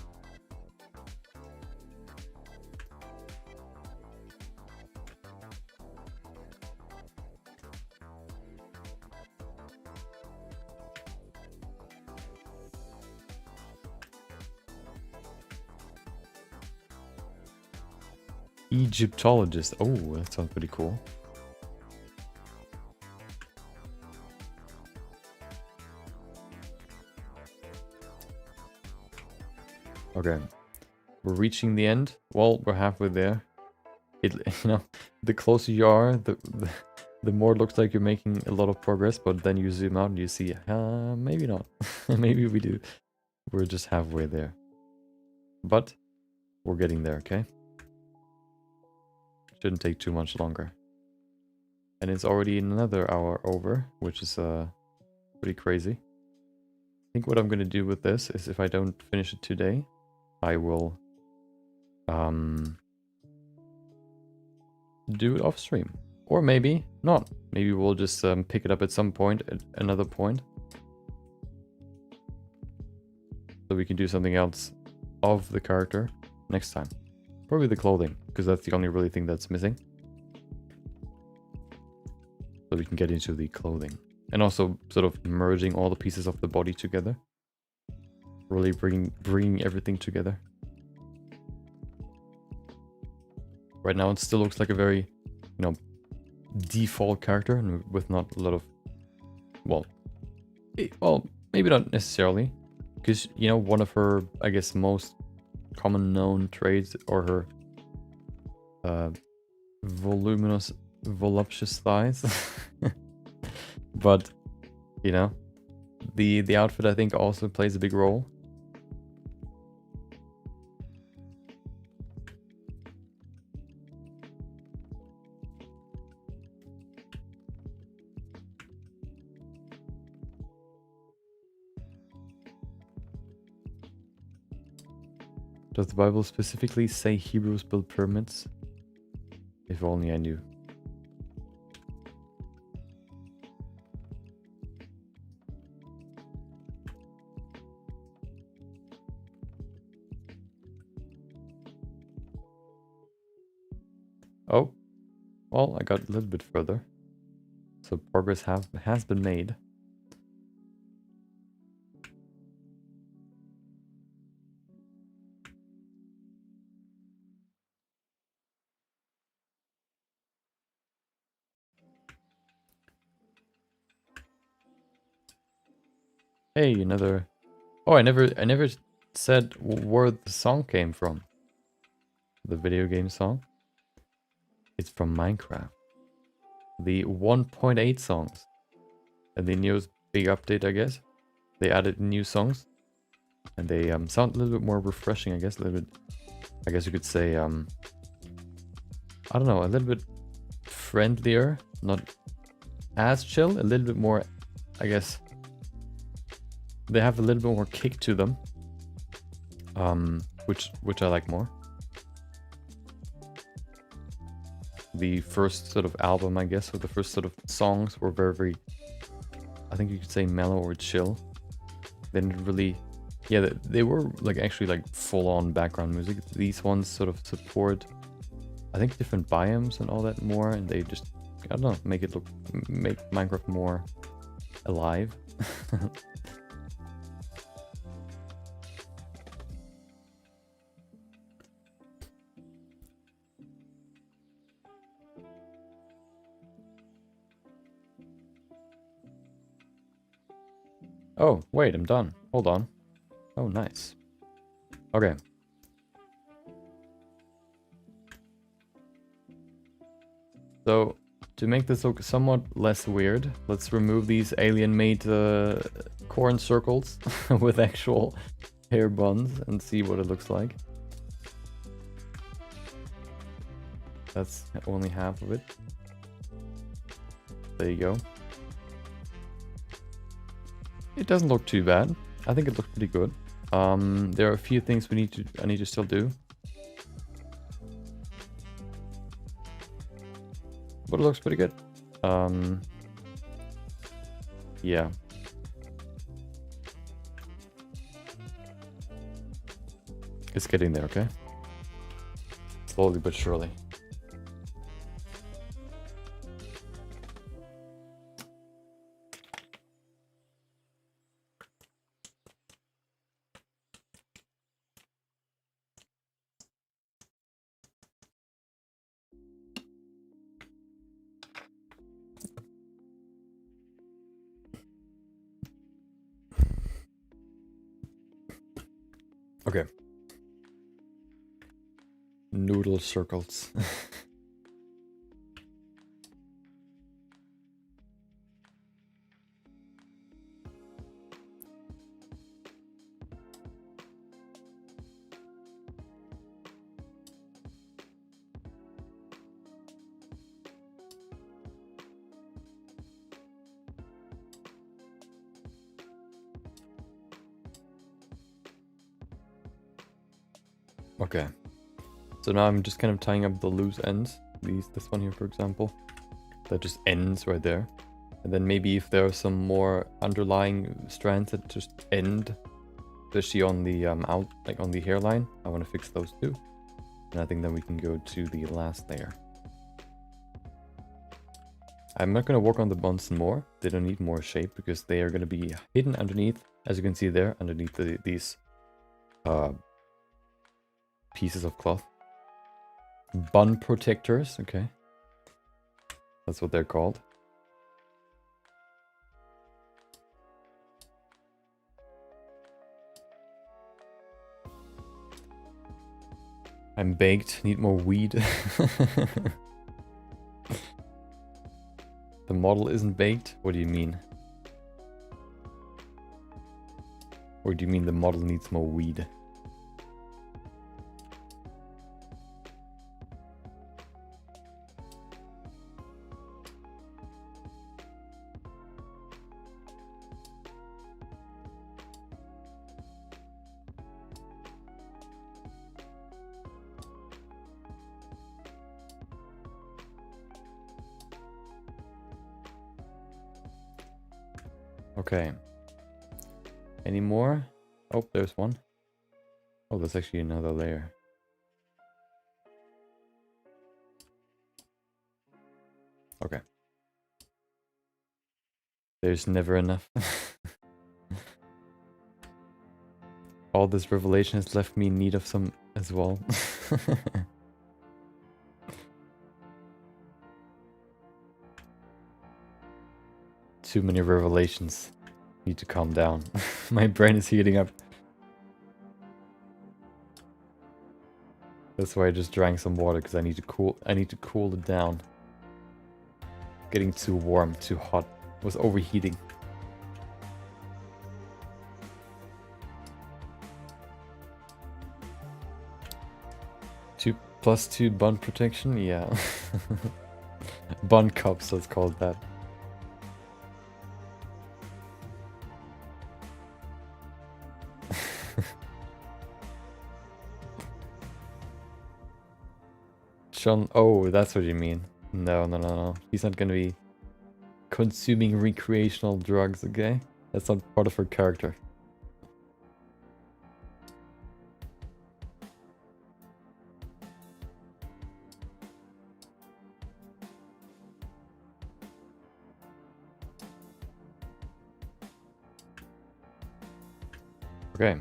Egyptologist. Oh, that sounds pretty cool. Okay, we're reaching the end. Well, we're halfway there. You know, the closer you are, the more it looks like you're making a lot of progress, but then you zoom out and you see, maybe not. Maybe we do. We're just halfway there. But we're getting there, okay? Shouldn't take too much longer. And it's already another hour over, which is pretty crazy. I think what I'm gonna do with this is if I don't finish it today, I will do it off stream. Or maybe not. Maybe we'll just pick it up at some point, at another point. So we can do something else of the character next time. Probably the clothing, because that's the only really thing that's missing. So we can get into the clothing. And also sort of merging all the pieces of the body together. Really bringing everything together. Right now it still looks like a very, you know, default character and with not a lot of, well, maybe not necessarily. Because, you know, one of her, I guess, most common known traits or her voluptuous thighs. But, you know, the outfit I think also plays a big role. Does the Bible specifically say Hebrews built pyramids? If only I knew. Oh, well, I got a little bit further. So progress has been made. Hey, another. Oh, I never said where the song came from. The video game song. It's from Minecraft. The 1.8 songs. And the newest big update, I guess. They added new songs. And they sound a little bit more refreshing, I guess. A little bit, I guess you could say, I don't know, a little bit friendlier. Not as chill, a little bit more, I guess. They have a little bit more kick to them. Which I like more. The first sort of album, I guess, or the first sort of songs were very, I think you could say mellow or chill. They didn't really, yeah, they were like actually like full-on background music. These ones sort of support, I think, different biomes and all that more, and they just, I don't know, make Minecraft more alive. Oh, wait, I'm done. Hold on. Oh, nice. Okay. So, to make this look somewhat less weird, let's remove these alien-made corn circles with actual hair buns and see what it looks like. That's only half of it. There you go. It doesn't look too bad. I think it looks pretty good. There are a few things I need to still do. But it looks pretty good. Yeah. It's getting there, okay? Slowly but surely. Okay. Noodle circles. Okay. So now I'm just kind of tying up the loose ends. This one here, for example, that just ends right there. And then maybe if there are some more underlying strands that just end, especially on the on the hairline, I want to fix those too. And I think then we can go to the last layer. I'm not going to work on the buns more. They don't need more shape because they are going to be hidden underneath, as you can see there, underneath these pieces of cloth. Bun protectors, okay. That's what they're called. I'm baked, need more weed. The model isn't baked? What do you mean? Or do you mean the model needs more weed? Okay. Any more? Oh, there's one. Oh, there's actually another layer. Okay. There's never enough. All this revelation has left me in need of some as well. Too many revelations. Need to calm down. My brain is heating up. That's why I just drank some water, because I need to cool it down. Getting too warm, too hot. Was overheating. +2 bun protection? Yeah. Bun cups, let's call it that. Chun, oh, that's what you mean. No. He's not gonna be consuming recreational drugs, okay? That's not part of her character. Okay.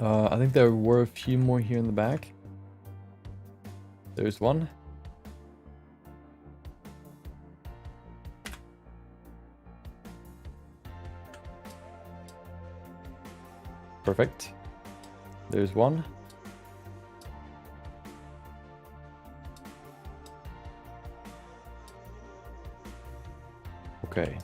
I think there were a few more here in the back. There's one. Perfect. There's one. Okay.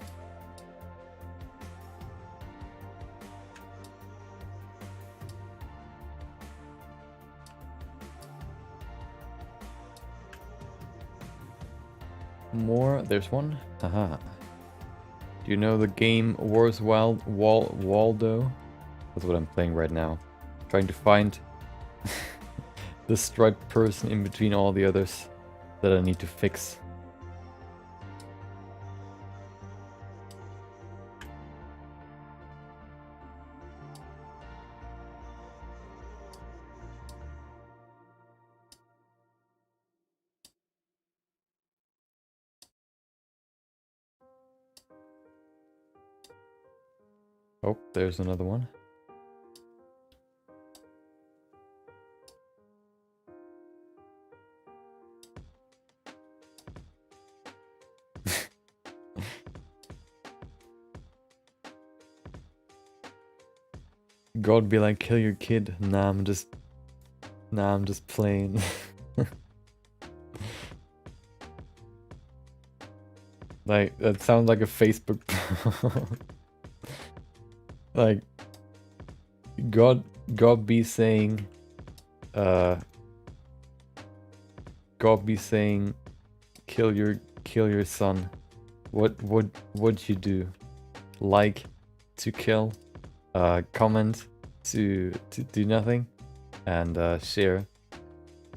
More. There's one. Haha. Do you know the game Wars Waldo? That's what I'm playing right now. Trying to find the striped person in between all the others that I need to fix. Oh, there's another one. God be like, kill your kid. Nah, I'm just playing. Like, that sounds like a Facebook. Like, God be saying, kill your son. What would you do? Like to kill? Comment to do nothing? and share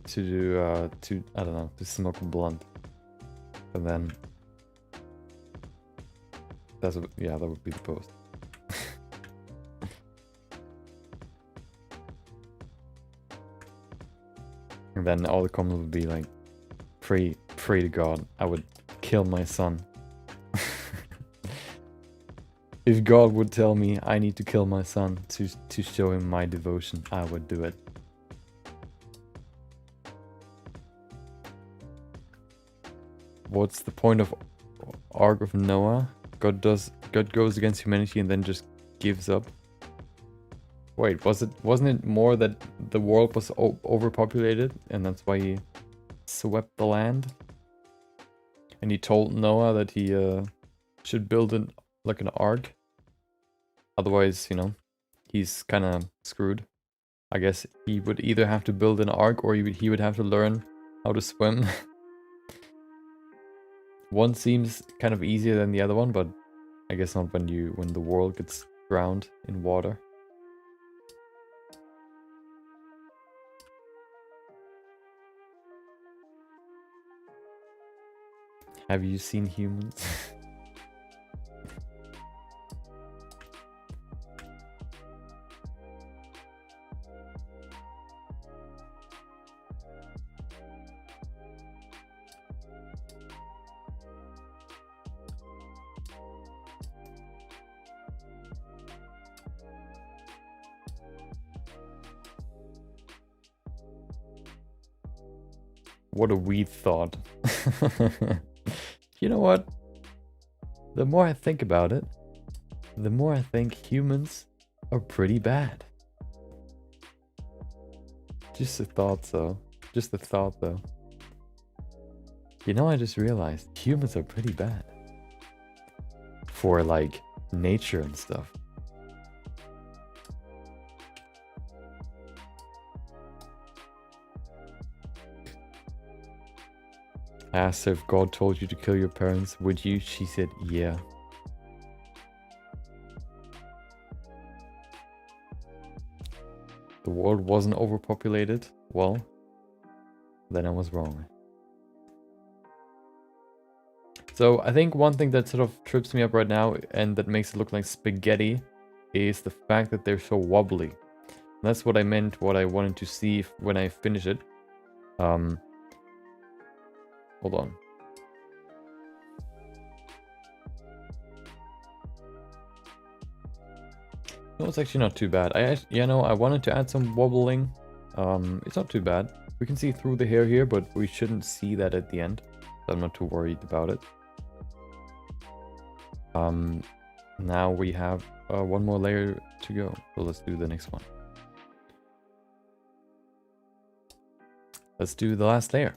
to do to I don't know, to smoke a blunt, and then that's what, yeah, that would be the post. And then all the comments would be like, pray to God, I would kill my son. If God would tell me I need to kill my son to show him my devotion, I would do it. What's the point of Ark of Noah? God goes against humanity and then just gives up. Wait, wasn't it more that the world was overpopulated and that's why he swept the land? And he told Noah that he should build an ark. Otherwise, you know, he's kind of screwed. I guess he would either have to build an ark or he would have to learn how to swim. One seems kind of easier than the other one, but I guess not when the world gets drowned in water. Have you seen humans? What a weird thought. You know what? The more I think about it, the more I think humans are pretty bad. Just a thought though. Just a thought though. You know, I just realized humans are pretty bad. For like nature and stuff. Asked her if God told you to kill your parents, would you? She said, yeah. The world wasn't overpopulated? Well, then I was wrong. So I think one thing that sort of trips me up right now and that makes it look like spaghetti is the fact that they're so wobbly. And that's what I meant, what I wanted to see when I finish it. Hold on. No, it's actually not too bad. I wanted to add some wobbling. It's not too bad. We can see through the hair here, but we shouldn't see that at the end. So I'm not too worried about it. Now we have one more layer to go. So let's do the next one. Let's do the last layer.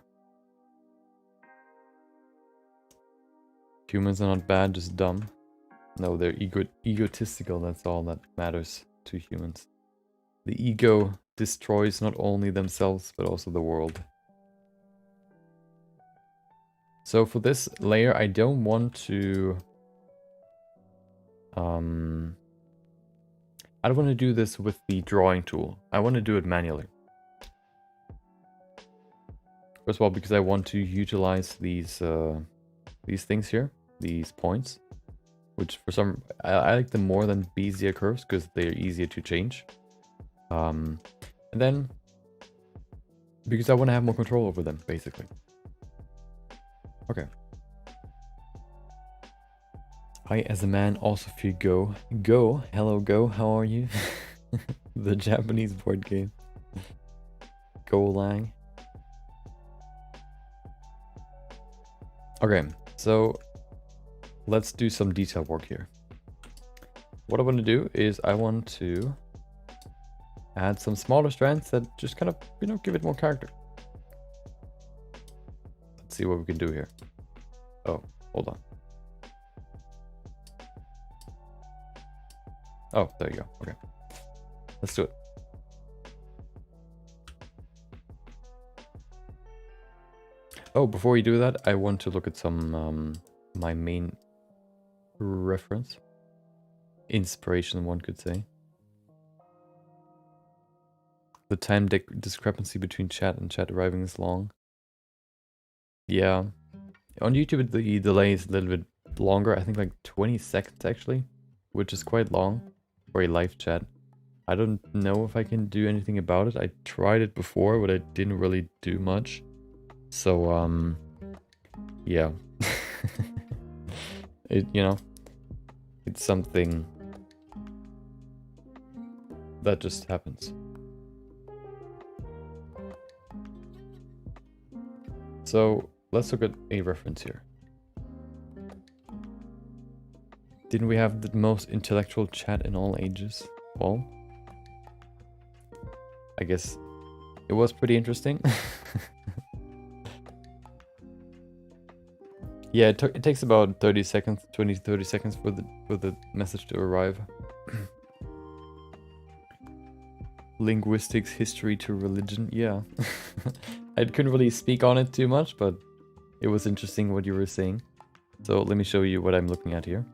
Humans are not bad, just dumb. No, they're egotistical, that's all that matters to humans. The ego destroys not only themselves, but also the world. So for this layer, I don't want to... I don't want to do this with the drawing tool. I want to do it manually. First of all, because I want to utilize these things here. These points, which for some I like them more than Bezier curves because they're easier to change, and then because I want to have more control over them, basically. Okay. I, as a man, also feel Go. Hello, Go. How are you? The Japanese board game. Go Lang. Okay, so let's do some detail work here. What I want to do is I want to add some smaller strands that just kind of, you know, give it more character. Let's see what we can do here. Oh, hold on. Oh, there you go. Okay. Let's do it. Oh, before we do that, I want to look at some my main reference. Inspiration, one could say. The time discrepancy between chat and chat arriving is long. Yeah. On YouTube, the delay is a little bit longer. I think like 20 seconds actually, which is quite long for a live chat. I don't know if I can do anything about it. I tried it before, but I didn't really do much. So, yeah. It's something that just happens. So, let's look at a reference here. Didn't we have the most intellectual chat in all ages? Well, I guess it was pretty interesting. Yeah, it takes about 30 seconds, 20 to 30 seconds for the message to arrive. Linguistics, history to religion, yeah. I couldn't really speak on it too much, but it was interesting what you were saying. So let me show you what I'm looking at here.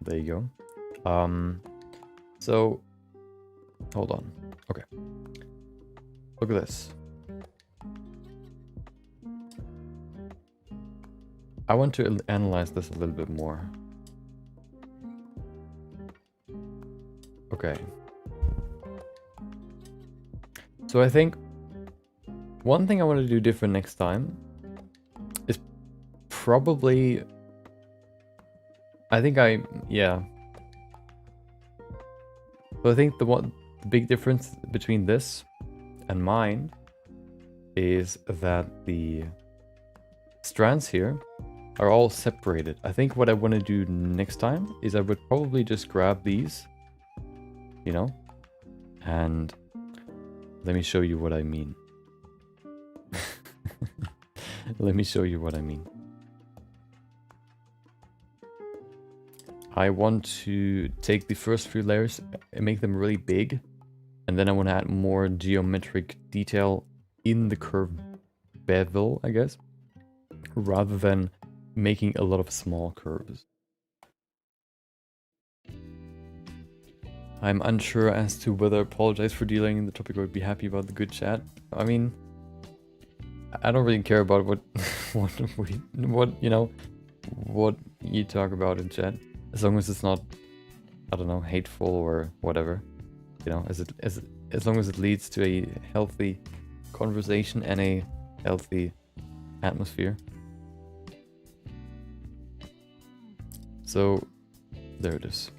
There you go. So, hold on. Okay. Look at this. I want to analyze this a little bit more. Okay. So I think one thing I want to do different next time is probably... yeah. So I think the big difference between this and mine is that the strands here are all separated. I think what I want to do next time is I would probably just grab these, you know, and let me show you what I mean. Let me show you what I mean. I want to take the first few layers and make them really big, and then I want to add more geometric detail in the curved bevel, I guess, rather than making a lot of small curves. I'm unsure as to whether I apologize for delaying the topic or would be happy about the good chat. I mean, I don't really care about what what you talk about in chat, as long as it's not, I don't know, hateful or whatever. You know, as long as it leads to a healthy conversation and a healthy atmosphere. So, there it is.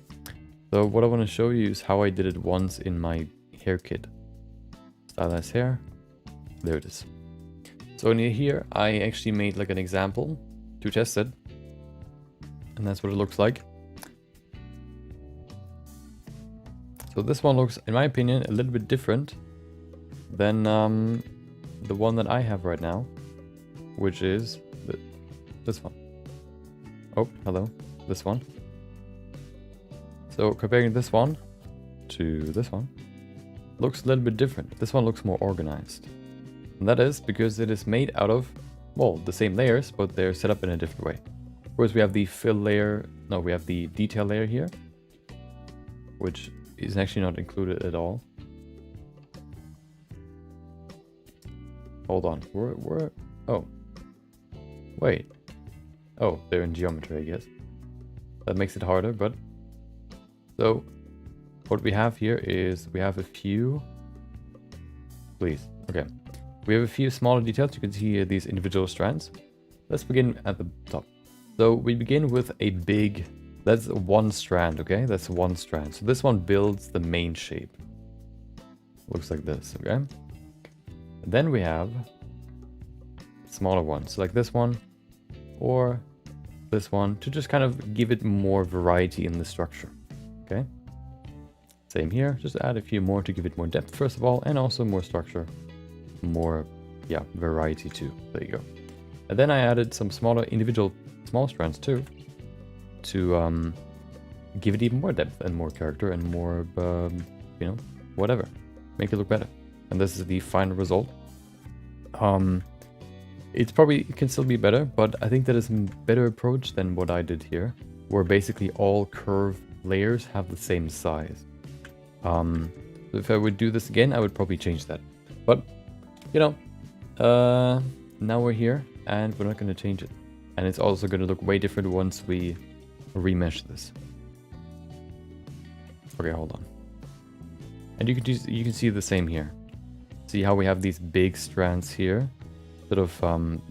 So what I want to show you is how I did it once in my hair kit. Stylized hair. There it is. So in here, I actually made like an example to test it. And that's what it looks like. So this one looks, in my opinion, a little bit different than the one that I have right now, which is this one. Oh, hello. This one. So comparing this one to this one, looks a little bit different. This one looks more organized. And that is because it is made out of, well, the same layers, but they're set up in a different way. Of course, we have the fill layer, no, we have the detail layer here, which is actually not included at all. Hold on, where, oh, wait. Oh, they're in geometry, I guess. That makes it harder, but... So, what we have here is we have a few... Please, okay. We have a few smaller details. You can see here these individual strands. Let's begin at the top. So, we begin with a big... That's one strand, okay? That's one strand. So this one builds the main shape. Looks like this, okay? And then we have smaller ones, like this one, or this one, to just kind of give it more variety in the structure, okay? Same here, just add a few more to give it more depth first of all, and also more structure, more, yeah, variety too. There you go. And then I added some smaller individual small strands too, to give it even more depth and more character and more, you know, whatever, make it look better. And this is the final result. It can still be better, but I think that is a better approach than what I did here, where basically all curved layers have the same size. So So if I would do this again, I would probably change that. But, you know, now we're here and we're not going to change it. And it's also going to look way different once we remesh this. Okay, hold on. And you can see the same here. See how we have these big strands here, sort of, and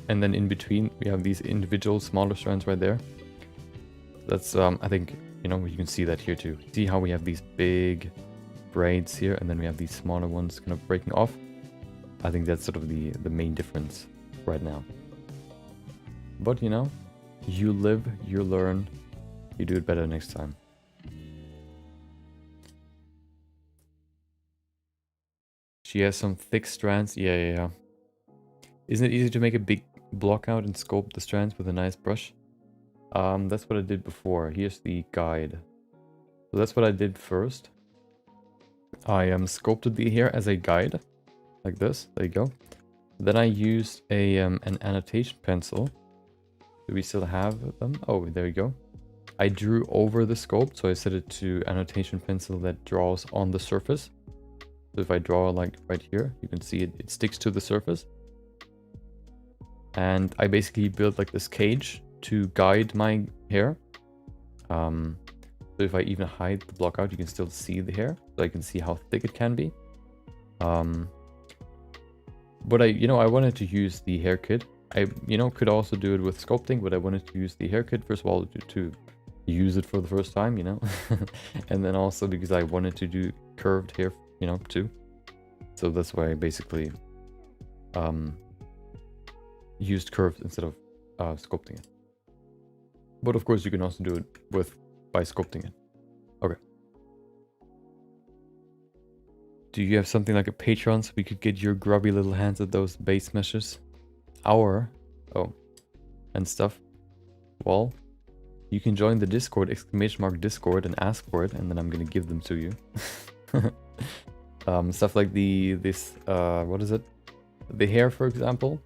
then in between we have these individual smaller strands right there. That's I think, you know, you can see that here too. See how we have these big braids here, and then we have these smaller ones kind of breaking off. I think that's sort of the main difference right now. But you know, you live, you learn, you do it better next time. She has some thick strands. Yeah. Isn't it easy to make a big block out and sculpt the strands with a nice brush? That's what I did before. Here's the guide. So that's what I did first. I sculpted the hair as a guide, like this. There you go. Then I used an annotation pencil. Do we still have them? Oh, there you go. I drew over the sculpt, so I set it to annotation pencil that draws on the surface. So if I draw like right here, you can see it sticks to the surface. And I basically built like this cage to guide my hair. So if I even hide the block out, you can still see the hair. So I can see how thick it can be. But I wanted to use the hair kit. I, could also do it with sculpting, but I wanted to use the hair kit first of all to use it for the first time, and then also because I wanted to do curved hair, too. So that's why I basically used curves instead of sculpting it. But of course you can also do it by sculpting it. Okay. Do you have something like a Patreon so we could get your grubby little hands at those base meshes? And stuff. Well, you can join the Discord, !Discord, and ask for it, and then I'm gonna give them to you. Stuff like what is it? The hair, for example,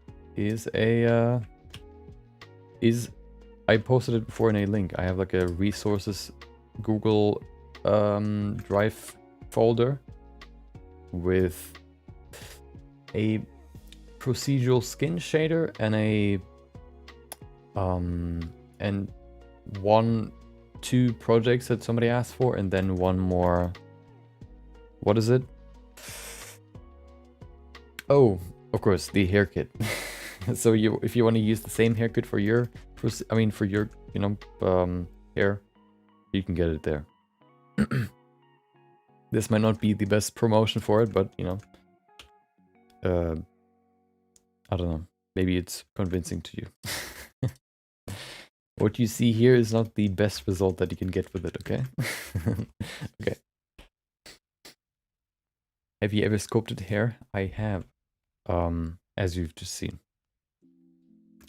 I posted it before in a link. I have like a resources Google Drive folder with a procedural skin shader and and 2 projects that somebody asked for, and then one more. What is it? Oh, of course, the hair kit. So if you want to use the same hair kit for your hair, you can get it there. This might not be the best promotion for it, but I don't know. Maybe it's convincing to you. What you see here is not the best result that you can get with it, okay? Okay. Have you ever sculpted hair? I have, as you've just seen.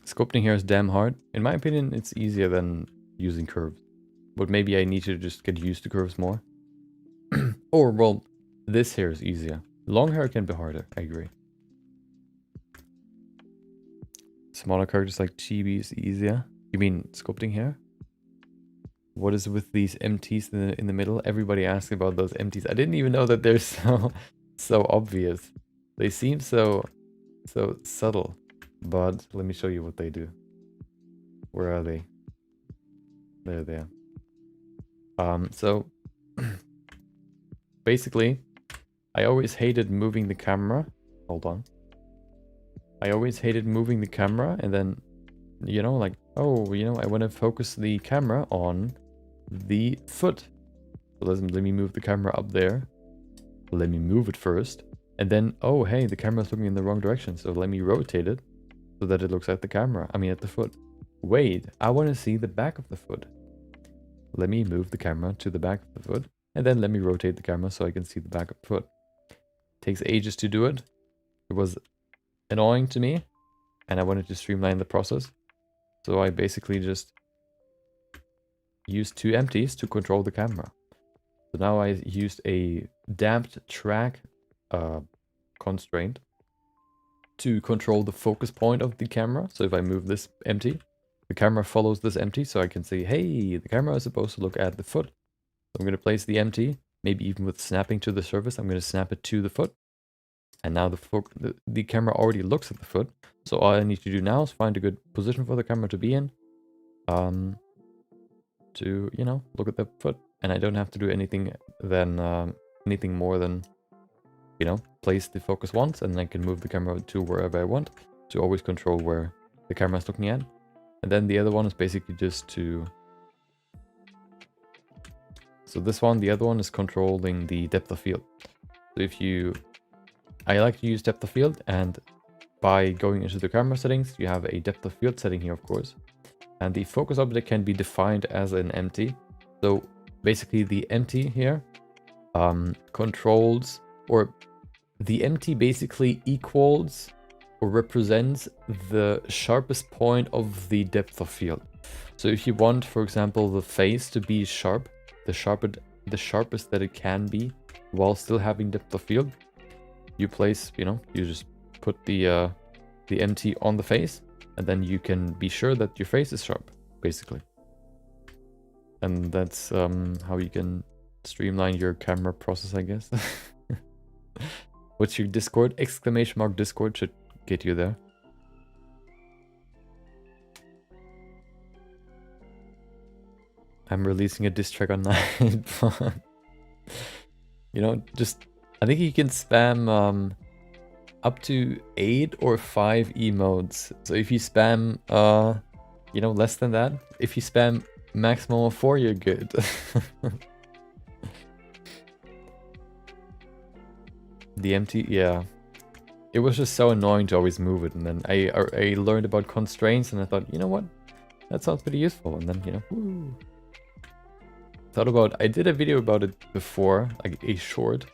Sculpting hair is damn hard. In my opinion, it's easier than using curves. But maybe I need to just get used to curves more. Or, well, this hair is easier. Long hair can be harder, I agree. Smaller characters like chibi is easier. You mean sculpting hair? What is with these MTs in the middle? Everybody asks about those MTs. I didn't even know that they're so obvious. They seem so subtle. But let me show you what they do. Where are they? There they are. So basically, I always hated moving the camera. Hold on. I always hated moving the camera, and then, like, I want to focus the camera on the foot. So let me move the camera up there. Let me move it first. And then, oh, hey, the camera's looking in the wrong direction. So let me rotate it so that it looks at the camera. I mean, at the foot. Wait, I want to see the back of the foot. Let me move the camera to the back of the foot. And then let me rotate the camera so I can see the back of the foot. Takes ages to do it. It was annoying to me, and I wanted to streamline the process. So I basically just used 2 empties to control the camera. So now I used a damped track constraint to control the focus point of the camera. So if I move this empty, the camera follows this empty, so I can say, hey, the camera is supposed to look at the foot. So I'm going to place the empty maybe even with snapping to the surface. I'm going to snap it to the foot. And now the camera already looks at the foot. So all I need to do now is find a good position for the camera to be in. To, you know, look at the foot. And I don't have to do anything more than, you know, place the focus once, and then I can move the camera to wherever I want to always control where the camera is looking at. And then the other one is basically just to... So this one, the other one is controlling the depth of field. So if you... I like to use depth of field, and by going into the camera settings, you have a depth of field setting here, of course. And the focus object can be defined as an empty. So basically the empty here controls, or the empty basically equals or represents the sharpest point of the depth of field. So if you want, for example, the face to be sharp, the sharpest that it can be while still having depth of field, you place, you know, you just put the empty on the face, and then you can be sure that your face is sharp, basically. And that's how you can streamline your camera process, I guess. What's your Discord? ! Discord should get you there. I'm releasing a diss track on Nightbot. You know, just... I think you can spam up to 8 or 5 emotes. So if you spam, you know, less than that, if you spam maximum of 4, you're good. The empty, yeah. It was just so annoying to always move it, and then I learned about constraints, and I thought, you know what, that sounds pretty useful, and then, you know, woo. I did a video about it before, like a short,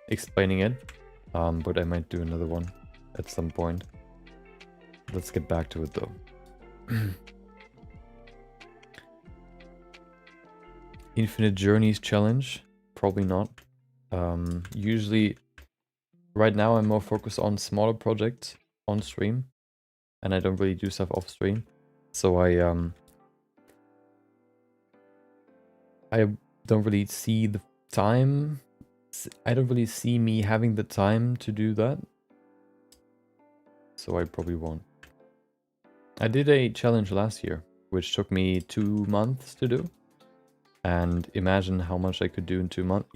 explaining it, but I might do another one at some point. Let's get back to it though. Infinite Journeys challenge? Probably not. Usually, right now I'm more focused on smaller projects on stream, and I don't really do stuff off stream. So I don't really see the time. I don't really see me having the time to do that. So I probably won't. I did a challenge last year, which took me 2 months to do. And imagine how much I could do in 2 months.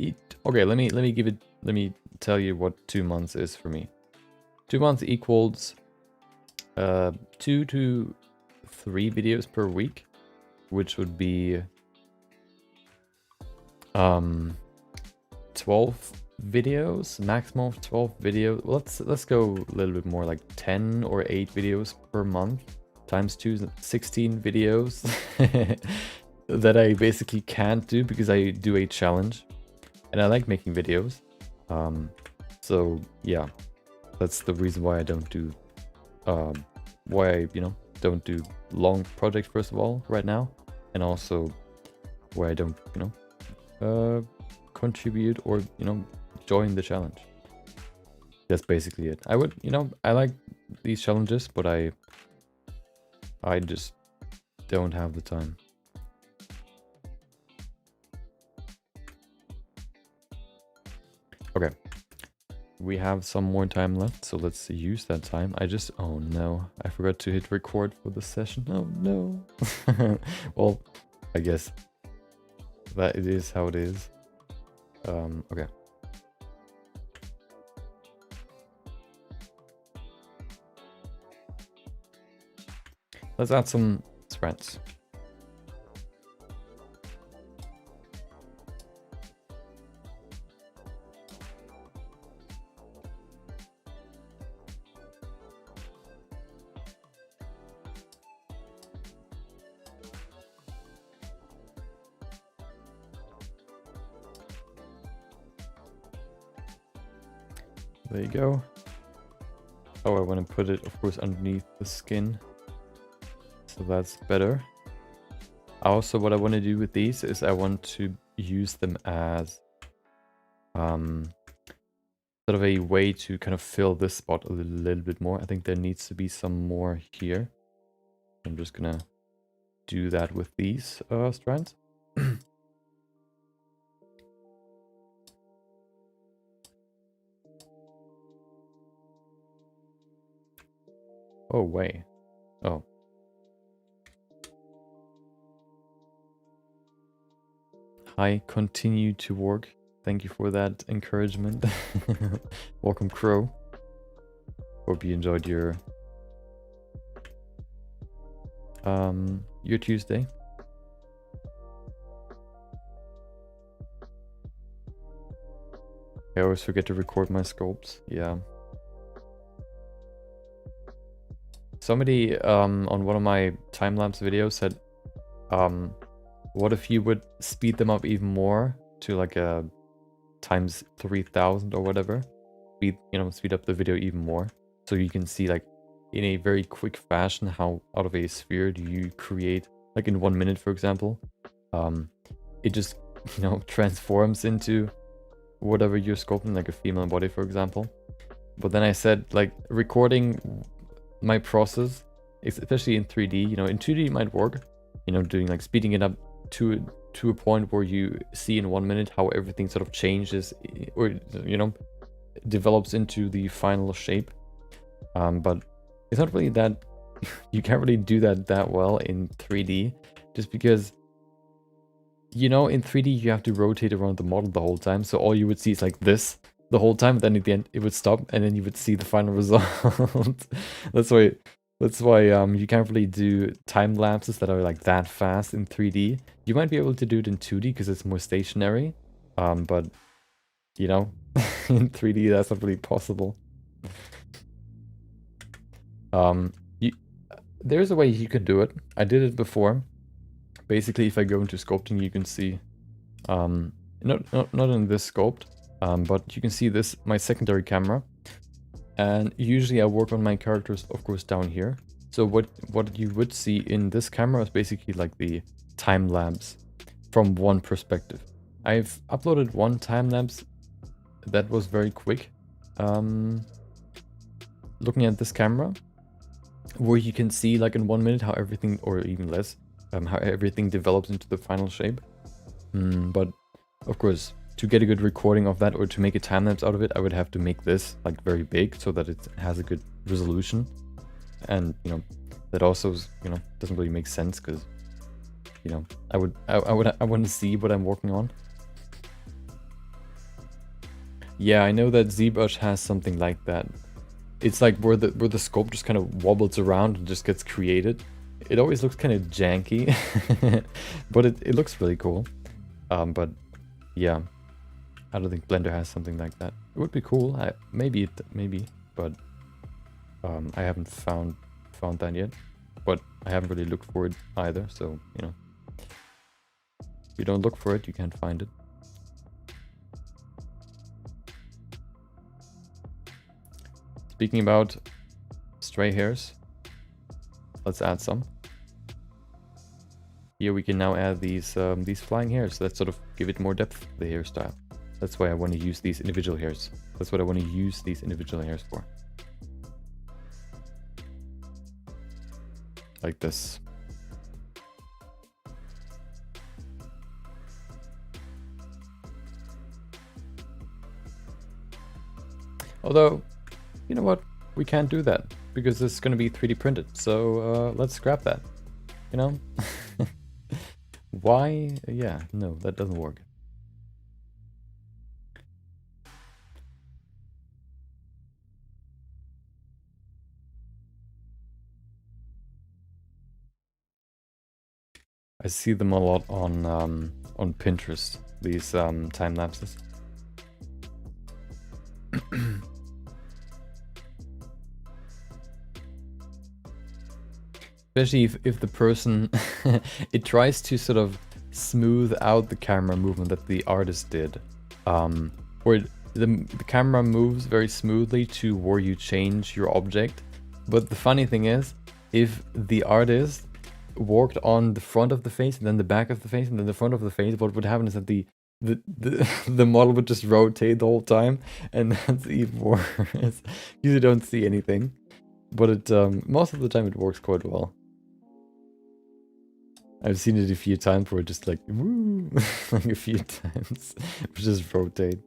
Okay, let me tell you what 2 months is for me. 2 months equals 2 to 3 videos per week, which would be 12 videos, maximum of 12 videos. Let's go a little bit more, like 10 or 8 videos per month times 2, 16 videos that I basically can't do because I do a challenge, and I like making videos. So yeah, that's the reason why I don't do why I, you know, don't do long projects first of all right now, and also why I don't, you know, contribute or, you know, join the challenge. That's basically it. I would, you know, I like these challenges, but I just don't have the time. Okay, we have some more time left, so let's use that time. Oh no, I forgot to hit record for the session. Oh no. Well, I guess that it is how it is. Okay. Let's add some threads. There you go. Oh, I want to put it, of course, underneath the skin. So that's better. Also, what I want to do with these is I want to use them as sort of a way to kind of fill this spot a little bit more. I think there needs to be some more here. I'm just gonna do that with these strands. Oh, way. Oh. Hi, continue to work. Thank you for that encouragement. Welcome, Crow. Hope you enjoyed your Tuesday. I always forget to record my sculpts. Yeah. Somebody on one of my time-lapse videos said, what if you would speed them up even more to like a times 3000 or whatever? Speed up the video even more, so you can see like in a very quick fashion how out of a sphere do you create, like in 1 minute, for example. It just transforms into whatever you're sculpting, like a female body, for example. But then I said, like, recording my process, especially in 3D, in 2D it might work, doing like speeding it up to a point where you see in 1 minute how everything sort of changes, or develops into the final shape. But it's not really that you can't really do that well in 3D, just because in 3D you have to rotate around the model the whole time, so all you would see is like this the whole time, then at the end it would stop and then you would see the final result. That's why you can't really do time lapses that are like that fast in 3D. You might be able to do it in 2D because it's more stationary, but in 3D that's not really possible. There's a way you can do it. I did it before. Basically, if I go into sculpting, you can see, not in this sculpt, but you can see this, my secondary camera. And usually I work on my characters, of course, down here. So what you would see in this camera is basically like the time lapse from one perspective. I've uploaded one time lapse that was very quick, looking at this camera, where you can see like in 1 minute how everything, or even less, how everything develops into the final shape. But of course, to get a good recording of that, or to make a time lapse out of it, I would have to make this like very big so that it has a good resolution. And that also doesn't really make sense, because I want to see what I'm working on. Yeah, I know that ZBrush has something like that. It's like where the sculpt just kind of wobbles around and just gets created. It always looks kind of janky, but it looks really cool. But yeah, I don't think Blender has something like that. It would be cool. Maybe, but I haven't found that yet. But I haven't really looked for it either. So if you don't look for it, you can't find it. Speaking about stray hairs, let's add some. Here we can now add these flying hairs. Let's sort of give it more depth to the hairstyle. That's why I want to use these individual hairs. That's what I want to use these individual hairs for. Like this. Although, you know what? We can't do that because it's going to be 3D printed. So let's scrap that. Why? Yeah, no, that doesn't work. I see them a lot on Pinterest, these time lapses. Especially if the person it tries to sort of smooth out the camera movement that the artist did, where the camera moves very smoothly to where you change your object. But the funny thing is, if the artist worked on the front of the face and then the back of the face and then the front of the face, what would happen is that the model would just rotate the whole time, and that's even worse because you don't see anything. But it most of the time it works quite well. I've seen it a few times where it just like woo, like a few times, just rotate.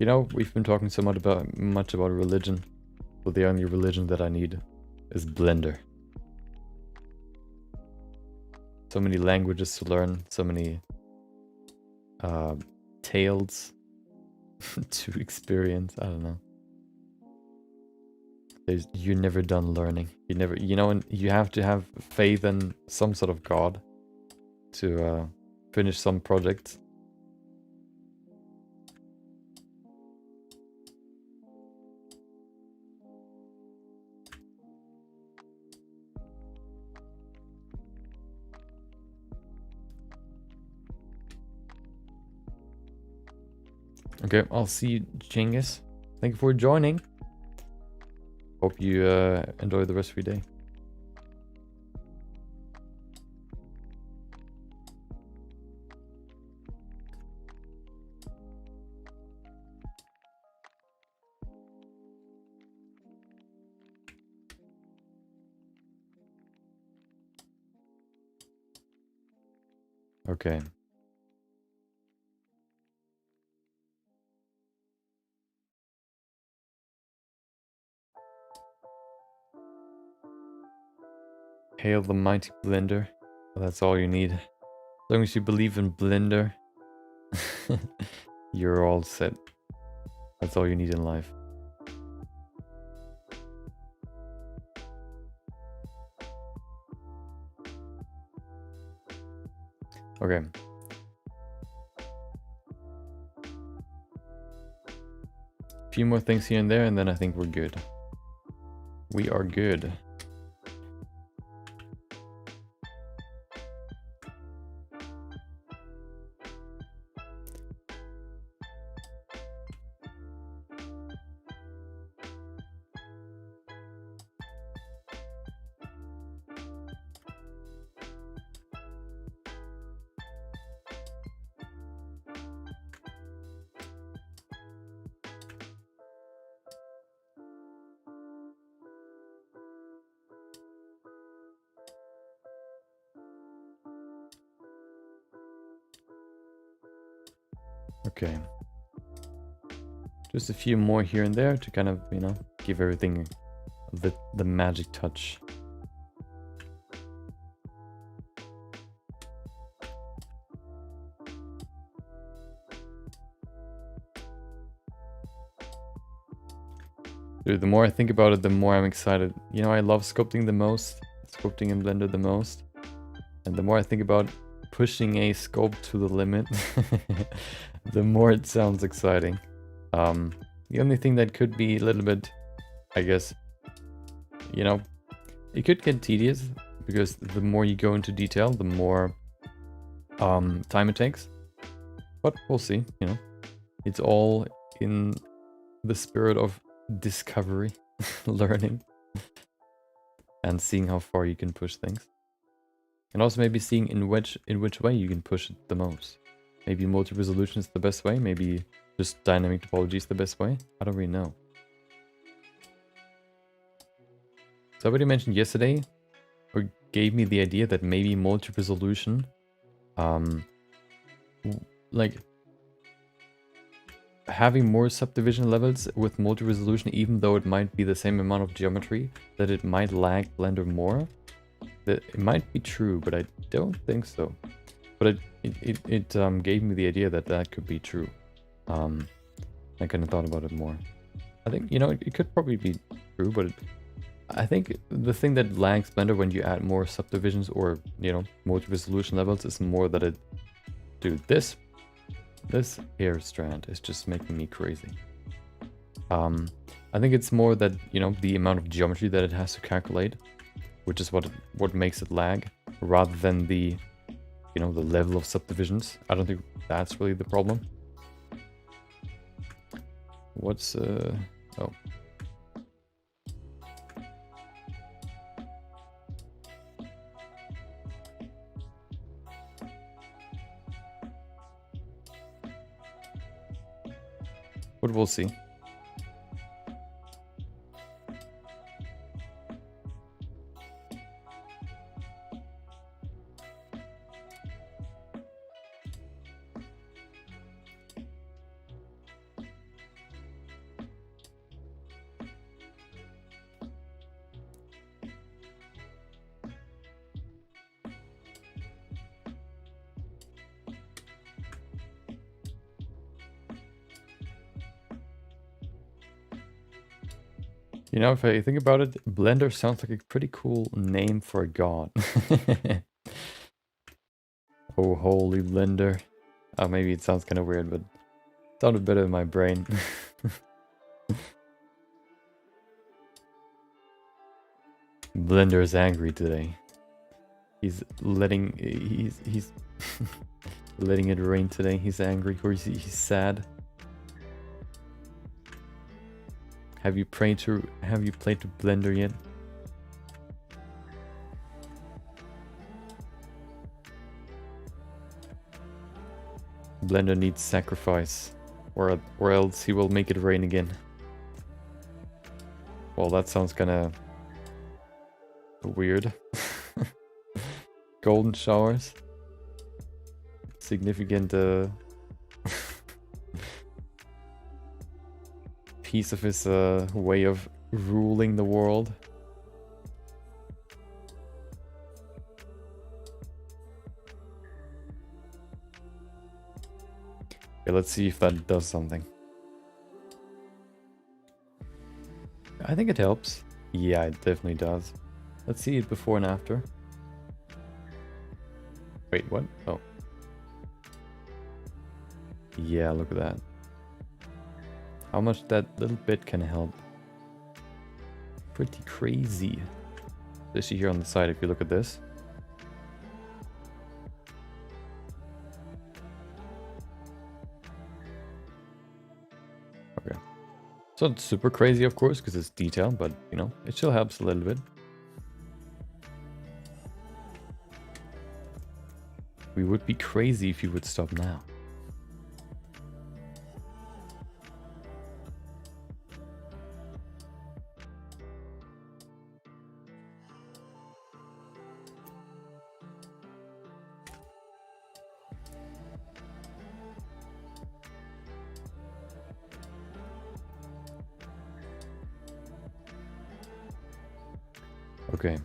You know, we've been talking so much about religion, but the only religion that I need is Blender. So many languages to learn, so many tales to experience. I don't know. You're never done learning. You know, and you have to have faith in some sort of God to finish some projects. Okay, I'll see you, Genghis. Thank you for joining. Hope you enjoy the rest of your day. Okay. Hail the mighty Blender. Well, that's all you need. As long as you believe in Blender, you're all set. That's all you need in life. Okay. A few more things here and there, and then I think we're good. We are good. Okay. Just a few more here and there to kind of, you know, give everything the magic touch. Dude, the more I think about it, the more I'm excited. You know, I love sculpting the most, sculpting in Blender the most. And the more I think about pushing a sculpt to the limit, the more it sounds exciting. The only thing that could be a little bit, I guess, you know, it could get tedious because the more you go into detail, the more time it takes. But we'll see, you know. It's all in the spirit of discovery, learning, and seeing how far you can push things. And also maybe seeing in which way you can push it the most. Maybe multi-resolution is the best way, maybe just dynamic topology is the best way. I don't really know. Somebody mentioned yesterday, or gave me the idea that maybe multi-resolution, like having more subdivision levels with multi-resolution, even though it might be the same amount of geometry, that it might lag Blender more. That it might be true, but I don't think so. But it gave me the idea that that could be true. I kind of thought about it more. I think, you know, it could probably be true, but I think the thing that lags Blender when you add more subdivisions or, you know, multi-resolution levels is more that it... Dude, this hair strand is just making me crazy. I think it's more that, you know, the amount of geometry that it has to calculate, which is what makes it lag, rather than the, you know, the level of subdivisions. I don't think that's really the problem. What's oh. But we'll see. You know, if I think about it, Blender sounds like a pretty cool name for a god. Oh, holy Blender. Oh, maybe it sounds kind of weird, but it sounded better in my brain. Blender is angry today. He's letting he's letting it rain today. He's angry or he's sad. Have you played to Blender yet? Blender needs sacrifice, or else he will make it rain again. Well, that sounds kind of weird. Golden showers. Significant piece of his way of ruling the world. Okay, let's see if that does something. I think it helps. Yeah, it definitely does. Let's see it before and after. Wait, what? Oh. Yeah, look at that. How much that little bit can help. Pretty crazy. Especially here on the side, if you look at this. Okay. So it's super crazy, of course, because it's detail, but, you know, it still helps a little bit. We would be crazy if you would stop now. Okay.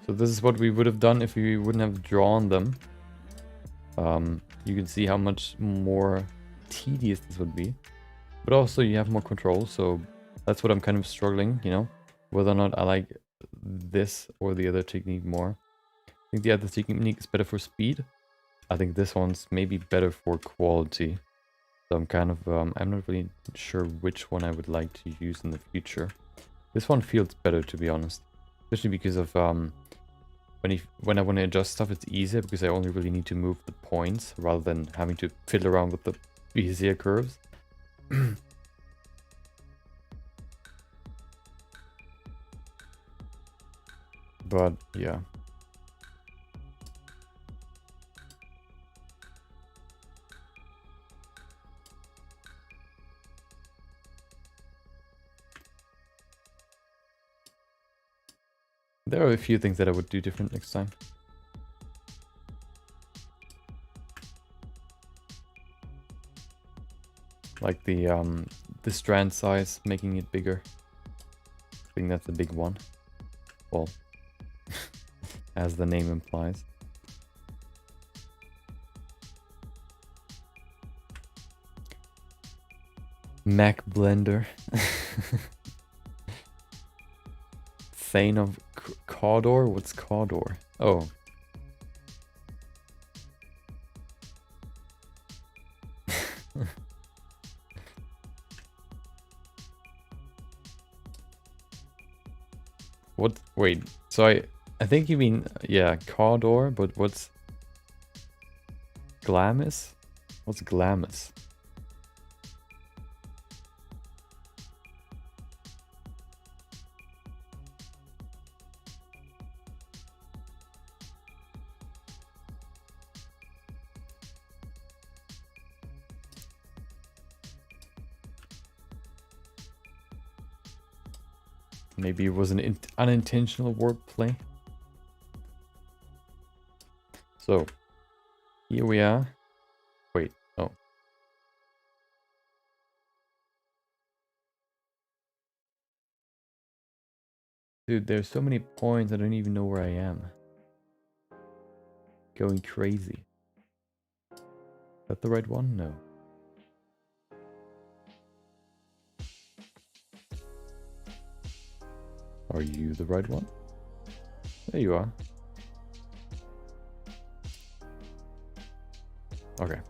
So this is what we would have done if we wouldn't have drawn them. You can see how much more tedious this would be. But also you have more control, so that's what I'm kind of struggling, you know? Whether or not I like this or the other technique more. I think the other technique is better for speed. I think this one's maybe better for quality. So I'm kind of, I'm not really sure which one I would like to use in the future. This one feels better, to be honest. Especially because of, when I want to adjust stuff, it's easier because I only really need to move the points rather than having to fiddle around with the Bezier curves. But, yeah. There are a few things that I would do different next time. Like the strand size, making it bigger. I think that's a big one. Well, as the name implies. Mac Blender. Thane of Cawdor? What's Cawdor? Oh. What? Wait. So I think you mean, yeah, Cawdor, but what's Glamis? What's Glamis? Maybe it was an unintentional wordplay. So, here we are. Wait, oh. Dude, there's so many points, I don't even know where I am. Going crazy. Is that the right one? No. Are you the right one? There you are. Okay.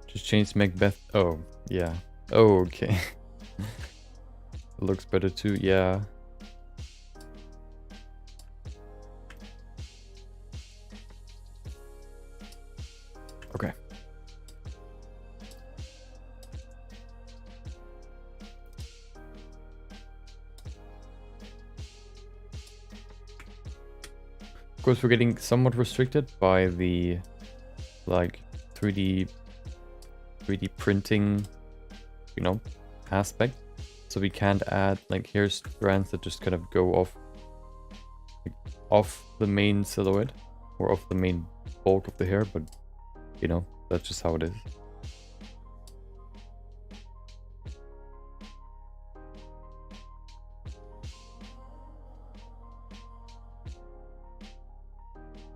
Just change Macbeth. Oh, yeah. Oh, okay. It looks better too, yeah. Okay. Of course, we're getting somewhat restricted by the like 3D printing, you know, aspect. So we can't add like hair strands that just kind of go off the main silhouette or off the main bulk of the hair, but you know, that's just how it is.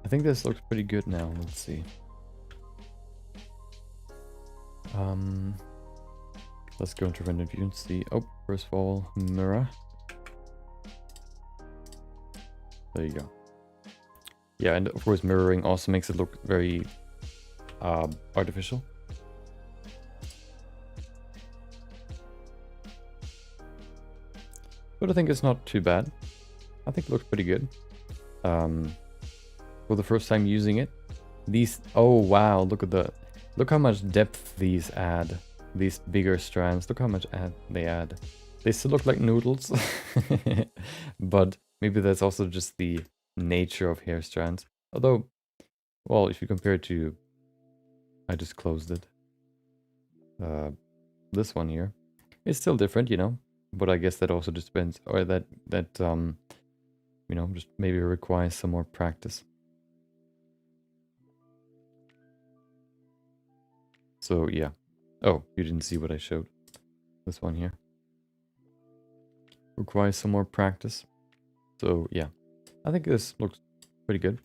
I think this looks pretty good now. Let's see. Let's go into render view and see. Oh, first of all, mirror. There you go. Yeah, and of course mirroring also makes it look very artificial. But I think it's not too bad. I think it looks pretty good. For the first time using it. These, oh wow, look how much depth these add. These bigger strands, look how much they add. They still look like noodles. But maybe that's also just the nature of hair strands. Although, well, if you compare it to, I just closed it. This one here, it's still different, you know. But I guess that also just depends, or that you know, just maybe requires some more practice. So yeah. Oh, you didn't see what I showed. This one here requires some more practice. So yeah, I think this looks pretty good.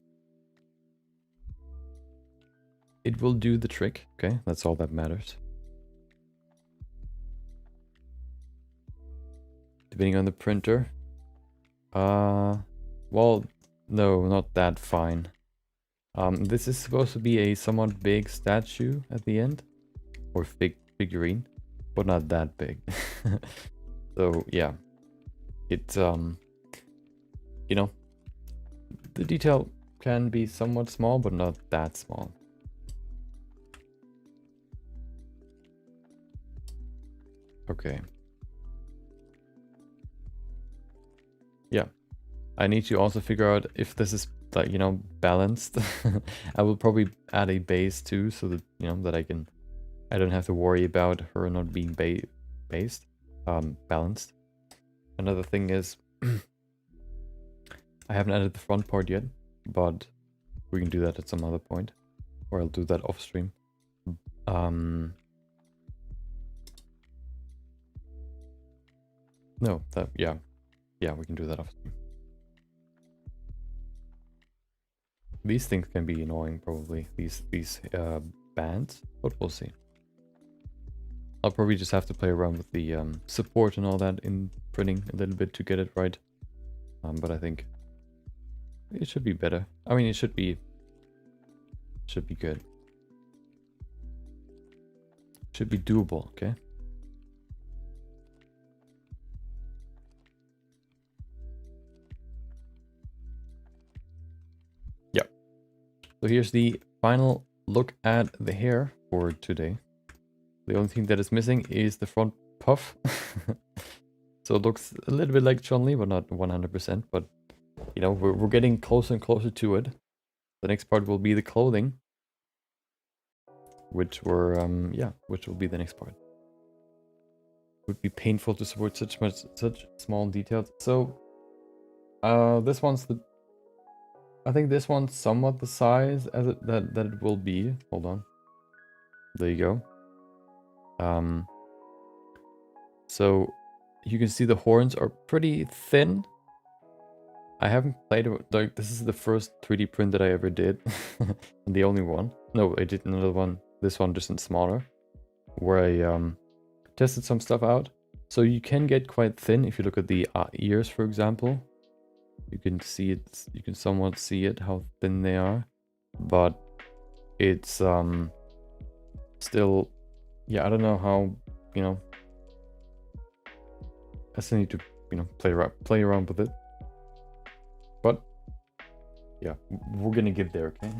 It will do the trick, okay? That's all that matters. Depending on the printer. Well, no, not that fine. This is supposed to be a somewhat big statue at the end. Or figurine, but not that big. So yeah, it's you know, the detail can be somewhat small, but not that small. Okay. Yeah, I need to also figure out if this is like, you know, balanced. I will probably add a base too, so that, you know, that I don't have to worry about her not being balanced. Another thing is, I haven't added the front part yet, but we can do that at some other point, or I'll do that off stream. No, that, yeah, we can do that off stream. These things can be annoying, probably, these bands, but we'll see. I'll probably just have to play around with the support and all that in printing a little bit to get it right. But I think it should be better. I mean, it should be good. Should be doable, okay? Yeah. So here's the final look at the hair for today. The only thing that is missing is the front puff. So it looks a little bit like Chun-Li, but not 100%. But, you know, we're getting closer and closer to it. The next part will be the clothing. Which will be the next part. It would be painful to support such small details. So, this one's I think this one's somewhat the size as that it will be. Hold on. There you go. So you can see the horns are pretty thin. I haven't played it, like, this is the first 3D print that I ever did. And the only one. No, I did another one. This one just in smaller. Where I tested some stuff out. So you can get quite thin if you look at the ears, for example. You can see it, you can somewhat see it, how thin they are. But it's still, yeah, I don't know how, you know, I still need to, you know, play around with it. But yeah, we're gonna get there, okay?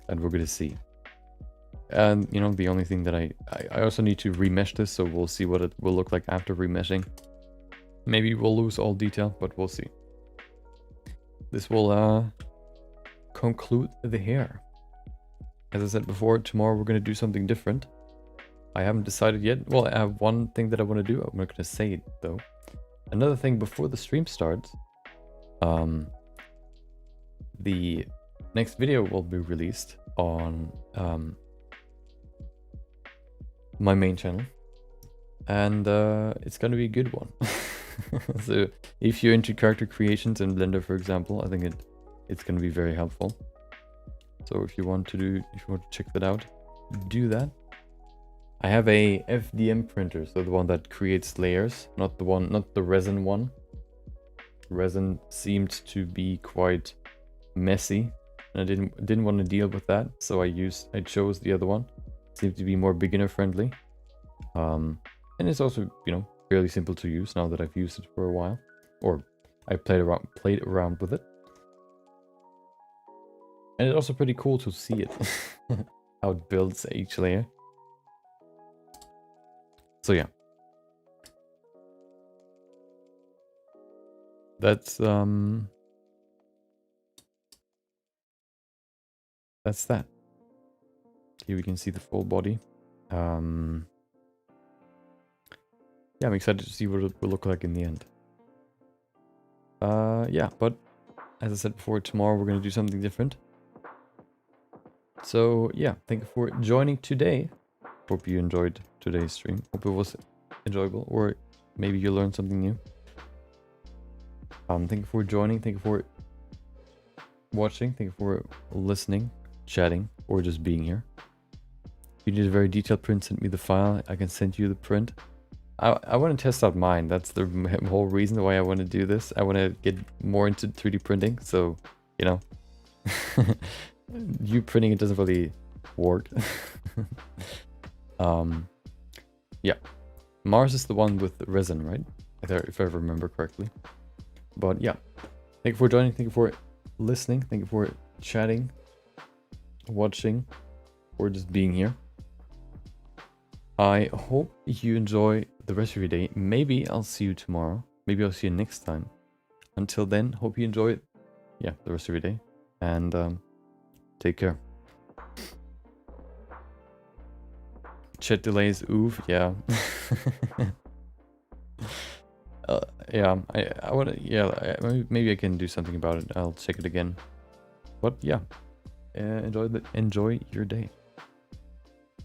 And we're gonna see. And you know, the only thing that I also need to remesh this, so we'll see what it will look like after remeshing. Maybe we'll lose all detail, but we'll see. This will conclude the hair. As I said before, tomorrow we're gonna do something different. I haven't decided yet. Well, I have one thing that I want to do. I'm not gonna say it though. Another thing before the stream starts, the next video will be released on my main channel, and it's gonna be a good one. So if you're into character creations in Blender, for example, I think it's gonna be very helpful. So if you want to check that out, do that. I have a FDM printer, so the one that creates layers, not the resin one. Resin seemed to be quite messy, and I didn't want to deal with that, so I chose the other one. Seemed to be more beginner friendly, and it's also, you know, fairly simple to use now that I've used it for a while, or I played around with it, and it's also pretty cool to see it how it builds each layer. So yeah, that's that. Here we can see the full body. Yeah, I'm excited to see what it will look like in the end. Yeah, but as I said before, tomorrow we're gonna do something different. So yeah, thank you for joining today. Hope you enjoyed today's stream. Hope it was enjoyable, or maybe you learned something new. Thank you for joining. Thank you for watching. Thank you for listening, chatting, or just being here. If you need a very detailed print, send me the file. I can send you the print. I want to test out mine. That's the whole reason why I want to do this. I want to get more into 3D printing. So, you know, you printing, it doesn't really work. Yeah, Mars is the one with the resin, right? If I remember correctly. But yeah, thank you for joining. Thank you for listening. Thank you for chatting, watching, or just being here. I hope you enjoy the rest of your day. Maybe I'll see you tomorrow. Maybe I'll see you next time. Until then, hope you enjoy, yeah, the rest of your day. And take care. Chat delays, oof, yeah. Yeah, I want to, yeah, maybe I can do something about it. I'll check it again. But yeah, enjoy your day.